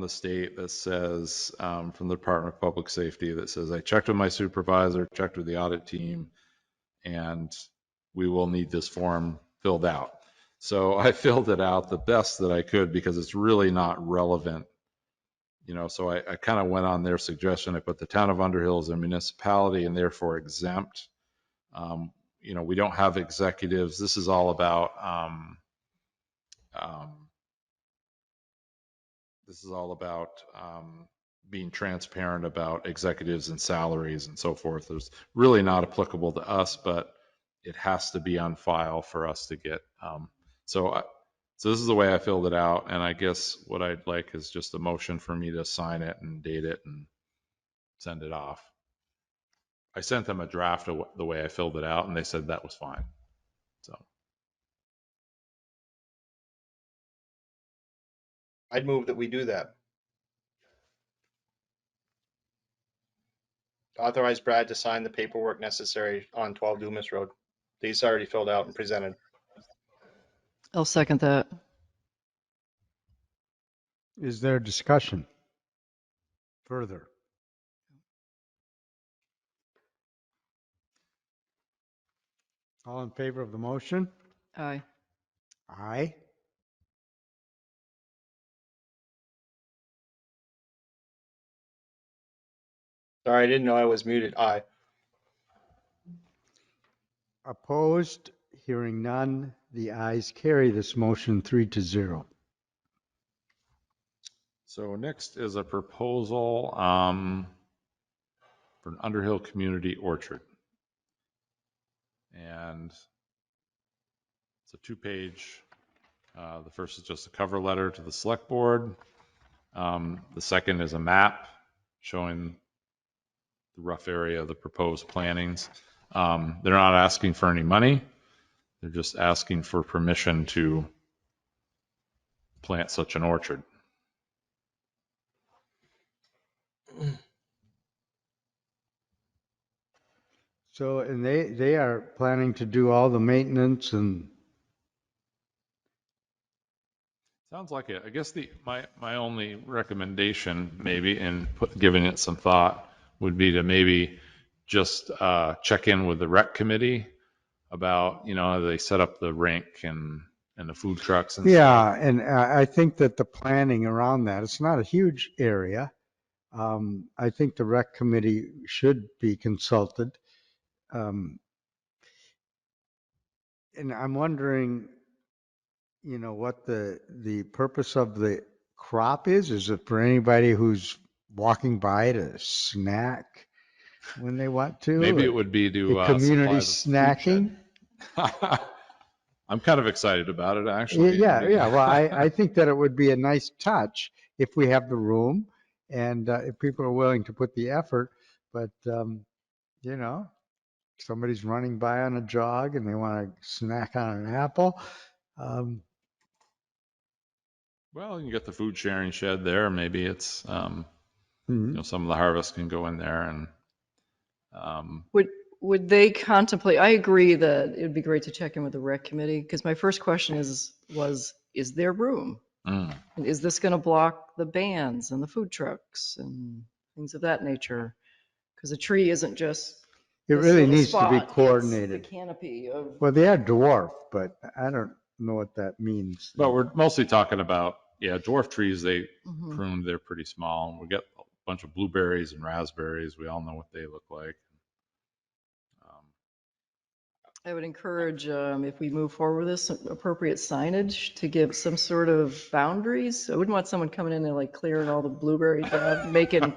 the state that says, from the Department of Public Safety, that says, I checked with my supervisor, checked with the audit team, and we will need this form filled out. So I filled it out the best that I could because it's really not relevant So I kind of went on their suggestion. I put the town of Underhill is a municipality and therefore exempt. We don't have executives. This is all about, being transparent about executives and salaries and so forth. It's really not applicable to us, but it has to be on file for us to get. So this is the way I filled it out. And I guess what I'd like is just a motion for me to sign it and date it and send it off. I sent them a draft of the way I filled it out, and they said that was fine. So I'd move that we do that. Authorize Brad to sign the paperwork necessary on 12 Dumas Road. These already filled out and presented. I'll second that. Is there discussion further? All in favor of the motion? Aye. Aye. Sorry, I didn't know I was muted. Aye. Opposed? Hearing none, the ayes carry this motion 3-0. So next is a proposal for an Underhill community orchard. And it's a 2-page. The first is just a cover letter to the select board. The second is a map showing the rough area of the proposed plantings. They're not asking for any money. They're just asking for permission to plant such an orchard. So, and they are planning to do all the maintenance and. Sounds like it. I guess my only recommendation, maybe, in giving it some thought, would be to maybe just check in with the rec committee about, they set up the rink and the food trucks and Yeah, stuff. and I think that the planning around that, it's not a huge area. I think the rec committee should be consulted. And I'm wondering, what the purpose of the crop is? Is it for anybody who's walking by to snack when they want to? Maybe it would be The to community supply the food snacking? shed. I'm kind of excited about it, actually. Yeah. Well, I think that it would be a nice touch if we have the room and if people are willing to put the effort. But, somebody's running by on a jog and they want to snack on an apple. Well, you get the food sharing shed there. Maybe it's, some of the harvest can go in there. And Would they contemplate, I agree that it would be great to check in with the rec committee, because my first question is there room? And is this going to block the bands and the food trucks and things of that nature? Because a tree isn't just It this really little needs to be spot, it's coordinated. the canopy of. Well, they are dwarf, but I don't know what that means. But we're mostly talking about, dwarf trees. They Mhm. pruned, they're pretty small. We get a bunch of blueberries and raspberries. We all know what they look like. I would encourage, if we move forward with this, appropriate signage to give some sort of boundaries. I wouldn't want someone coming in and like clearing all the blueberries up, making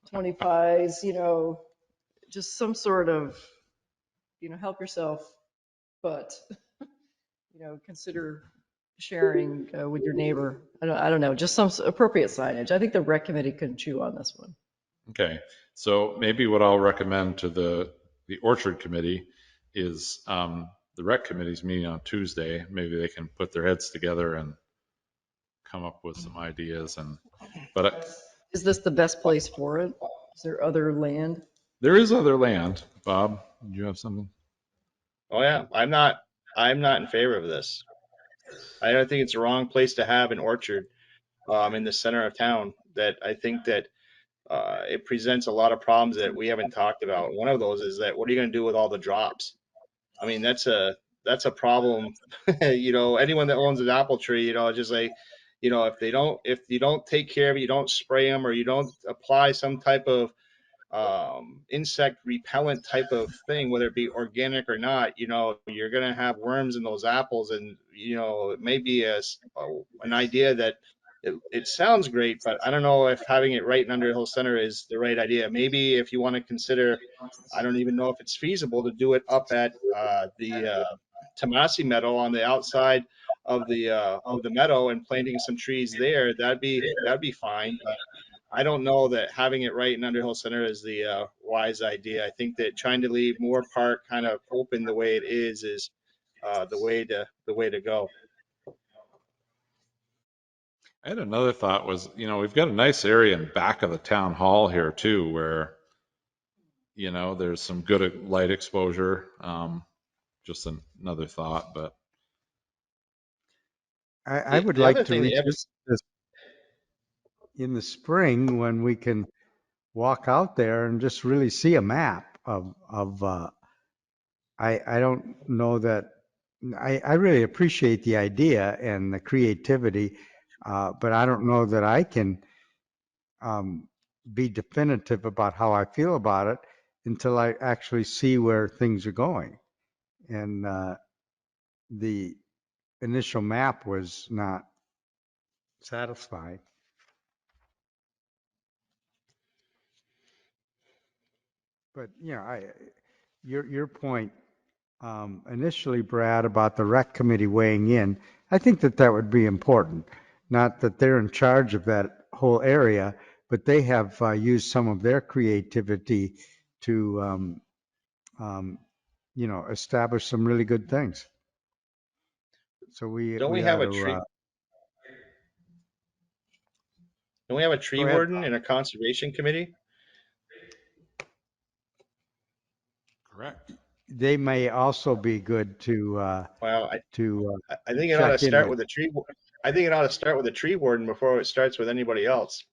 20 pies, just some sort of, help yourself, but, consider sharing with your neighbor. I don't know, just some appropriate signage. I think the rec committee could chew on this one. Okay, so maybe what I'll recommend to the orchard committee is the rec committee's meeting on Tuesday. Maybe they can put their heads together and come up with some ideas. But Is this the best place for it? Is there other land? there is other land. Bob, do you have something? Oh yeah, I'm not in favor of this. I don't think it's the wrong place to have an orchard in the center of town. That I think that it presents a lot of problems that we haven't talked about. One of those is that what are you going to do with all the drops? I mean, that's a problem. Anyone that owns an apple tree, just like, you know, if you don't take care of it, you don't spray them, or you don't apply some type of insect repellent type of thing, whether it be organic or not, you know, you're going to have worms in those apples. And, you know, it may be an idea that it sounds great, but I don't know if having it right in Underhill Center is the right idea. Maybe if you want to consider, I don't even know if it's feasible to do it up at the Tomasi Meadow on the outside of the meadow and planting some trees there. That'd be fine. But I don't know that having it right in Underhill Center is the wise idea. I think that trying to leave Moore Park kind of open the way it is the way to go. I had another thought was, you know, we've got a nice area in back of the town hall here too, where, you know, there's some good light exposure. Just another thought, but I would The other like to thing that revisit this in the spring when we can walk out there and just really see a map of I don't know that I really appreciate the idea and the creativity, but I don't know that I can um, be definitive about how I feel about it until I actually see where things are going. And the initial map was not satisfying. But your point initially, Brad, about the rec committee weighing in, I think that that would be important. Not that they're in charge of that whole area, but they have used some of their creativity to, establish some really good things. So don't we we have ought a to tree don't we have a go tree ahead. warden and a conservation committee? correct. They may also be good Well, to I think it ought to check in start with. with a tree. I think it ought to start with a tree warden before it starts with anybody else.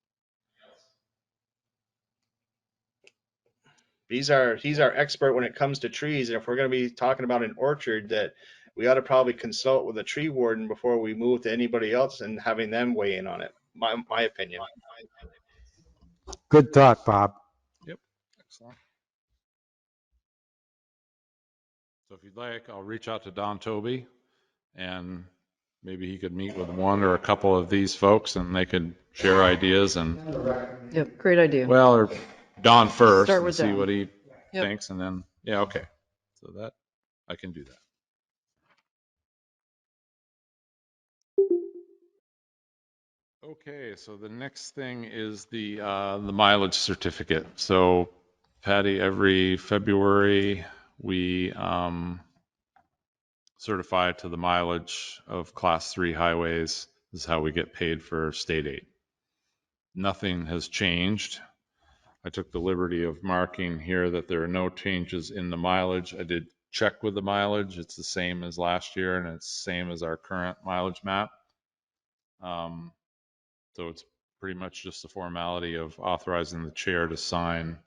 He's our expert when it comes to trees, and if we're going to be talking about an orchard, that we ought to probably consult with a tree warden before we move to anybody else and having them weigh in on it. My opinion. Good thought, Bob. Yep. Excellent. So if you'd like, I'll reach out to Don Toby and maybe he could meet with one or a couple of these folks and they could share ideas and, Yep, great idea. well, or Don first Start and with see Don. what he Yep. thinks and then, yeah, okay. So that, I can do that. Okay, so the next thing is the mileage certificate. So Patty, every February, we certify to the mileage of class 3 highways. This is how we get paid for state aid. Nothing has changed. I took the liberty of marking here that there are no changes in the mileage. I did check with the mileage. It's the same as last year and it's the same as our current mileage map. So it's pretty much just the formality of authorizing the chair to sign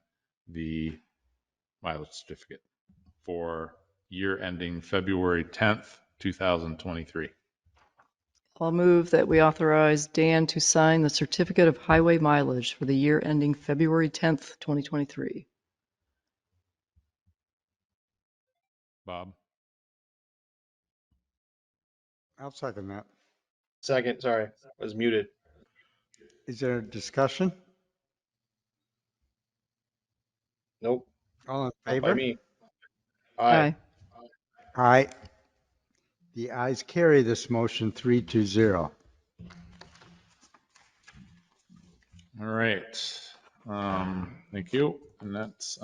the mileage certificate for year ending February 10th, 2023. I'll move that we authorize Dan to sign the certificate of highway mileage for the year ending February 10th, 2023. Bob? I'll second that. Second, sorry, I was muted. Is there a discussion? Nope, All in not by favor? me. Aye. Aye. The ayes carry this motion 3-0. All right. Thank you. And that's,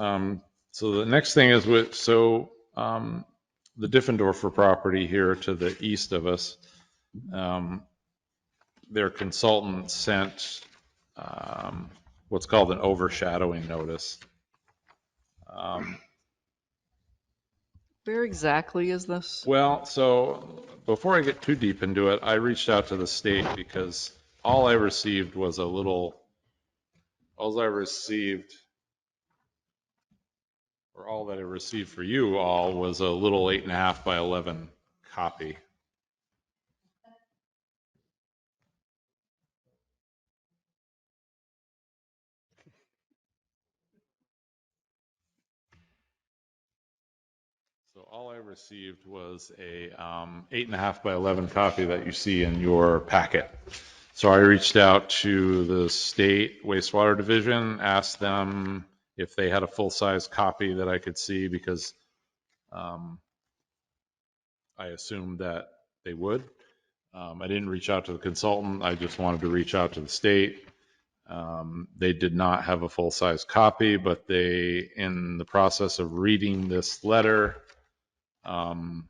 so the next thing is the Diffenderffer property here to the east of us, their consultant sent what's called an overshadowing notice. Where exactly is this? Well, so before I get too deep into it, I reached out to the state because all I received was all I received for you all was a little 8.5 by 11 copy. So all I received was a 8.5 by 11 copy that you see in your packet. So I reached out to the state wastewater division, asked them if they had a full-size copy that I could see, because I assumed that they would. I didn't reach out to the consultant. I just wanted to reach out to the state. They did not have a full-size copy, but they, in the process of reading this letter, and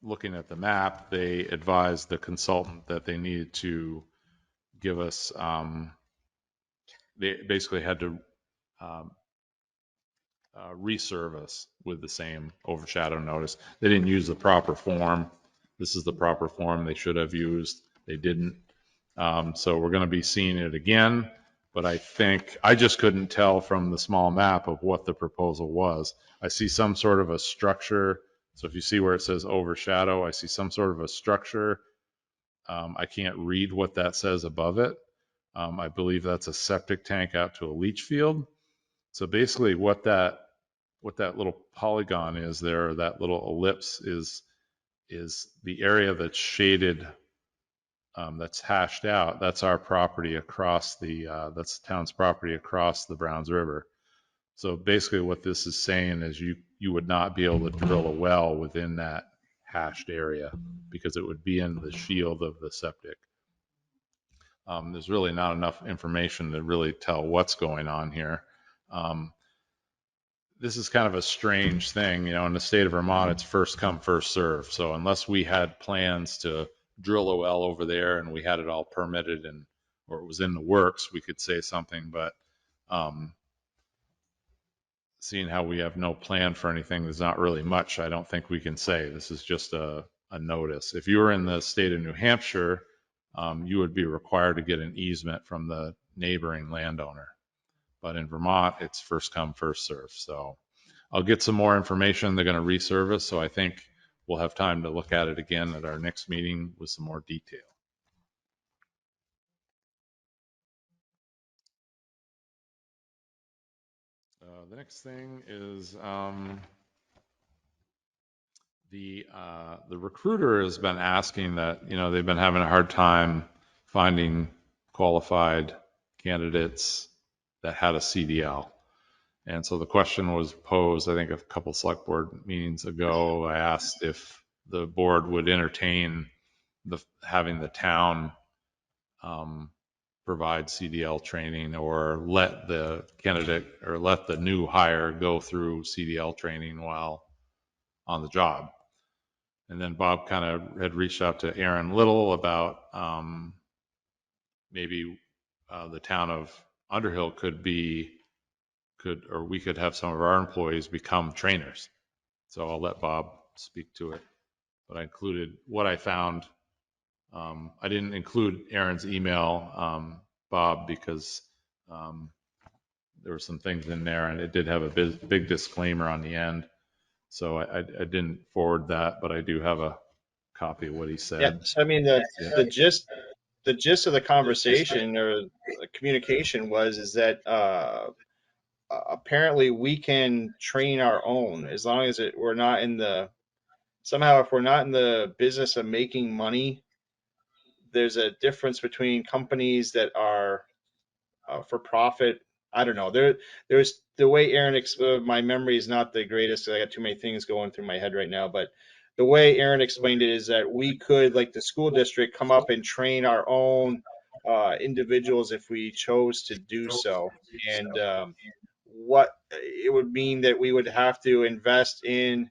looking at the map, they advised the consultant that they needed to give us, they basically had to um, reservice with the same overshadow notice. They didn't use the proper form. This is the proper form they should have used. They didn't. So we're going to be seeing it again, but I think, I just couldn't tell from the small map of what the proposal was. I see some sort of a structure. So if you see where it says overshadow, I see some sort of a structure. I can't read what that says above it. I believe that's a septic tank out to a leach field. So basically what that little polygon is there, that little ellipse is the area that's shaded, that's hashed out. That's our property across that's the town's property across the Browns River. So basically what this is saying is you would not be able to drill a well within that hashed area because it would be in the shield of the septic. There's really not enough information to really tell what's going on here. This is kind of a strange thing, in the state of Vermont, it's first come, first serve. So unless we had plans to drill a well over there and we had it all permitted or it was in the works, we could say something. But seeing how we have no plan for anything, there's not really much I don't think we can say. This is just a notice. If you were in the state of New Hampshire, you would be required to get an easement from the neighboring landowner. But in Vermont, it's first come, first serve. So I'll get some more information. They're going to resurface, so I think we'll have time to look at it again at our next meeting with some more detail. The next thing is the recruiter has been asking that, they've been having a hard time finding qualified candidates that had a CDL. And so the question was posed, I think, a couple select board meetings ago. I asked if the board would entertain having the town provide CDL training, or let the candidate or let the new hire go through CDL training while on the job. And then Bob kind of had reached out to Aaron Little about maybe the town of Underhill or we could have some of our employees become trainers. So I'll let Bob speak to it. But I included what I found. I didn't include Aaron's email, Bob, because there were some things in there and it did have a big disclaimer on the end. So I didn't forward that, but I do have a copy of what he said. Yeah, so I mean, the gist of the conversation or the communication is that apparently we can train our own as long as we're not in the if we're not in the business of making money. There's a difference between companies that are for profit. I don't know. There's the way Aaron my memory is not the greatest. I got too many things going through my head right now, but the way Aaron explained it is that we could, like the school district, come up and train our own individuals if we chose to do so. And what it would mean that we would have to invest in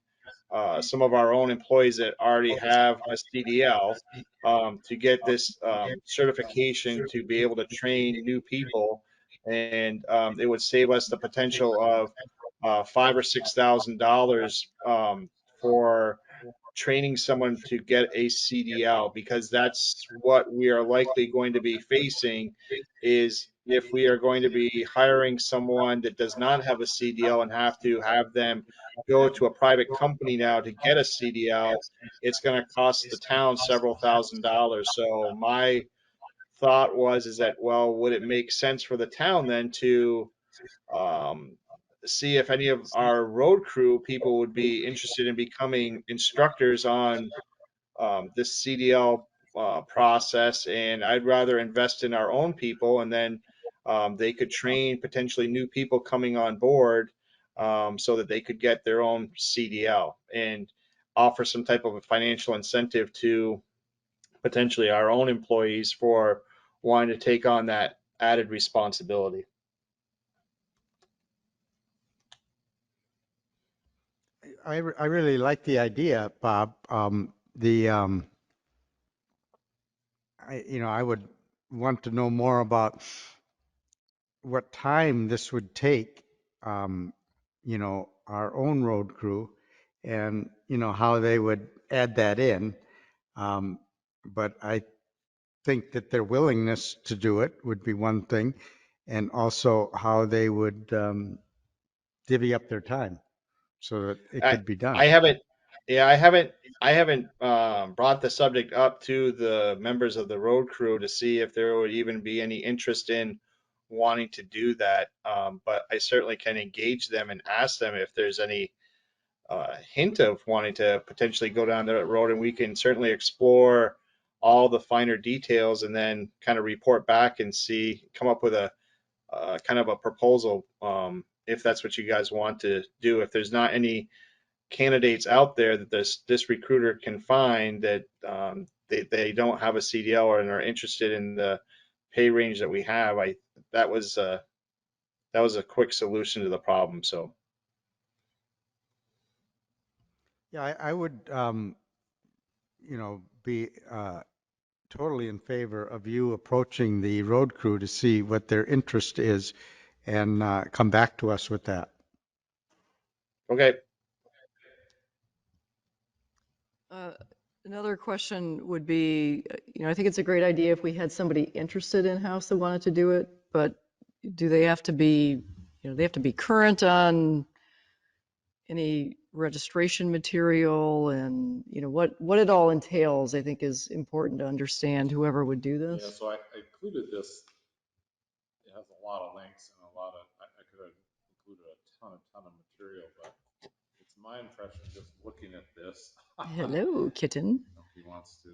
some of our own employees that already have a CDL to get this certification to be able to train new people, and it would save us the potential of $5,000 or $6,000 for training someone to get a CDL, because that's what we are likely going to be facing. Is if we are going to be hiring someone that does not have a CDL and have to have them go to a private company now to get a CDL, it's going to cost the town several $1,000s. So my thought is that, well, would it make sense for the town then to see if any of our road crew people would be interested in becoming instructors on this CDL process, and I'd rather invest in our own people, and then they could train potentially new people coming on board so that they could get their own CDL and offer some type of a financial incentive to potentially our own employees for wanting to take on that added responsibility. I really like the idea, Bob. I would want to know more about what time this would take, our own road crew and, how they would add that in. But I think that their willingness to do it would be one thing, and also how they would divvy up their time so that it I, could be done. I haven't, yeah, I haven't brought the subject up to the members of the road crew to see if there would even be any interest in wanting to do that. But I certainly can engage them and ask them if there's any hint of wanting to potentially go down that road, and we can certainly explore all the finer details and then kind of report back and come up with a kind of a proposal, if that's what you guys want to do. If there's not any candidates out there that this recruiter can find that they don't have a CDL and are interested in the pay range that we have, that was a quick solution to the problem. So Yeah, I would, be totally in favor of you approaching the road crew to see what their interest is and come back to us with that. okay. Uh, Another question would be, I think it's a great idea if we had somebody interested in-house that wanted to do it, but do they have to be, they have to be current on any registration material and, what it all entails, I think is important to understand, whoever would do Yeah, this. so I included this. It has a lot of links and I could have included a ton of material, but it's my impression just looking at this. Hello, kitten. If he wants to,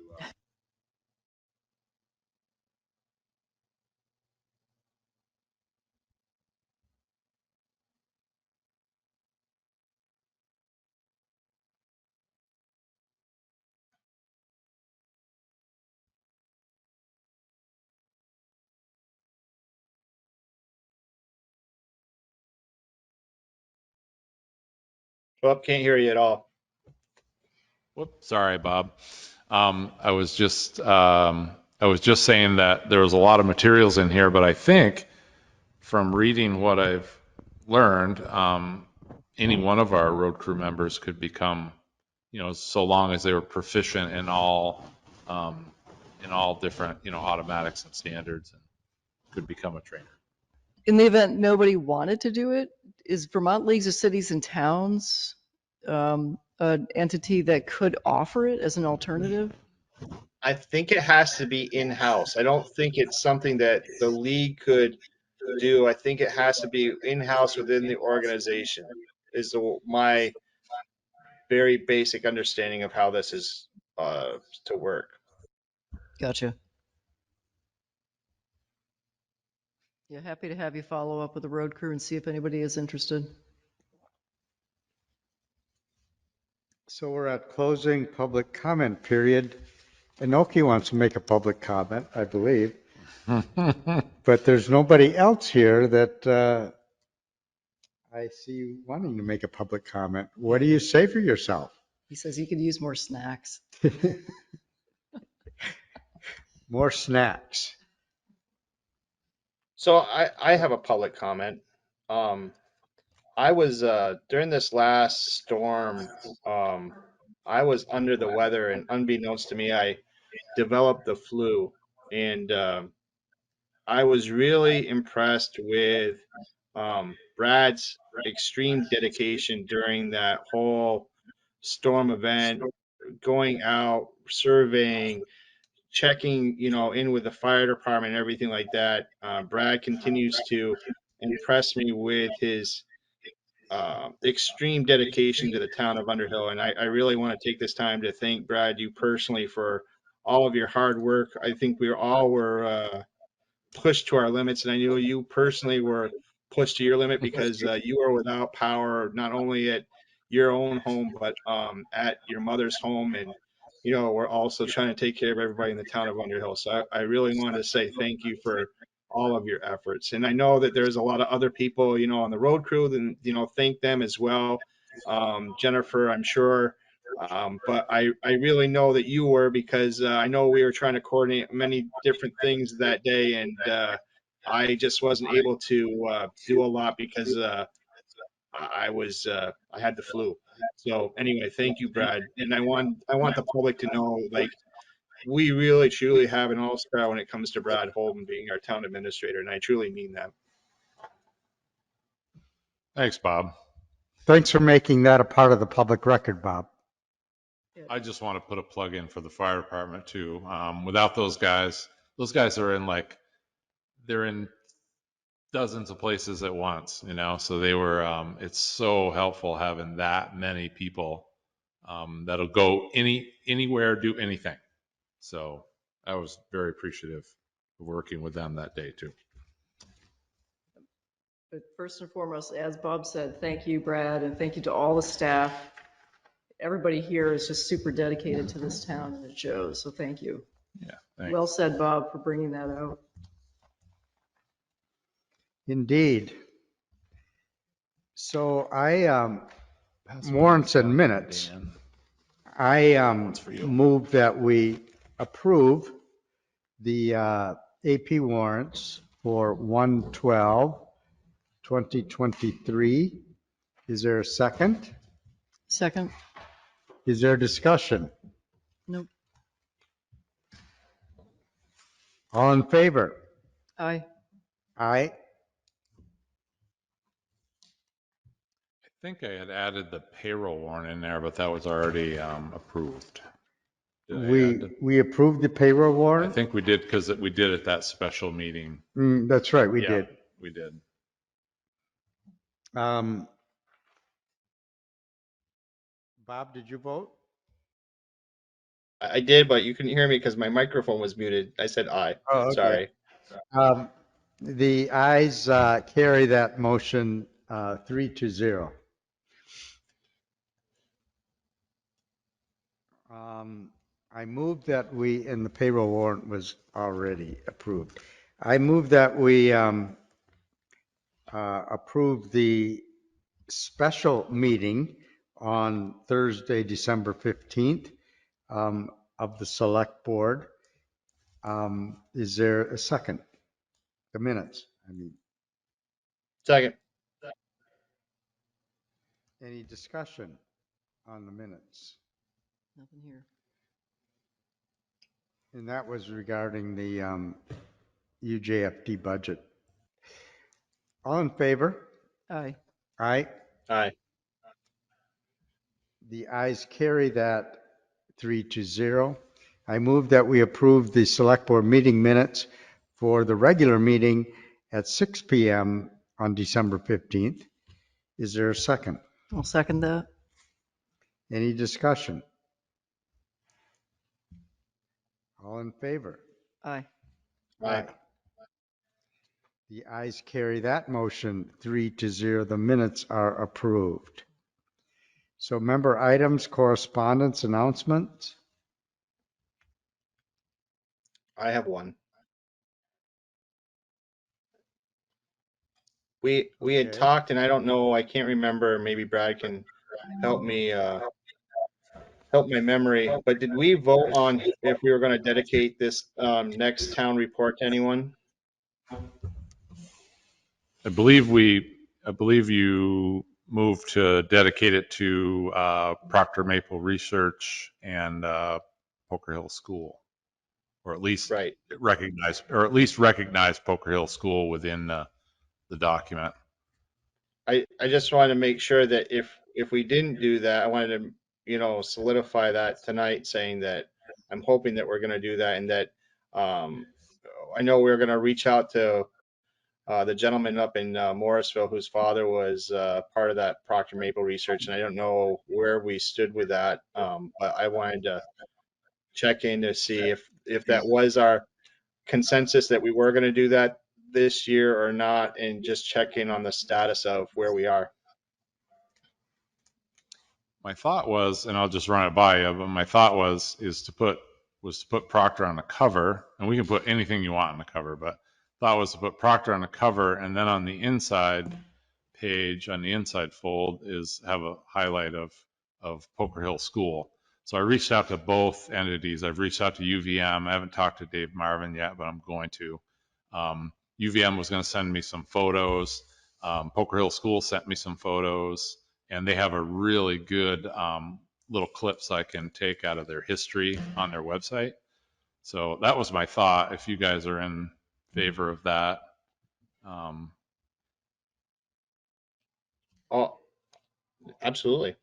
Well, can't hear you at all. whoops, sorry, Bob. I was just saying that there was a lot of materials in here, but I think from reading what I've learned, any one of our road crew members could become, so long as they were proficient in all different, automatics and standards, and could become a trainer. In the event nobody wanted to do it, is Vermont Leagues of Cities and Towns an entity that could offer it as an alternative? I think it has to be in-house. I don't think it's something that the league could do. I think it has to be in-house within the organization, is my very basic understanding of how this is to work. Gotcha. Yeah, happy to have you follow up with the road crew and see if anybody is interested. So we're at closing public comment period. Inoki wants to make a public comment, I believe, but there's nobody else here that I see wanting to make a public comment. What do you say for yourself? He says he could use more snacks. More snacks. So I have a public comment. I was during this last storm, I was under the weather, and unbeknownst to me, I developed the flu, and I was really impressed with Brad's extreme dedication during that whole storm event, going out, surveying, checking, in with the fire department and everything like that. Brad continues to impress me with his extreme dedication to the town of Underhill. And I really want to take this time to thank Brad, you personally, for all of your hard work. I think we all were pushed to our limits. And I know you personally were pushed to your limit because you were without power, not only at your own home, but at your mother's home. And, you know, we're also trying to take care of everybody in the town of Underhill. So I really wanted to say thank you for all of your efforts. And I know that there's a lot of other people, you know, on the road crew, and, you know, thank them as well. Jennifer, I'm sure. But I really know that you were, because I know we were trying to coordinate many different things that day, and I just wasn't able to do a lot because I had the flu. So anyway, thank you, Brad. And I want the public to know, like, we really truly have an all-star when it comes to Brad Holden being our town administrator, and I truly mean that. Thanks, Bob. Thanks for making that a part of the public record, Bob. I just want to put a plug in for the fire department too. Without those guys are they're in dozens of places at once, you know, so they were, it's so helpful having that many people that'll go anywhere, do anything. So I was very appreciative of working with them that day too. But first and foremost, as Bob said, thank you, Brad, and thank you to all the staff. Everybody here is just super dedicated to this town, and it shows, so thank you. Yeah, thanks. Well said, Bob, for bringing that out. Indeed. So warrants and minutes. I move that we approve the AP warrants for 1/12/2023. Is there a second? Second? Is there discussion? Nope. All in favor? Aye. Aye. I think I had added the payroll warrant in there, but that was already approved. We approved the payroll I warrant? think we did, because we did at that special meeting. That's right, we Yeah, did. we did. Bob, did you vote? I did, but you couldn't hear me because my microphone was muted. I said aye. Oh, okay. Sorry. The ayes carry that motion 3-0. I move that we, and the payroll warrant was already approved. I move that we approve the special meeting on Thursday, December 15th of the Select Board. Is there a second? The minutes, I mean. Second. Any discussion on the minutes? Nothing here. And that was regarding the UJFD budget. All in favor? Aye. Aye. Aye. The ayes carry that 3-0. I move that we approve the Select Board meeting minutes for the regular meeting at 6 p.m. on December 15th. Is there a second? I'll second that. Any discussion? All in favor? Aye. Aye. The ayes carry that motion 3-0. The minutes are approved. So member items, correspondence, announcements. I have one. We had Okay. talked, and I don't know, I can't remember, maybe Brad can help me help my memory, but did we vote on if we were going to dedicate this next town report to anyone? I believe you moved to dedicate it to Proctor Maple Research and Poker Hill School, or at least Right. recognize Poker Hill School within the document. I just wanted to make sure that if we didn't do that, I wanted to, you know, solidify that tonight, saying that I'm hoping that we're going to do that, and that I know we're going to reach out to the gentleman up in Morrisville whose father was part of that Procter Maple research, and I don't know where we stood with that, but I wanted to check in to see if that was our consensus that we were going to do that this year or not, and just check in on the status of where we are. My thought was, and I'll just run it by you, but my thought was to put Procter on the cover, and we can put anything you want on the cover, but thought was to put Procter on the cover, and then on the inside page, on the inside fold, is have a highlight of Poker Hill School. So I reached out to both entities. I've reached out to UVM. I haven't talked to Dave Marvin yet, but I'm going to. UVM was going to send me some photos. Poker Hill School sent me some photos, and they have a really good little clips I can take out of their history on their website. So that was my thought, if you guys are in favor of that. Oh, absolutely.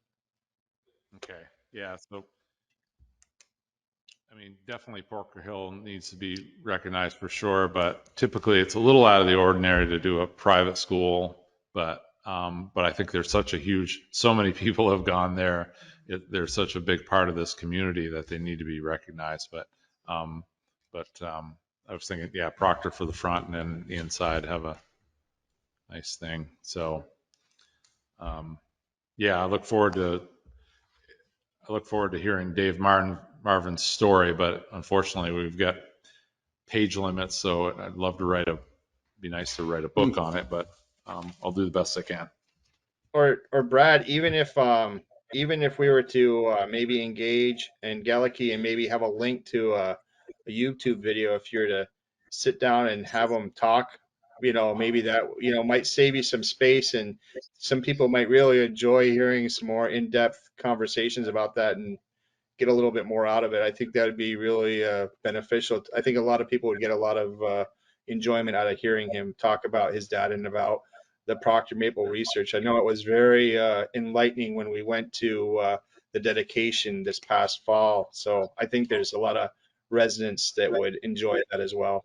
Okay, yeah, so, I mean, definitely Poker Hill needs to be recognized for sure, but typically it's a little out of the ordinary to do a private school, but I think there's such a huge, so many people have gone there. They're such a big part of this community that they need to be recognized. But I was thinking, yeah, Proctor for the front, and then the inside have a nice thing. So, yeah, I look forward to hearing Dave Marvin's story, but unfortunately we've got page limits, so I'd love to be nice to write a book on it, but I'll do the best I can. Or Brad, even if we were to maybe engage and Galicki and maybe have a link to a YouTube video, if you're to sit down and have them talk, maybe that, might save you some space, and some people might really enjoy hearing some more in-depth conversations about that and get a little bit more out of it. I think that would be really beneficial. I think a lot of people would get a lot of enjoyment out of hearing him talk about his dad and about the Procter Maple research. I know it was very enlightening when we went to the dedication this past fall. So I think there's a lot of residents that would enjoy that as well.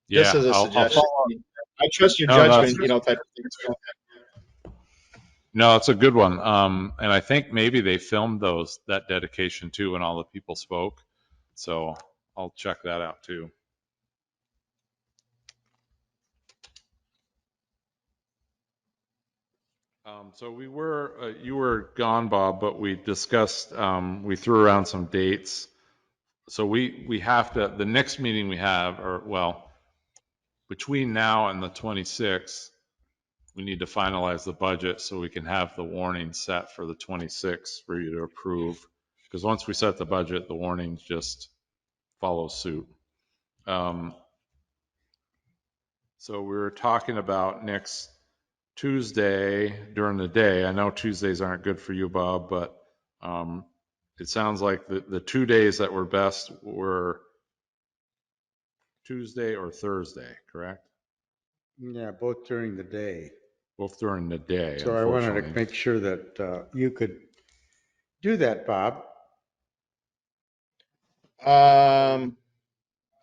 Yeah, Just as a I'll suggestion. follow. I trust your No, judgment, type of thing. No, it's a good one. And I think maybe they filmed that dedication too when all the people spoke. So I'll check that out too. So you were gone, Bob, but we discussed, we threw around some dates. So we have to, the next meeting we have, or well, between now and the 26th, we need to finalize the budget so we can have the warning set for the 26th for you to approve. Because once we set the budget, the warnings just follow suit. So we were talking about next Tuesday during the day. I know Tuesdays aren't good for you, Bob, but it sounds like the 2 days that were best were Tuesday or Thursday, correct? Yeah, both during the day. Both during the day, So I wanted to unfortunately. make sure that you could do that, Bob.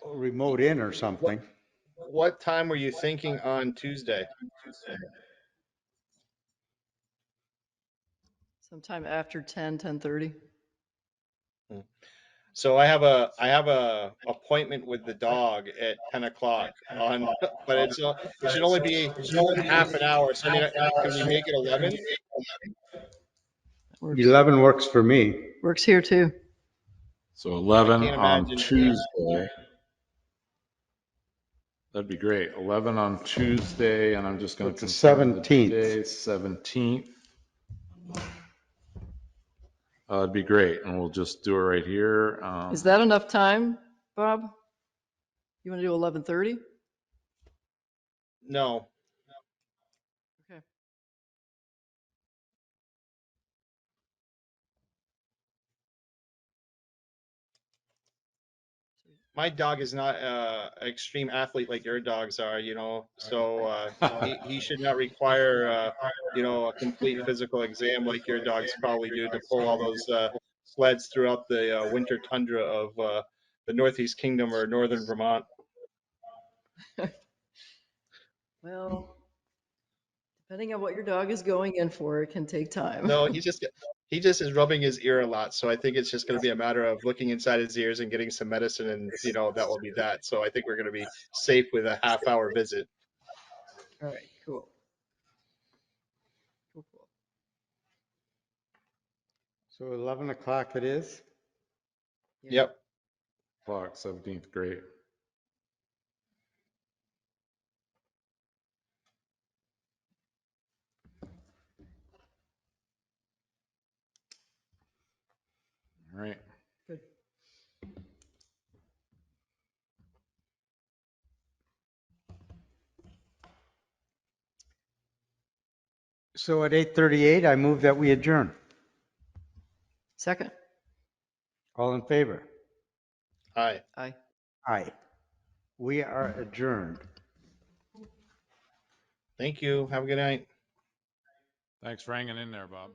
Remote in or something. What time were you thinking on Tuesday? Sometime after 10, 10:30. So I have a appointment with the dog at 10 o'clock on, but it should only be half an hour. So I mean, can we make it 11? Works. 11 works for me. Works here too. So I 11 can't on imagine. Tuesday. That'd be great. 11 on Tuesday, and I'm just going to It's the confirm the 17th. day, 17th. That'd be great, and we'll just do it right here. Is that enough time, Bob? You want to do 11:30? No. Okay. My dog is not an extreme athlete like your dogs are, so he should not require, a complete physical exam like your dogs probably do to pull all those sleds throughout the winter tundra of the Northeast Kingdom or Northern Vermont. Well, depending on what your dog is going in for, it can take time. No, he just is rubbing his ear a lot. So I think it's just going to be a matter of looking inside his ears and getting some medicine, and that will be that. So I think we're going to be safe with a half-hour visit. All right, cool. Cool, cool. So 11 o'clock it is? Yeah. Yep. Clock, 17th grade. All right. Good. So at 8:38, I move that we adjourn. Second. All in favor? Hi. Aye. Aye. We are adjourned. Thank you. Have a good night. Thanks for hanging in there, Bob.